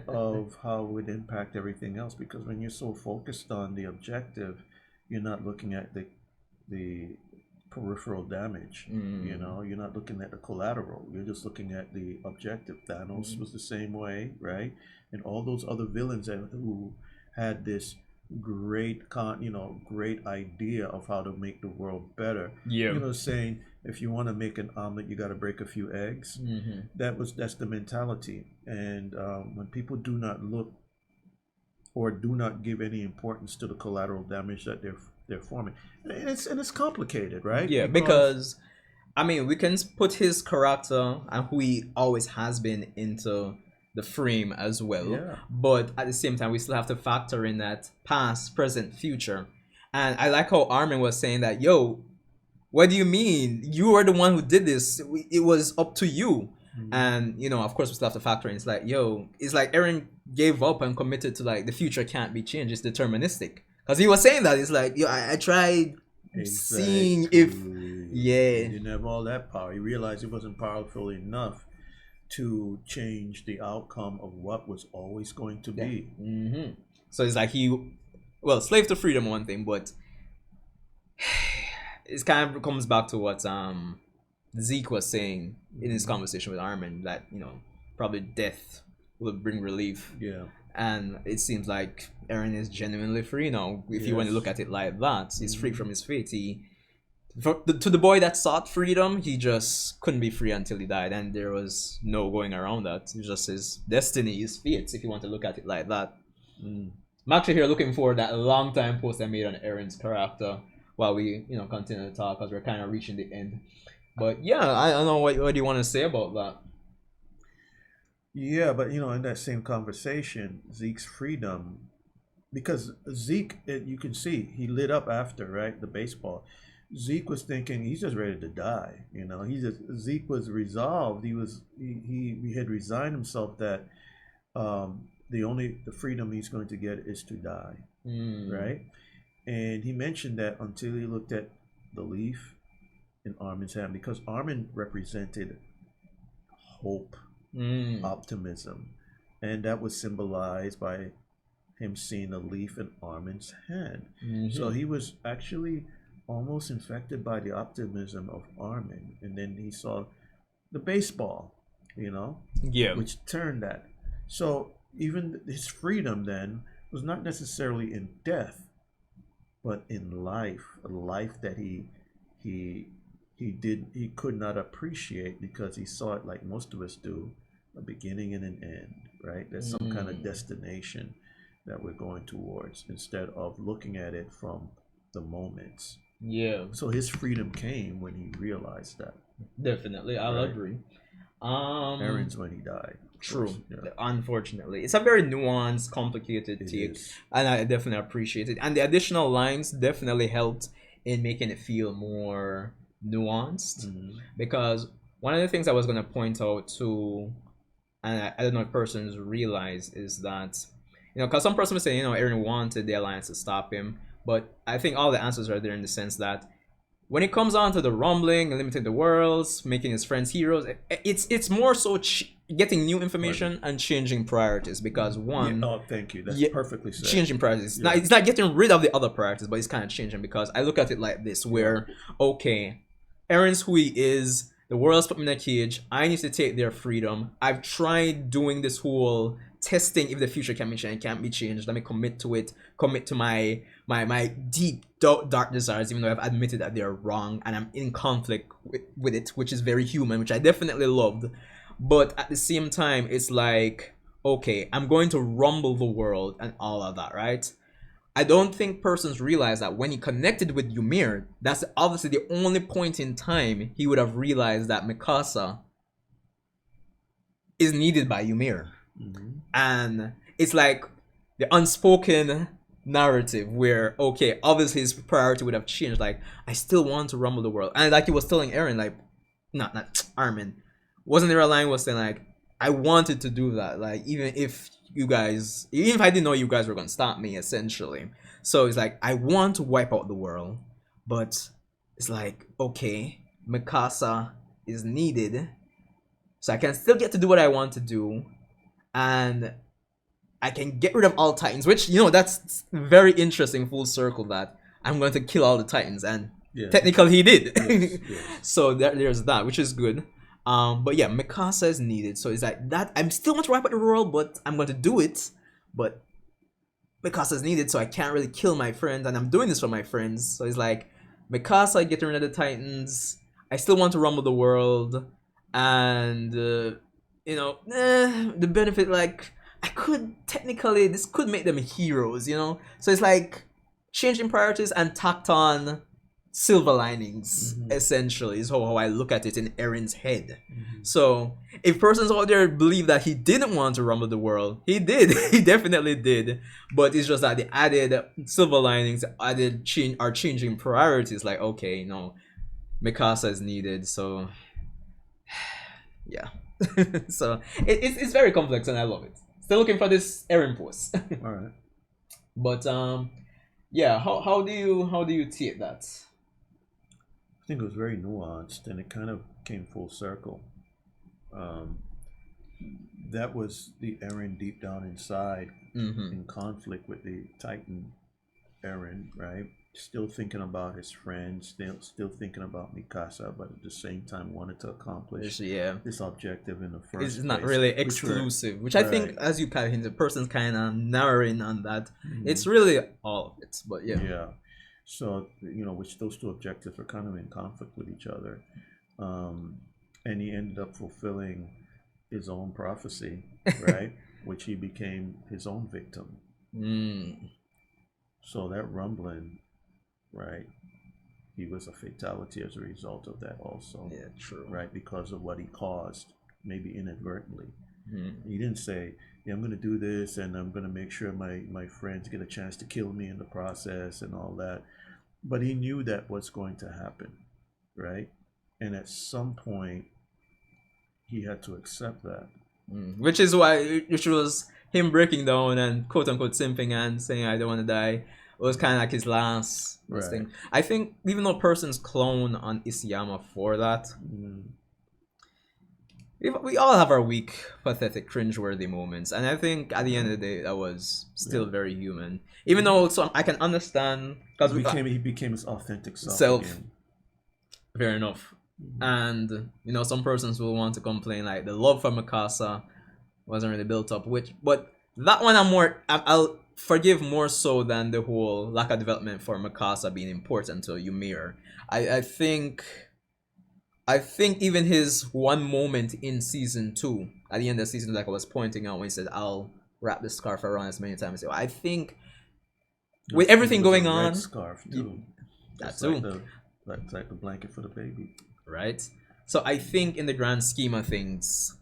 of how it would impact everything else. Because when you're so focused on the objective, you're not looking at the peripheral damage. You're not looking at the collateral. You're just looking at the objective. Thanos was the same way, right? And all those other villains who had this great idea of how to make the world better. Saying if you want to make an omelet, you got to break a few eggs. That's the mentality. And when people do not look or do not give any importance to the collateral damage that they're forming, and it's complicated, right? Yeah, because I mean, we can put his character and who he always has been into the frame as well. Yeah. But at the same time, we still have to factor in that past, present, future. And I like how Armin was saying that, yo, what do you mean? You were the one who did this. It was up to you. And, of course, we still have to factor in. It's like, yo, it's like Eren gave up and committed to, like, the future can't be changed. It's deterministic. Because he was saying that. It's like, yo, I tried seeing if... Yeah. He didn't have all that power. He realized he wasn't powerful enough to change the outcome of what was always going to be. So it's like slave to freedom, one thing, but it kind of comes back to what Zeke was saying in his conversation with Armin, that probably death will bring relief. Yeah. And it seems like Eren is genuinely free now. If you want to look at it like that, he's free from his fate. To the boy that sought freedom, he just couldn't be free until he died, and there was no going around that. It's just his destiny, his fate, if you want to look at it like that. I'm actually here looking for that long time post I made on Eren's character while we continue to talk, because we're kind of reaching the end. But yeah, I don't know what do you want to say about that. Yeah, but in that same conversation, Zeke's freedom, because Zeke, you can see he lit up after, right, the baseball. Zeke was thinking he's just ready to die. Zeke was resolved. He had resigned himself that the freedom he's going to get is to die, right? And he mentioned that until he looked at the leaf in Armin's hand, because Armin represented hope, optimism, and that was symbolized by him seeing a leaf in Armin's hand. So he was actually almost infected by the optimism of Armin, and then he saw the baseball, which turned that. So even his freedom then was not necessarily in death, but in life, a life that he could not appreciate, because he saw it like most of us do, a beginning and an end, right? There's some kind of destination that we're going towards, instead of looking at it from the moments. Yeah. So his freedom came when he realized that. Definitely, I'll agree. Eren's when he died. True. Yeah. Unfortunately, it's a very nuanced, complicated take, and I definitely appreciate it. And the additional lines definitely helped in making it feel more nuanced. Because one of the things I was going to point out too, and I don't know if persons realize, is that because some person was saying Eren wanted the Alliance to stop him. But I think all the answers are there in the sense that when it comes on to the rumbling, limiting the worlds, making his friends heroes, it's more so getting new information and changing priorities, because one, oh, thank you, that's perfectly said. Changing priorities. It's not getting rid of the other priorities, but it's kind of changing, because I look at it like this, where okay, Eren's who he is, the world's put me in a cage, I need to take their freedom. I've tried doing this whole testing if the future can be changed, can't be changed, let me commit to it, commit to my deep dark desires, even though I've admitted that they're wrong and I'm in conflict with it, which is very human, which I definitely loved. But at the same time, it's like, okay, I'm going to rumble the world and all of that, right? I don't think persons realize that when he connected with Ymir, that's obviously the only point in time he would have realized that Mikasa is needed by Ymir. And it's like the unspoken narrative where, okay, obviously his priority would have changed. Like, I still want to rumble the world. And like he was telling Eren, like, not Armin. Wasn't there a line was saying, like, I wanted to do that. Like, even if I didn't know you guys were going to stop me, essentially. So it's like, I want to wipe out the world. But it's like, okay, Mikasa is needed. So I can still get to do what I want to do. And I can get rid of all Titans, which, you know, that's very interesting, full circle, that I'm going to kill all the Titans, and technically he did. So there's that, which is good. But yeah, Mikasa is needed, so it's like that. I'm still want to wipe out the world, but I'm going to do it. But Mikasa is needed, so I can't really kill my friends, and I'm doing this for my friends. So it's like Mikasa getting rid of the Titans. I still want to rumble the world, and you know, the benefit, like, I could technically, this could make them heroes, you know? So it's like changing priorities and tacked on silver linings, essentially, is how I look at it in Eren's head. So if persons out there believe that he didn't want to rumble the world, he did. He definitely did. But it's just that the added silver linings, are changing priorities. Like, okay, you know, Mikasa is needed, so yeah. So it's very complex, and I love it. Still looking for this Eren post. All right. But yeah, how do you take that? I think it was very nuanced, and it kind of came full circle. That was the Eren deep down inside, in conflict with the Titan Eren, right? Still thinking about his friends, still thinking about Mikasa, but at the same time wanted to accomplish this objective in the first place. It's not really exclusive, which I think, as you kind of hint, the person's kind of narrowing on that. It's really all of it, but yeah. Yeah. So, you know, which those two objectives are kind of in conflict with each other. And he ended up fulfilling his own prophecy, right? Which he became his own victim. So that rumbling, right, he was a fatality as a result of that also. Yeah, true. Right, because of what he caused, maybe inadvertently. He didn't say, yeah, I'm going to do this, and I'm going to make sure my friends get a chance to kill me in the process and all that. But he knew that was going to happen, right? And at some point, he had to accept that. Which is why it was him breaking down and quote-unquote simping and saying, I don't want to die. It was kind of like his last thing. I think even though persons clone on Isayama for that, we all have our weak, pathetic, cringeworthy moments, and I think at the end of the day, that was still very human. Even though I can understand, because he became his authentic self again. Fair enough. And you know, some persons will want to complain like the love for Mikasa wasn't really built up, but that one I'll forgive more so than the whole lack of development for Mikasa being important to Ymir. I think even his one moment in season 2, at the end of season 2, like I was pointing out when he said, I'll wrap the scarf around as many times. So I think with everything going on, scarf too. That too. Like the blanket for the baby. Right? So I think in the grand scheme of things,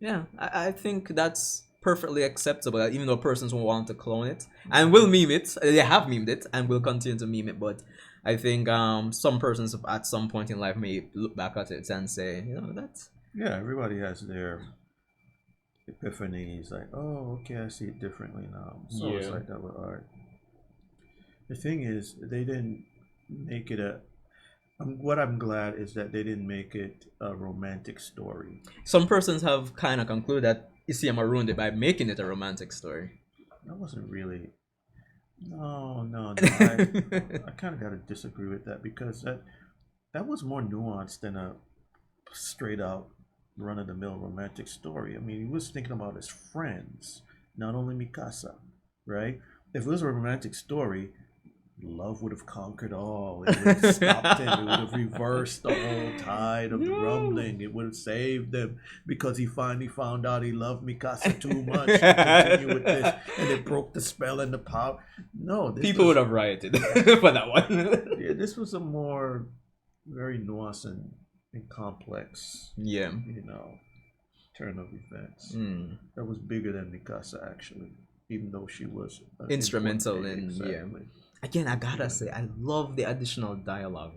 yeah, I think that's perfectly acceptable, even though persons will want to clone it and will meme it. They have memed it and will continue to meme it, but I think some persons at some point in life may look back at it and say, you know, that's... Yeah, everybody has their epiphanies, like, oh, okay, I see it differently now. So it's like that with art. The thing is, they didn't make it what I'm glad is that they didn't make it a romantic story. Some persons have kind of concluded that Isayama ruined it by making it a romantic story. That wasn't really. No. I kind of got to disagree with that because that was more nuanced than a straight out run of the mill romantic story. I mean, he was thinking about his friends, not only Mikasa, right? If it was a romantic story, love would have conquered all. It would have stopped him. It would have reversed the whole tide of the rumbling. It would have saved them because he finally found out he loved Mikasa too much to continue with this, and it broke the spell and the power. No, people would have rioted for that one. Yeah, this was a more very nuanced and complex, turn of events. That was bigger than Mikasa, actually, even though she was instrumental in Again, I gotta say, I love the additional dialogue,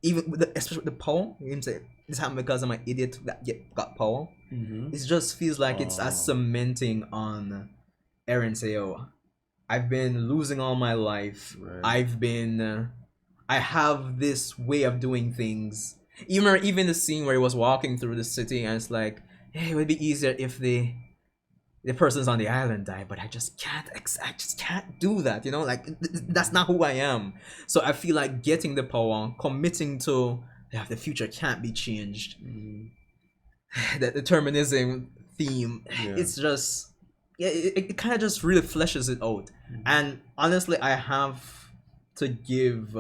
even with especially with the poem. You say this happened because I'm an idiot that got power. It just feels like it's a cementing on Eren say, "Oh, I've been losing all my life. Right. I have this way of doing things." Even the scene where he was walking through the city and it's like, hey, it would be easier if the person's on the island died, but I just can't do that, like that's not who I am. So I feel like getting the power, committing to the future can't be changed. That determinism theme, it's just it kind of just really fleshes it out. And honestly, I have to give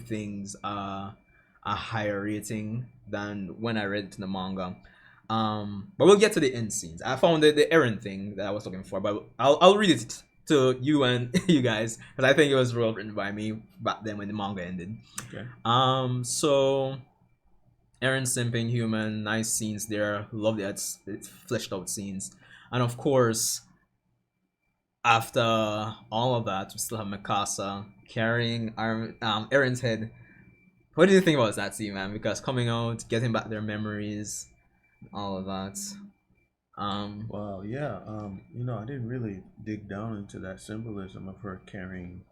things a higher rating than when I read it in the manga. But we'll get to the end scenes. I found the Eren thing that I was looking for, but I'll read it to you and you guys because I think it was well written by me back then when the manga ended. Okay. So Eren simping human, nice scenes there. Love that it's fleshed out scenes, and of course, after all of that, we still have Mikasa carrying Eren's head. What do you think about that scene, man? Because coming out, getting back their memories, all of that. Wow, yeah. I didn't really dig down into that symbolism of her carrying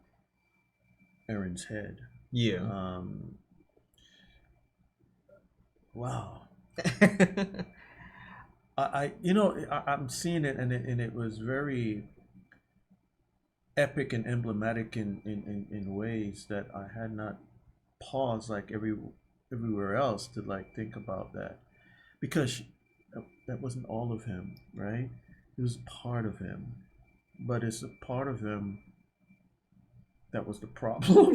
Eren's head. Yeah. Wow. I'm seeing it, and it was very epic and emblematic in ways that I had not paused like everywhere else to like think about that, because that wasn't all of him, right? It was part of him, but it's a part of him that was the problem.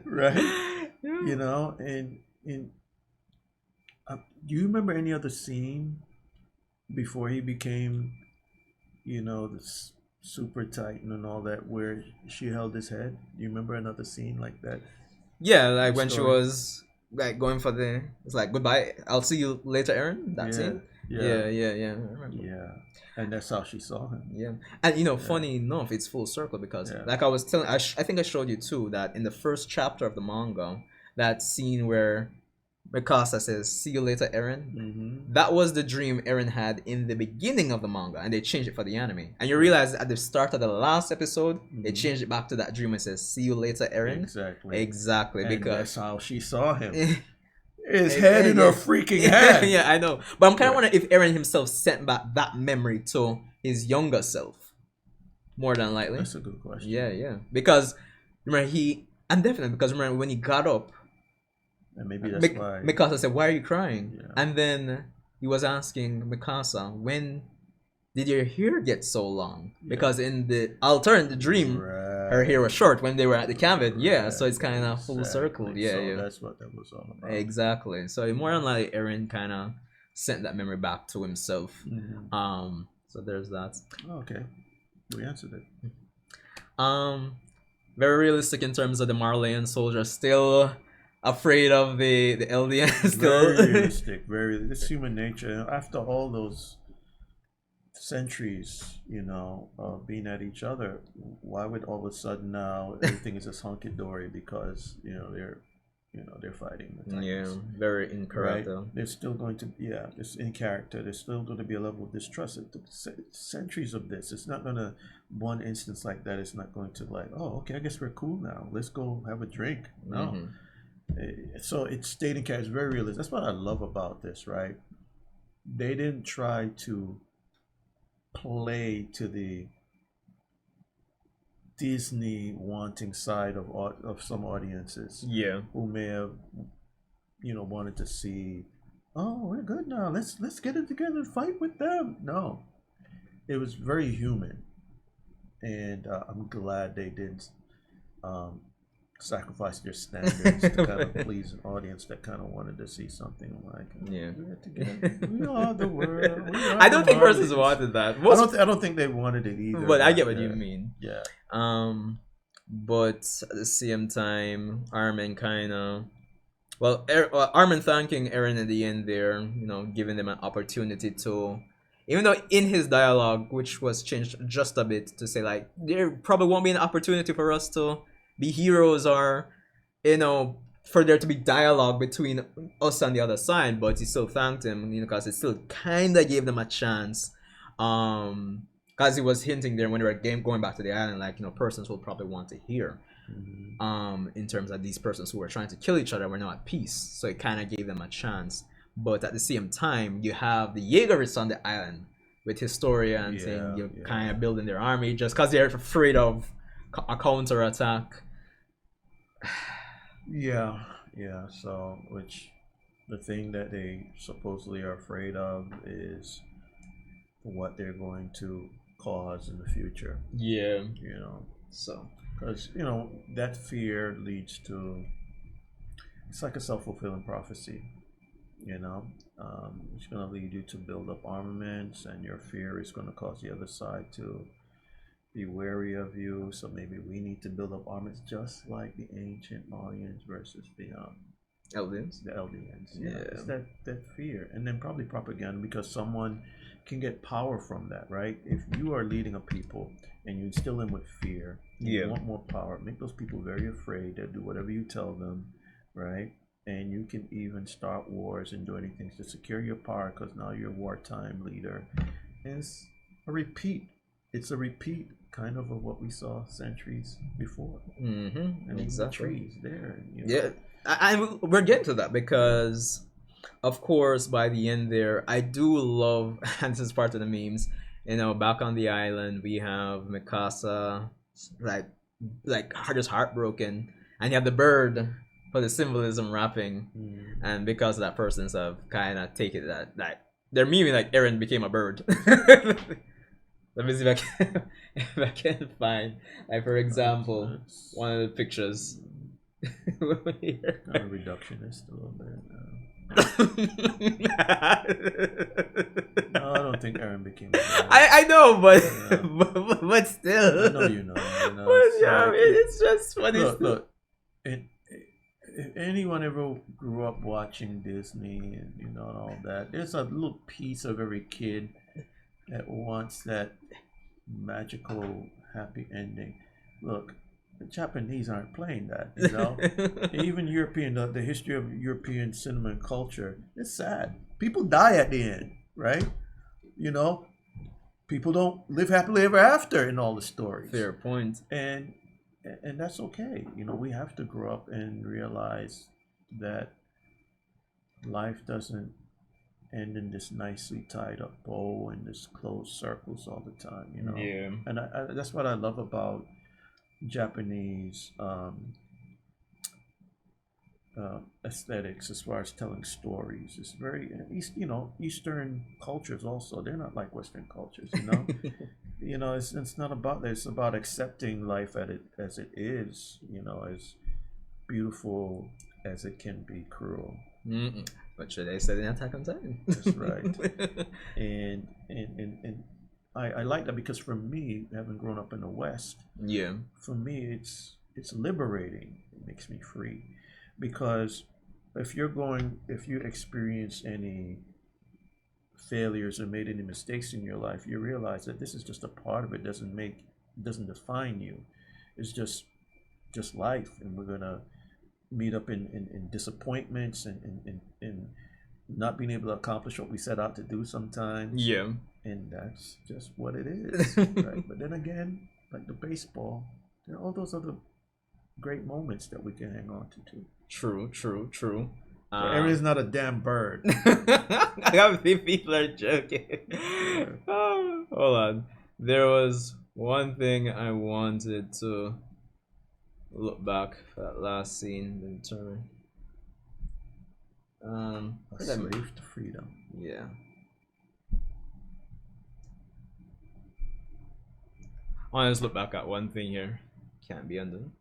Right? Yeah. And do you remember any other scene before he became this super titan and all that where she held his head? Do you remember another scene like that? Yeah, like when she was like going for it's like, goodbye, I'll see you later, Eren. That scene. Yeah. I remember. Yeah, and that's how she saw him. Yeah, and funny enough, it's full circle because like I was telling, I think I showed you too that in the first chapter of the manga, that scene where Mikasa says, "See you later, Eren." That was the dream Eren had in the beginning of the manga, and they changed it for the anime. And you realize at the start of the last episode, they changed it back to that dream and says, "See you later, Eren." Exactly, and because that's how she saw him. His head in her freaking head. Yeah, I know. But I'm kind of wondering if Eren himself sent back that memory to his younger self. More than likely. That's a good question. Yeah. Because remember because remember when he got up. And maybe that's why Mikasa said, "Why are you crying?" Yeah. And then he was asking Mikasa, "When did your hair get so long?" Yeah. Because in the alternate dream, her hair was short when they were at the cabin. Yeah, so it's kind of full circle. Yeah. That's what that was all about. Exactly. So more than like Eren kind of sent that memory back to himself. So there's that. Oh, okay, we answered it. Very realistic in terms of the Marleyan soldier still afraid of the Eldian. Very realistic. It's human nature. After all those centuries, of being at each other, why would all of a sudden now everything is just hunky dory because they're they're fighting the Titans. Yeah, very in character. Right? There's still going to it's in character. There's still going to be a level of distrust. It took centuries of this. It's not gonna one instance like that. It's not going to like, oh, okay, I guess we're cool now. Let's go have a drink. No. So it's stayed in character. It's very realistic. That's what I love about this. Right? They didn't try to play to the Disney wanting side of some audiences. Yeah. Who may have wanted to see, oh, we're good now. Let's get it together and fight with them. No, it was very human, and I'm glad they didn't sacrifice their standards to kind of please an audience that kind of wanted to see something like, we're together. We are the world. I don't think persons wanted that. I don't think they wanted it either. But I get what you mean. Yeah. But at the same time, Armin kind of. Well, Armin thanking Eren at the end there, giving them an opportunity to, even though in his dialogue, which was changed just a bit, to say like, there probably won't be an opportunity for us to be heroes or, for there to be dialogue between us and the other side, but he still thanked him, because it still kind of gave them a chance. Because he was hinting there when they were going back to the island, like, persons will probably want to hear. In terms of these persons who were trying to kill each other were now at peace, so it kind of gave them a chance. But at the same time, you have the Yeagerists on the island with historians and kind of building their army just because they're afraid of a counter attack. So which the thing that they supposedly are afraid of is what they're going to cause in the future. So because that fear leads to, it's like a self-fulfilling prophecy. It's going to lead you to build up armaments, and your fear is going to cause the other side to be wary of you. So maybe we need to build up armaments, just like the ancient Mayans versus the Eldians. The Eldians. It's that fear, and then probably propaganda, because someone can get power from that, right? If you are leading a people and you instill them with fear, you want more power, make those people very afraid. They'll do whatever you tell them, right? And you can even start wars and do anything to secure your power, because now you're a wartime leader. And it's a repeat. It's a repeat kind of what we saw centuries before. And exactly. The trees there. We're getting to that because, of course, by the end there, I do love, and this is part of the memes, back on the island, we have Mikasa, like just heartbroken, and you have the bird for the symbolism wrapping, and because of that, persons have kind of taken that, like, they're memeing like Eren became a bird. Let me see if I can find, like, for example, one of the pictures. Kind of reductionist a little bit. No, I don't think Eren became a bird. I know, but but still. I know you know. But it's just funny. Look. If anyone ever grew up watching Disney and all that, there's a little piece of every kid that wants that magical happy ending. Look, the Japanese aren't playing that, Even European, the history of European cinema and culture, it's sad. People die at the end, right? People don't live happily ever after in all the stories. Fair point. And that's okay. We have to grow up and realize that life doesn't end in this nicely tied up bow and this closed circles all the time, And that's what I love about Japanese aesthetics as far as telling stories. It's very Eastern cultures also, they're not like Western cultures. It's not about that. It's about accepting life as it is, as beautiful as it can be cruel. What should I say in Attack on Titan? That's right. and I like that, because for me, having grown up in the West, for me it's liberating. It makes me free, because if you experience any failures or made any mistakes in your life, you realize that this is just a part of it. Doesn't define you. It's just life, and we're gonna meet up in disappointments and not being able to accomplish what we set out to do sometimes. Yeah. And that's just what it is. Right? But then again, like the baseball, there are all those other great moments that we can hang on to too. True. Eren's not a damn bird. I got people are joking. Oh, hold on. There was one thing I wanted to look back at that last scene and determine. A slave to freedom. Yeah. I want to just look back at one thing here. Can't be undone.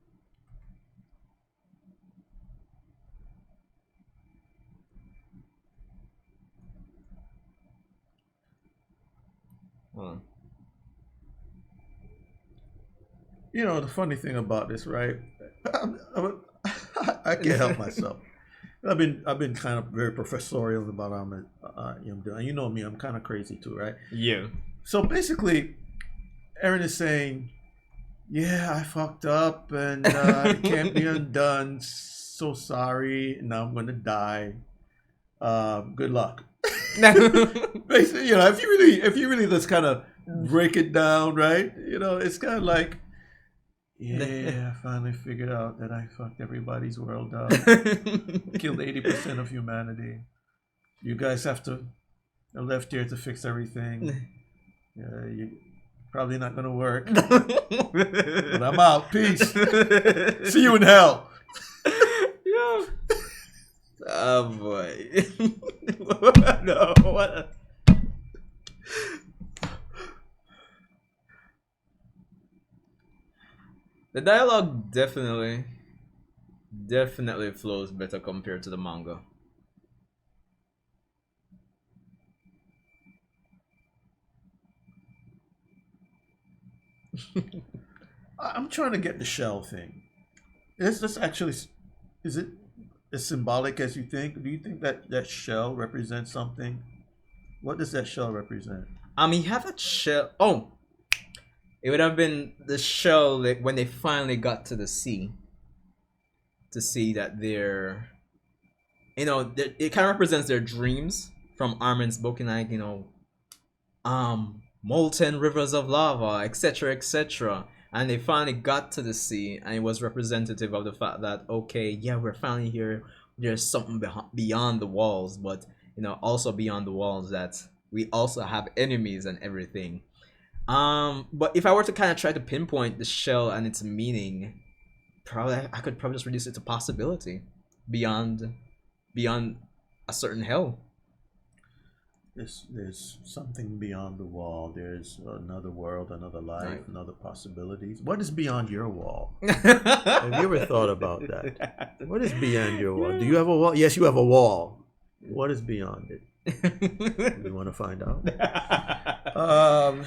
Hold on. You know, the funny thing about this, right? I can't help myself. I've been kind of very professorial about Armin. And you know me, I'm kind of crazy too, right? Yeah. So basically, Eren is saying, "Yeah, I fucked up, and it can't be undone. So sorry. Now I'm gonna die. Good luck." Basically, you know, if you really just kind of break it down, right? You know, it's kind of like, yeah, I finally figured out that I fucked everybody's world up, killed 80% of humanity. You guys have to I left here to fix everything. You probably not gonna work. But I'm out. Peace. See you in hell. Yeah. Oh boy. No. What? The dialogue definitely flows better compared to the manga. I'm trying to get the shell thing. Is this actually, is it as symbolic as you think? Do you think that that shell represents something? What does that shell represent? You have a shell. Oh, it would have been the shell like when they finally got to the sea. To see that they're, you know, it kind of represents their dreams from Armin's book, and like, you know, molten rivers of lava, etc., etc. And they finally got to the sea, and it was representative of the fact that, okay, yeah, we're finally here. There's something beyond the walls, but you know, also beyond the walls that we also have enemies and everything. But if I were to kind of try to pinpoint the shell and its meaning, I could probably just reduce it to possibility beyond a certain hell. There's something beyond the wall. There's another world, another life, Right. another possibilities. What is beyond your wall? Have you ever thought about that? What is beyond your wall? Do you have a wall? Yes, you have a wall. What is beyond it? You want to find out? Oh,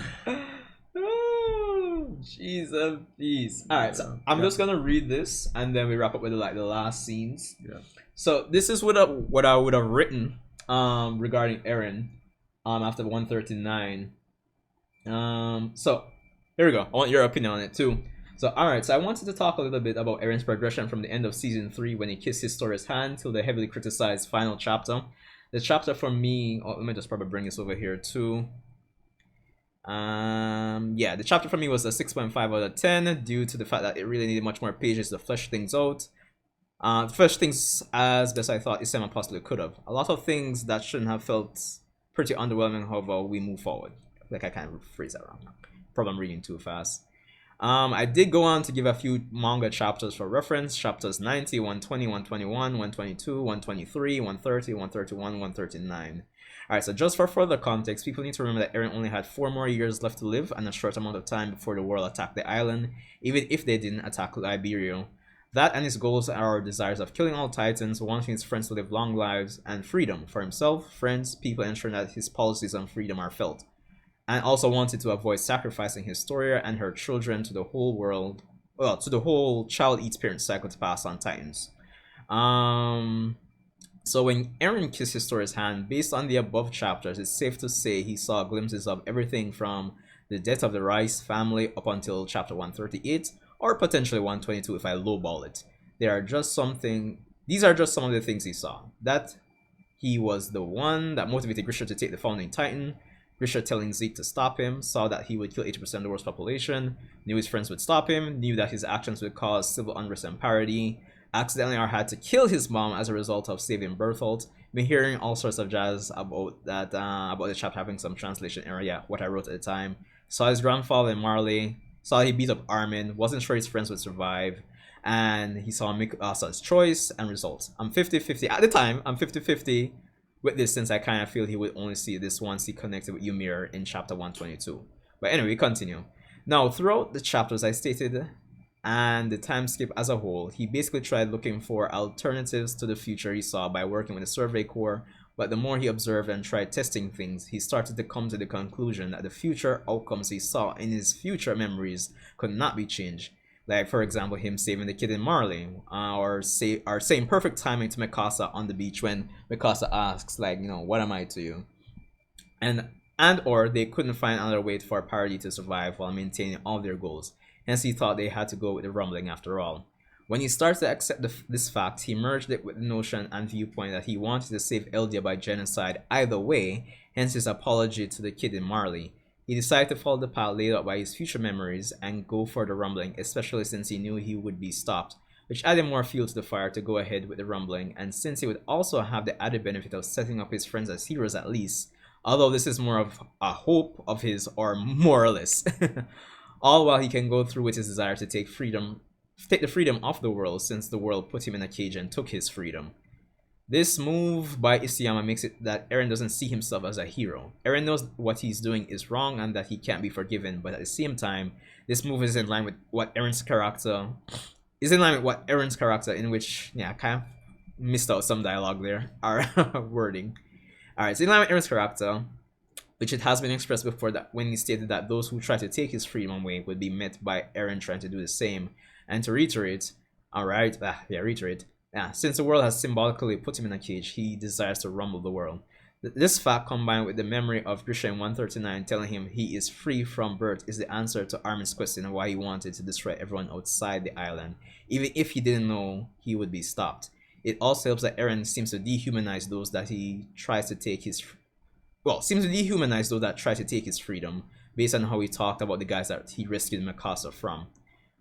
Jesus, please. All right, so I'm just gonna read this, and then we wrap up with the last scenes. Yeah. So this is what I would have written regarding Eren after 139. So here we go. I want your opinion on it too. So alright, so I wanted to talk a little bit about Eren's progression from the end of season 3 when he kissed his story's hand till the heavily criticized final chapter. The chapter for me, let me just probably bring this over here too. Yeah, the chapter for me was a 6.5 out of 10 due to the fact that it really needed much more pages to flesh things out. Flesh things as best I thought Isayama possibly could have. A lot of things that shouldn't have felt pretty underwhelming, however we move forward. Like I can't phrase that wrong. Probably I'm reading too fast. I did go on to give a few manga chapters for reference. Chapters 90, 120, 121, 122, 123, 130, 131, 139. Alright, so just for further context, people need to remember that Eren only had 4 more years left to live and a short amount of time before the world attacked the island, even if they didn't attack Liberia. That and his goals are desires of killing all titans, wanting his friends to live long lives, and freedom for himself, friends, people, ensuring that his policies on freedom are felt. And also wanted to avoid sacrificing Historia and her children to the whole world, well, to the whole child eats parent cycle to pass on titans. So when Eren kissed Historia's hand, based on the above chapters, it's safe to say he saw glimpses of everything from the death of the Rice family up until chapter 138, or potentially 122 if I lowball it. They are just something. These are just some of the things he saw. That he was the one that motivated Grisha to take the founding Titan. Grisha telling Zeke to stop him, saw that he would kill 80% of the world's population, knew his friends would stop him, knew that his actions would cause civil unrest and parody, accidentally or had to kill his mom as a result of saving Berthold. Been hearing all sorts of jazz about that, about the chapter having some translation error. Yeah, what I wrote at the time. Saw his grandfather in Marley, saw he beat up Armin, wasn't sure his friends would survive, and he saw Mikasa's choice and results. I'm 50-50 at the time. I'm 50-50 with this, since I kind of feel he would only see this once he connected with Ymir in chapter 122. But anyway, we continue. Now, throughout the chapters I stated, and the time skip as a whole, he basically tried looking for alternatives to the future he saw by working with the Survey Corps, but the more he observed and tried testing things, he started to come to the conclusion that the future outcomes he saw in his future memories could not be changed. Like, for example, him saving the kid in Marley, or saying perfect timing to Mikasa on the beach when Mikasa asks, like, you know, what am I to you? And or they couldn't find another way for parody to survive while maintaining all their goals. Hence, he thought they had to go with the rumbling after all. When he started to accept this fact, he merged it with the notion and viewpoint that he wanted to save Eldia by genocide either way, hence his apology to the kid in Marley. He decided to follow the path laid out by his future memories and go for the rumbling, especially since he knew he would be stopped, which added more fuel to the fire to go ahead with the rumbling, and since he would also have the added benefit of setting up his friends as heroes at least, although this is more of a hope of his, or more or less. All while he can go through with his desire to take the freedom of the world, since the world put him in a cage and took his freedom. This move by Isayama makes it that Eren doesn't see himself as a hero. Eren knows what he's doing is wrong and that he can't be forgiven, but at the same time, this move is in line with what Eren's character in which, yeah, I kind of missed out some dialogue there, or wording. Alright, so in line with Eren's character, which it has been expressed before that when he stated that those who try to take his freedom away would be met by Eren trying to do the same. And to reiterate, since the world has symbolically put him in a cage, he desires to rumble the world. This fact, combined with the memory of Grisha in 139 telling him he is free from birth, is the answer to Armin's question of why he wanted to destroy everyone outside the island, even if he didn't know he would be stopped. It also helps that Eren seems to dehumanize those that try to take his freedom, based on how he talked about the guys that he rescued Mikasa from.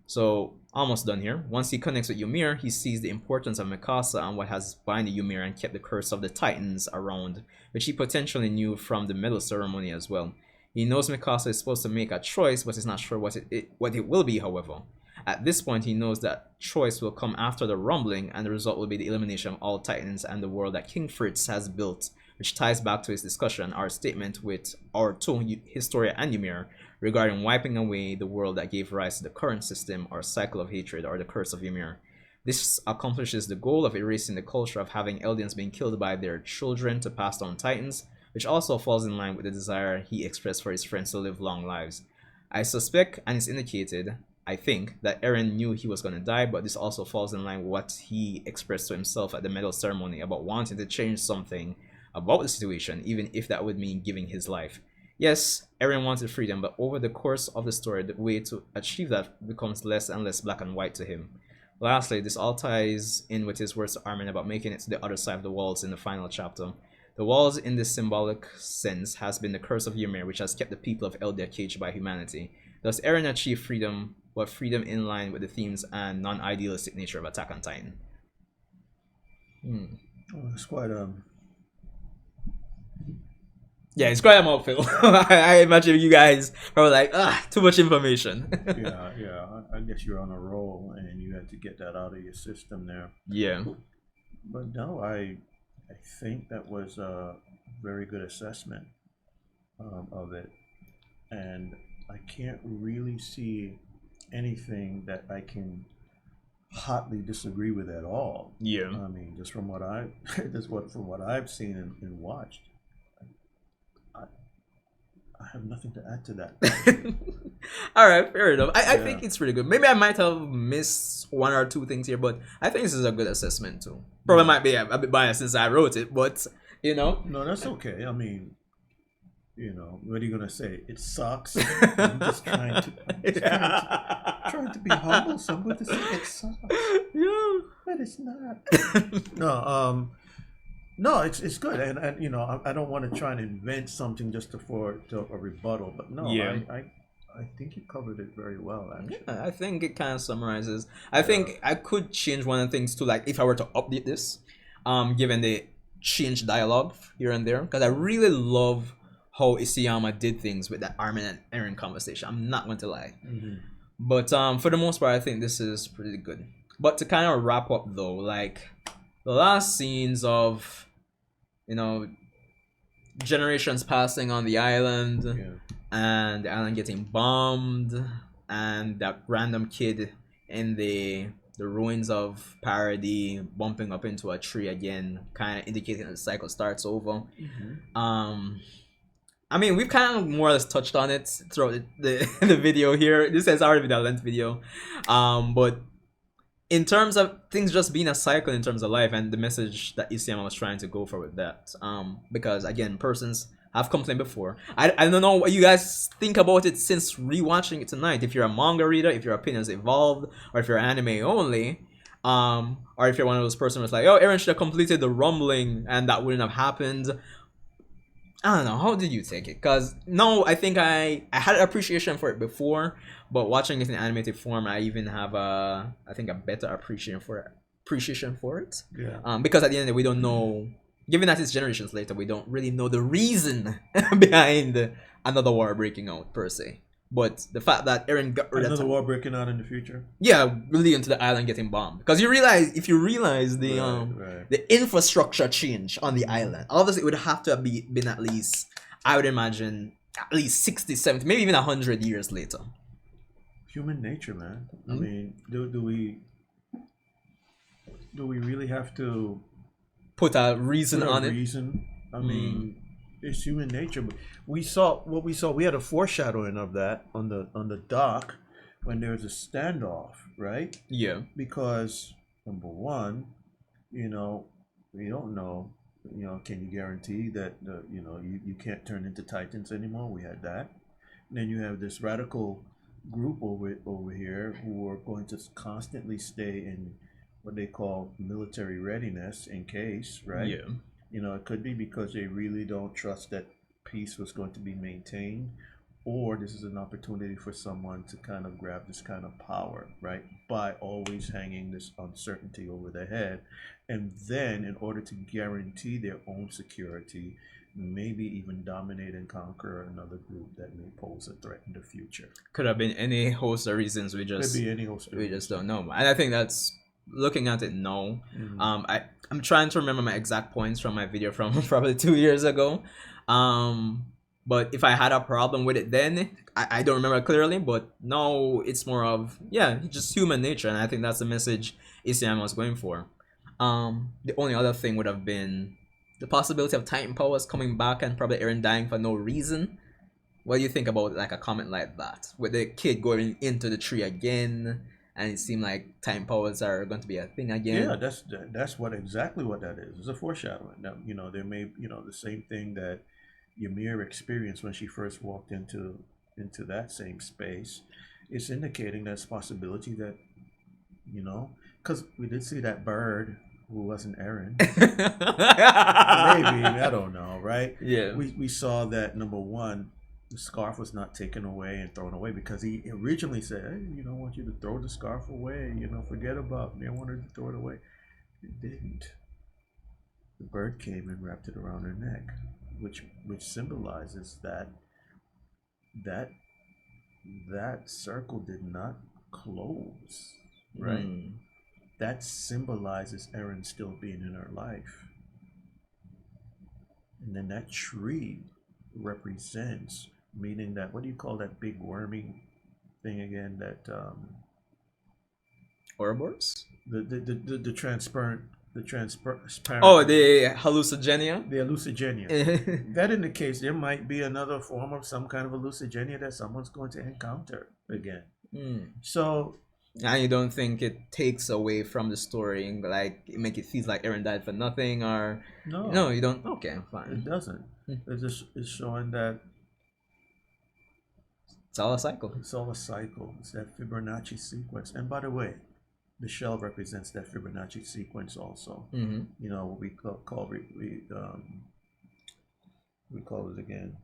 So, almost done here. Once he connects with Ymir, he sees the importance of Mikasa and what has bound Ymir and kept the curse of the Titans around, which he potentially knew from the medal ceremony as well. He knows Mikasa is supposed to make a choice, but is not sure what it will be, however. At this point, he knows that choice will come after the rumbling, and the result will be the elimination of all Titans and the world that King Fritz has built, which ties back to his discussion, our statement with our two Historia and Ymir, regarding wiping away the world that gave rise to the current system or cycle of hatred, or the curse of Ymir. This accomplishes the goal of erasing the culture of having Eldians being killed by their children to pass down Titans, which also falls in line with the desire he expressed for his friends to live long lives. I suspect, and it's indicated, I think, that Eren knew he was going to die, but this also falls in line with what he expressed to himself at the medal ceremony about wanting to change something about the situation, even if that would mean giving his life. Yes, Eren wanted freedom, but over the course of the story, the way to achieve that becomes less and less black and white to him. Lastly, this all ties in with his words to Armin about making it to the other side of the walls in the final chapter. The walls, in this symbolic sense, has been the curse of Ymir, which has kept the people of Eldia caged by humanity. Thus, Eren achieved freedom, but freedom in line with the themes and non-idealistic nature of Attack on Titan. Oh, it's quite Yeah, it's quite a mouthful. I imagine you guys are like, too much information. yeah. I guess you're on a roll and you had to get that out of your system there. Yeah. But no, I think that was a very good assessment of it. And I can't really see anything that I can hotly disagree with at all. Yeah. I mean, just from what I've seen and watched. I have nothing to add to that. All right, fair enough. I think it's really good. Maybe I might have missed one or two things here, but I think this is a good assessment too. Probably might be a bit biased since I wrote it, but you know. No, that's okay. I mean, you know, what are you gonna say? It sucks. I'm just trying to be humble. So I'm going to say it sucks. Yeah. No, it's good, and you know, I don't want to try and invent something just for a rebuttal, but no, Yeah. I think you covered it very well, actually. Yeah, I think it kind of summarizes. I think I could change one of the things too, like if I were to update this, given the change dialogue here and there, because I really love how Isayama did things with that Armin and Eren conversation. I'm not going to lie, but for the most part, I think this is pretty good. But to kind of wrap up though, like the last scenes of, you know, generations passing on the island, and the island getting bombed, and that random kid in the ruins of Paradis bumping up into a tree again, kind of indicating that the cycle starts over. I mean, we've kind of more or less touched on it throughout the video here. This has already been a length video, but in terms of things just being a cycle in terms of life, and the message that Isayama was trying to go for with that, because again, persons have complained before. I don't know what you guys think about it since rewatching it tonight. If you're a manga reader, if your opinions evolved, or if you're anime only, or if you're one of those persons who's like, oh, Eren should have completed the rumbling and that wouldn't have happened. I don't know, how did you take it? Because no, I think I had an appreciation for it before, but watching it in animated form, I even have I think a better appreciation for it. Yeah. Because at the end of the day, we don't know, given that it's generations later, we don't really know the reason behind another war breaking out per se. But the fact that Eren got rid of another war breaking out in the future. Yeah, really into the island getting bombed. Because you realize, if you realize the infrastructure change on the island, obviously it would have to have been at least, I would imagine, at least 60, 70, maybe even 100 years later. Human nature, man. I mean, do we really have to put a reason on it? I mean, it's human nature. But we saw what we saw. We had a foreshadowing of that on the dock when there was a standoff, right? Yeah. Because number one, you know, we don't know. You know, can you guarantee that you can't turn into Titans anymore? We had that. And then you have this radical group over here who are going to constantly stay in what they call military readiness in case, right? Yeah. You know, it could be because they really don't trust that peace was going to be maintained, or this is an opportunity for someone to kind of grab this kind of power, right? By always hanging this uncertainty over their head. And then in order to guarantee their own security, maybe even dominate and conquer another group that may pose a threat in the future. Could have been any host of reasons. We just don't know. And I think that's, looking at it now, I'm trying to remember my exact points from my video from probably 2 years ago. But if I had a problem with it then, I don't remember clearly, but no, it's more of, just human nature, and I think that's the message Isayama was going for. The only other thing would have been the possibility of Titan powers coming back and probably Eren dying for no reason. What do you think about like a comment like that, with the kid going into the tree again, and it seemed like Titan powers are going to be a thing again? Yeah, that's exactly what that is. It's a foreshadowing. Now, you know, there may, the same thing that Ymir experienced when she first walked into that same space. It's indicating that's possibility that, because we did see that bird who wasn't Eren. Maybe, I don't know, right? Yeah. We saw that, number one, the scarf was not taken away and thrown away, because he originally said, hey, I want you to throw the scarf away, forget about me. I wanted to throw it away. It didn't. The bird came and wrapped it around her neck, which symbolizes that circle did not close, right? That symbolizes Eren still being in her life. And then that tree represents, meaning that, what do you call that big wormy thing again? That Ouroboros? The transparent. Oh, the hallucigenia. The hallucigenia. That indicates there might be another form of some kind of hallucigenia that someone's going to encounter again. So. And you don't think it takes away from the story, like it make it feel like Eren died for nothing, or no, you don't. Okay, fine. It doesn't. It's showing that it's all a cycle. It's all a cycle. It's that Fibonacci sequence. And by the way, the shell represents that Fibonacci sequence also. Mm-hmm. You know, what we call it again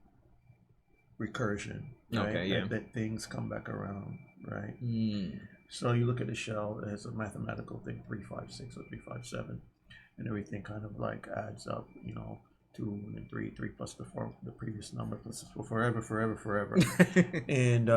recursion. Right? Okay, yeah. That things come back around, right? Mm. So you look at the shell as a mathematical thing, 3, 5, 6, or 3, 5, 7, and everything kind of like adds up, you know, 2 and 3 plus the previous number plus forever. And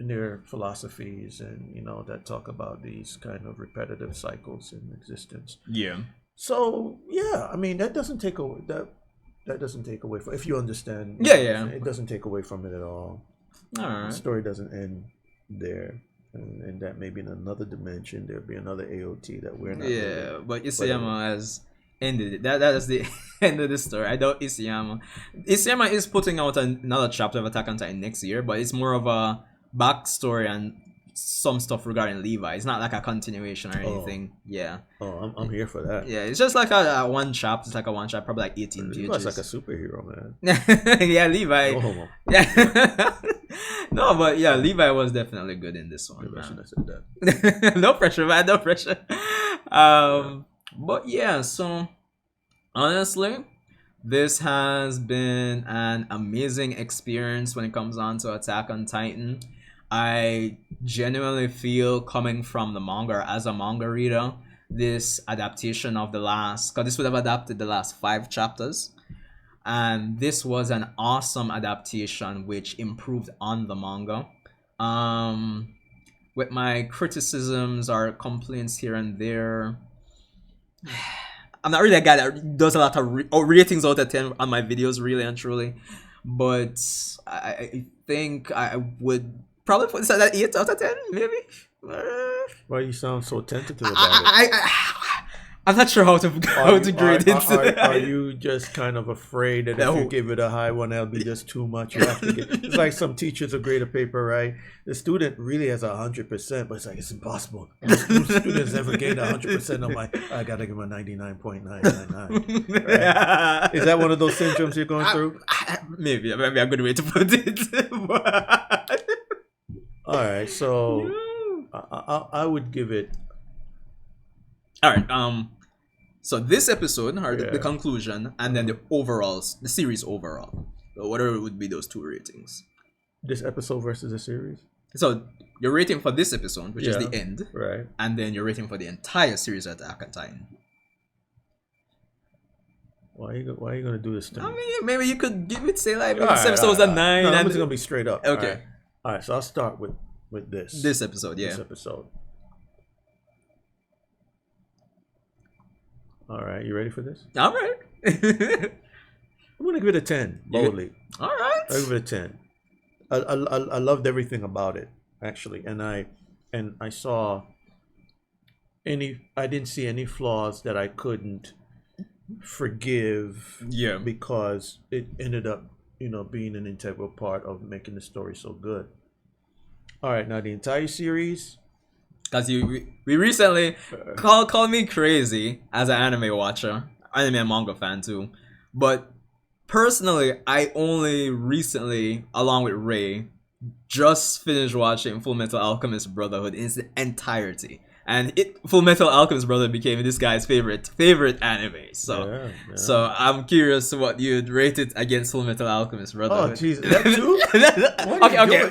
there are philosophies and, you know, that talk about these kind of repetitive cycles in existence. Yeah. So yeah, I mean that doesn't take away that doesn't take away from, if you understand. Yeah. It doesn't take away from it at all. All right. The story doesn't end there, and that maybe in another dimension there'll be another AOT that we're not. Yeah, but Isayama has ended it. That is the end of the story. I doubt Isayama is putting out another chapter of Attack on Titan next year, but it's more of a backstory and some stuff regarding Levi. It's not like a continuation or anything. Yeah. Oh, I'm here for that. Yeah, it's just like a one chapter. It's like a one chapter, probably like 18 pages. Levi's like a superhero, man. Yeah, Levi. No homo. Yeah. No, but yeah, Levi was definitely good in this one. Maybe I shouldn't have said that. No pressure, man. No pressure. But yeah, so honestly, this has been an amazing experience when it comes on to Attack on Titan. I genuinely feel, coming from the manga, as a manga reader, this adaptation of the last, because this would have adapted the last 5 chapters, and this was an awesome adaptation which improved on the manga. With my criticisms or complaints here and there, I'm not really a guy that does a lot of ratings out of 10 on my videos, really and truly, but I think I would probably put this at 8 out of 10, maybe. Why you sound so tentative about it? I'm not sure how to grade it. Are you just kind of afraid that if you give it a high one, that'll be just too much? You have to get. It's like some teachers will grade a paper, right? The student really has 100%, but it's like it's impossible. Students never gain 100%. I'm like, I gotta give them a 99.999. Right? Is that one of those syndromes you're going through? Maybe a good way to put it. All right, so I would give it. All right. So this episode, or the conclusion, and then the series overall. So whatever would be those 2 ratings. This episode versus the series. So your rating for this episode, which is the end, right? And then your rating for the entire series of Attack on Titan. Why are you gonna do this to me? I mean, maybe you could give it, say like this episode's a 9. No, I'm just gonna be straight up. Okay. All right. So I'll start with this. This episode, yeah. This episode. All right, you ready for this? All right. I'm gonna give it a 10, boldly. All right. I'll give it a 10. I loved everything about it, actually, and I saw I didn't see any flaws that I couldn't forgive. Yeah. Because it ended up, being an integral part of making the story so good. All right, now the entire series. Because we recently call me crazy as an anime watcher, anime and manga fan too, but personally, I only recently, along with Ray, just finished watching Full Metal Alchemist Brotherhood in its entirety, and Full Metal Alchemist Brotherhood became this guy's favorite anime. So, so I'm curious what you'd rate it against Full Metal Alchemist Brotherhood. Oh, jeez, that too? Okay. Okay.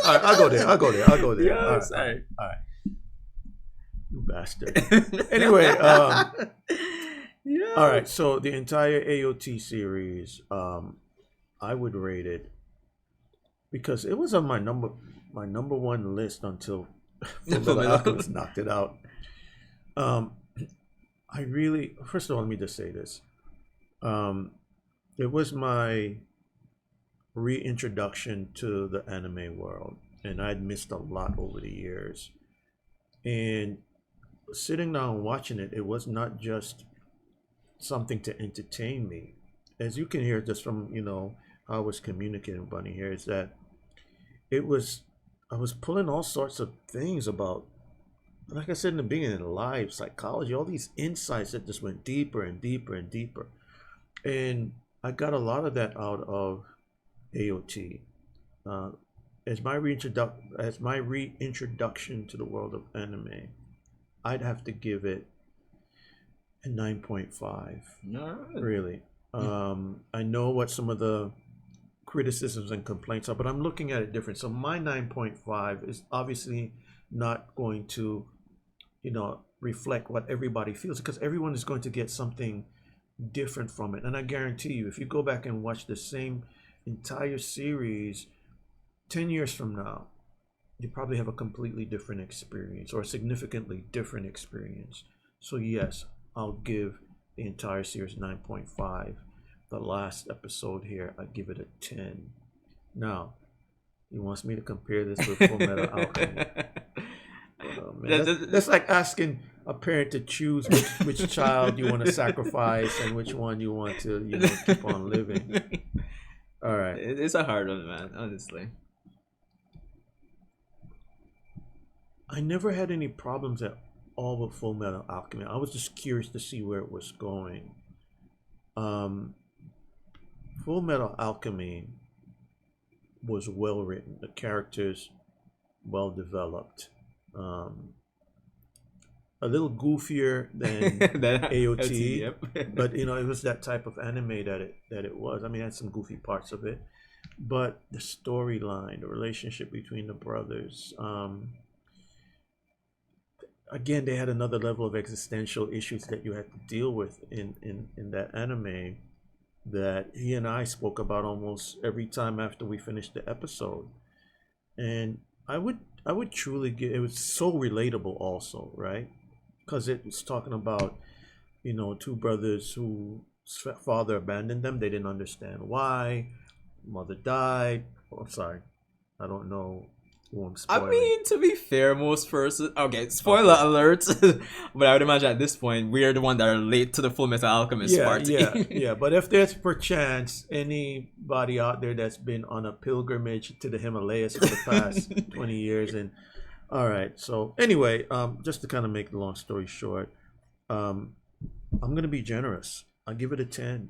All right, I'll go there. Yes, all right. You bastard. Anyway, all right. So the entire AOT series, I would rate it, because it was on my number 1 list until Fullmetal Alchemist knocked it out. First of all, let me just say this. It was my reintroduction to the anime world, and I'd missed a lot over the years. And sitting down and watching it, it was not just something to entertain me. As you can hear just from, how I was communicating with Bunny here, is that I was pulling all sorts of things about, like I said in the beginning, life, psychology, all these insights that just went deeper and deeper and deeper. And I got a lot of that out of AOT. as my reintroduction to the world of anime, I'd have to give it a 9.5. No. Really. I know what some of the criticisms and complaints are, but I'm looking at it different. So my 9.5 is obviously not going to, reflect what everybody feels, because everyone is going to get something different from it. And I guarantee you, if you go back and watch the same entire series 10 years from now, you probably have a completely different experience, or a significantly different experience. So yes, I'll give the entire series 9.5. The last episode here, I give it a 10. Now, he wants me to compare this with Full Metal Alchemy. Oh, man. That's like asking a parent to choose which child you want to sacrifice and which one you want to keep on living. All right. It's a hard one, man, honestly. I never had any problems at all with Full Metal Alchemy. I was just curious to see where it was going. Full Metal Alchemy was well written. The characters well developed. A little goofier than AOT, yep. but it was that type of anime that it was. I mean, it had some goofy parts of it, but the storyline, the relationship between the brothers, again, they had another level of existential issues that you had to deal with in that anime that he and I spoke about almost every time after we finished the episode. And I would truly give, it was so relatable also, right? Because it was talking about, two brothers whose father abandoned them. They didn't understand why. Mother died. Oh, I'm sorry. I don't know who I'm spoiling. I mean, to be fair, most persons... Okay, spoiler alert. But I would imagine at this point, we're the one that are late to the Full Metal Alchemist party. Yeah. But if there's perchance anybody out there that's been on a pilgrimage to the Himalayas for the past 20 years and... All right. So anyway, just to kind of make the long story short, I'm going to be generous. I'll give it a 10.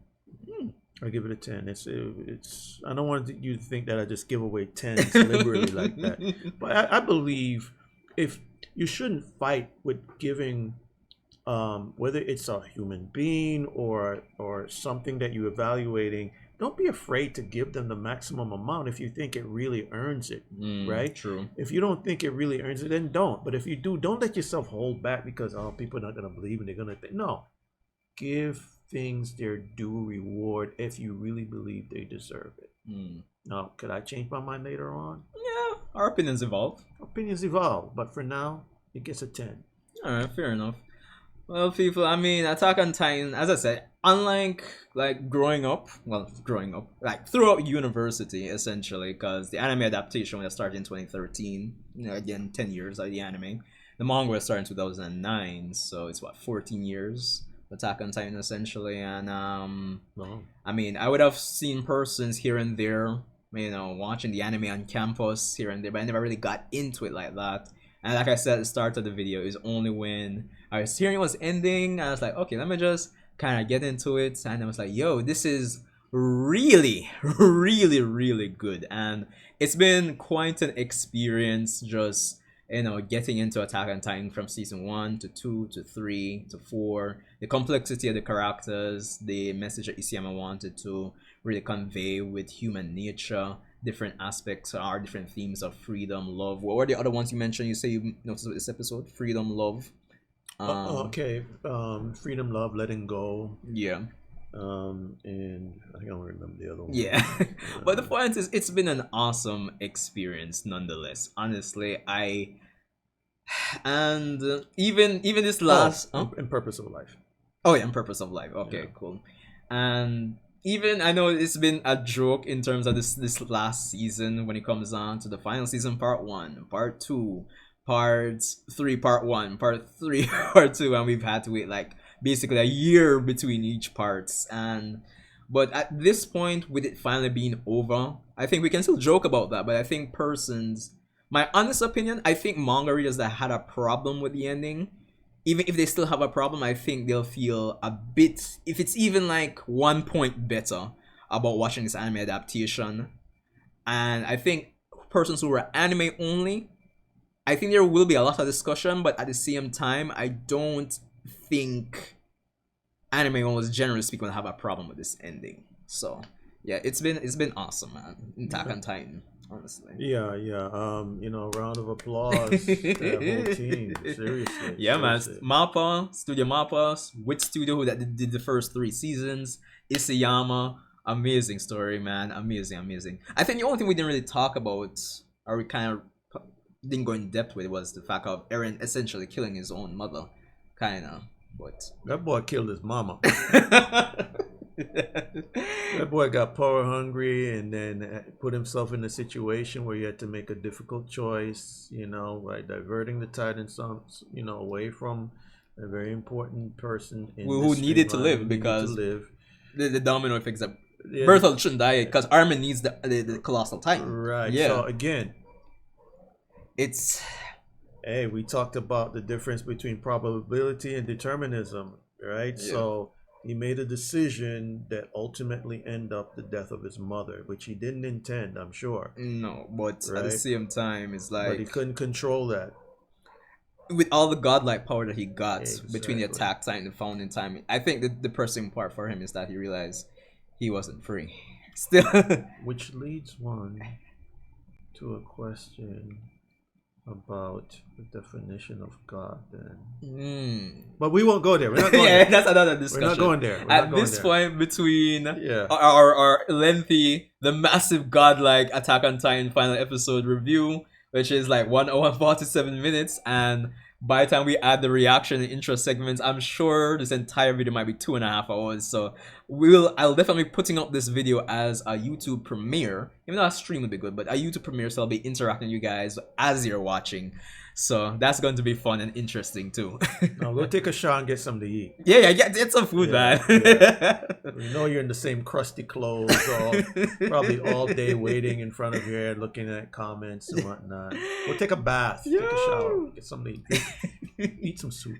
I give it a 10. It's. I don't want you to think that I just give away 10s liberally like that. But I believe if you shouldn't fight with giving, whether it's a human being or something that you're evaluating, don't be afraid to give them the maximum amount if you think it really earns it, right? True. If you don't think it really earns it, then don't. But if you do, don't let yourself hold back because people are not going to believe and they're going to think. No, give things their due reward if you really believe they deserve it. Now, could I change my mind later on? Yeah, our opinions evolve. Opinions evolve, but for now, it gets a 10. All right, fair enough. Well, people, I mean, Attack on Titan, as I said, unlike growing up, like throughout university, essentially, because the anime adaptation was started in 2013, again, 10 years of the anime. The manga was started in 2009, so it's 14 years. Attack on Titan, essentially, and I mean, I would have seen persons here and there, watching the anime on campus here and there, but I never really got into it like that. And like I said at the start of the video, is only when I was hearing it was ending, I was like, okay, let me just kind of get into it, and I was like, yo, this is really, really, really good, and it's been quite an experience just getting into Attack on Titan from season 1 to 2 to 3 to 4, the complexity of the characters, the message that Isayama wanted to really convey with human nature, different aspects are different themes of freedom, love. What were the other ones you mentioned? You say you noticed with this episode? Freedom, love. Freedom, love, letting go. Yeah. And I don't remember the other one. Yeah. But the point is, it's been an awesome experience nonetheless. Honestly, and even this last and Purpose of Life. Oh yeah, and Purpose of Life. Okay, cool. And even I know it's been a joke in terms of this last season when it comes on to the final season, part 1, part 2, part 3, part 1, part 3, part 2, and we've had to wait basically a year between each parts. But at this point, with it finally being over, I think we can still joke about that, but I think my honest opinion, I think manga readers that had a problem with the ending, even if they still have a problem, I think they'll feel a bit, if it's even 1 point better about watching this anime adaptation. And I think persons who were anime only, I think there will be a lot of discussion, but at the same time, I don't think anime owners, generally speaking, will have a problem with this ending. So yeah, it's been awesome, man. Attack on Titan, honestly. Yeah. Round of applause to that whole team. Seriously. Yeah, seriously. man. Mappa, Studio Mappa, which studio that did the first 3 seasons? Isayama, amazing story, man. Amazing. I think the only thing we didn't really talk about, or we kind of didn't go in depth with, was the fact of Eren essentially killing his own mother, kind of. But that boy killed his mama. That boy got power hungry and then put himself in a situation where he had to make a difficult choice, by diverting the Titans, away from a very important person who needed to live, because the domino effects that Bertolt shouldn't die because Armin needs the colossal Titan. Right. Yeah. So again, hey, we talked about the difference between probability and determinism, right? Yeah. So he made a decision that ultimately ended up the death of his mother, which he didn't intend, I'm sure. No, but at the same time, it's like... But he couldn't control that. With all the godlike power that he got between the attack time and the founding time, I think the depressing part for him is that he realized he wasn't free. Still. Which leads one to a question about the definition of God then. But we won't go there. We're not going there. That's another discussion. We're not going there. At this point, between our lengthy, the massive godlike Attack on Titan final episode review, which is like 1 hour and 47 minutes, and by the time we add the reaction and intro segments, I'm sure this entire video might be 2.5 hours. So I'll definitely be putting up this video as a YouTube premiere. Even though a stream would be good, but a YouTube premiere, so I'll be interacting with you guys as you're watching. So that's going to be fun and interesting too. Now go take a shower and get something to eat. Yeah, get some food, man. Yeah. We know you're in the same crusty clothes, probably all day waiting in front of here, looking at comments and whatnot. Go take a bath, take a shower, get something to eat. Eat some soup.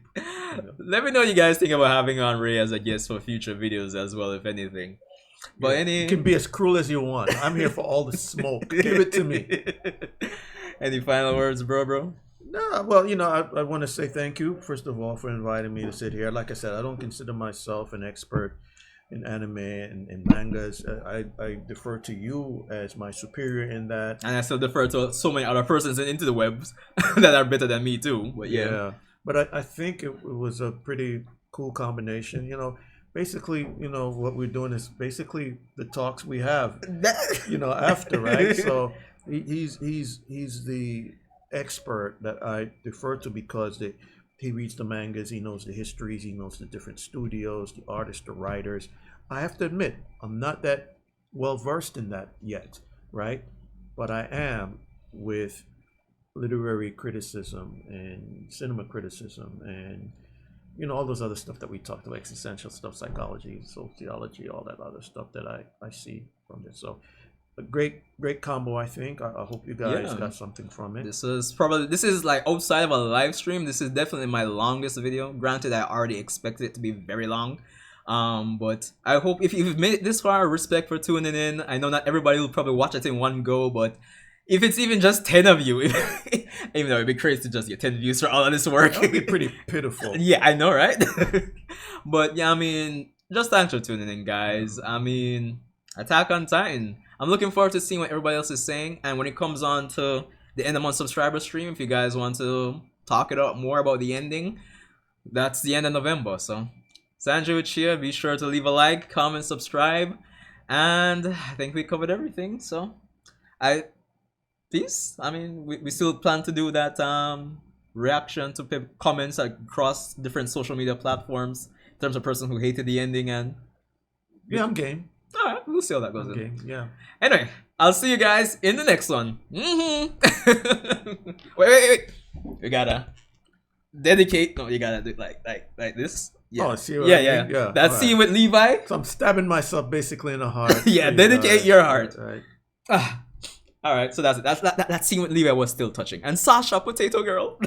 Let me know what you guys think about having on Ray as a guest for future videos as well, if anything. But you can be as cruel as you want. I'm here for all the smoke. Give it to me. Any final words, bro? No, well, I want to say thank you, first of all, for inviting me to sit here. Like I said, I don't consider myself an expert in anime and mangas. I defer to you as my superior in that. And I still defer to so many other persons into the webs that are better than me too. But yeah. But I think it was a pretty cool combination. Basically, what we're doing is basically the talks we have, after, right? So he's the expert that I defer to because he reads the mangas, he knows the histories, he knows the different studios, the artists, the writers. I have to admit, I'm not that well versed in that yet, right? But I am with literary criticism and cinema criticism and all those other stuff that we talked about, existential stuff, psychology, sociology, all that other stuff that I see from this. So a great combo, I think. I hope you guys got something from it. This is like outside of a live stream. This is definitely my longest video. Granted, I already expected it to be very long. But I hope if you've made it this far, respect for tuning in. I know not everybody will probably watch it in one go, but if it's even just 10 of you, even though it'd be crazy to just get 10 views for all of this work. That would be pretty pitiful. Yeah, I know, right? But yeah, just thanks for tuning in, guys. Attack on Titan. I'm looking forward to seeing what everybody else is saying. And when it comes on to the end of month subscriber stream, if you guys want to talk it out more about the ending, that's the end of November. So, Sanjay here. Be sure to leave a like, comment, subscribe. And I think we covered everything. So, peace. We still plan to do that reaction to comments across different social media platforms in terms of person who hated the ending. And yeah, I'm game. Alright, we'll see how that goes. Okay, yeah. Anyway, I'll see you guys in the next one. Wait. You gotta dedicate. No, you gotta do it like this. Yeah. Oh, see what I mean? Yeah. That scene with Levi. So I'm stabbing myself basically in the heart. Yeah, dedicate your heart. Right. Alright, so that's it. That scene with Levi was still touching. And Sasha, Potato Girl.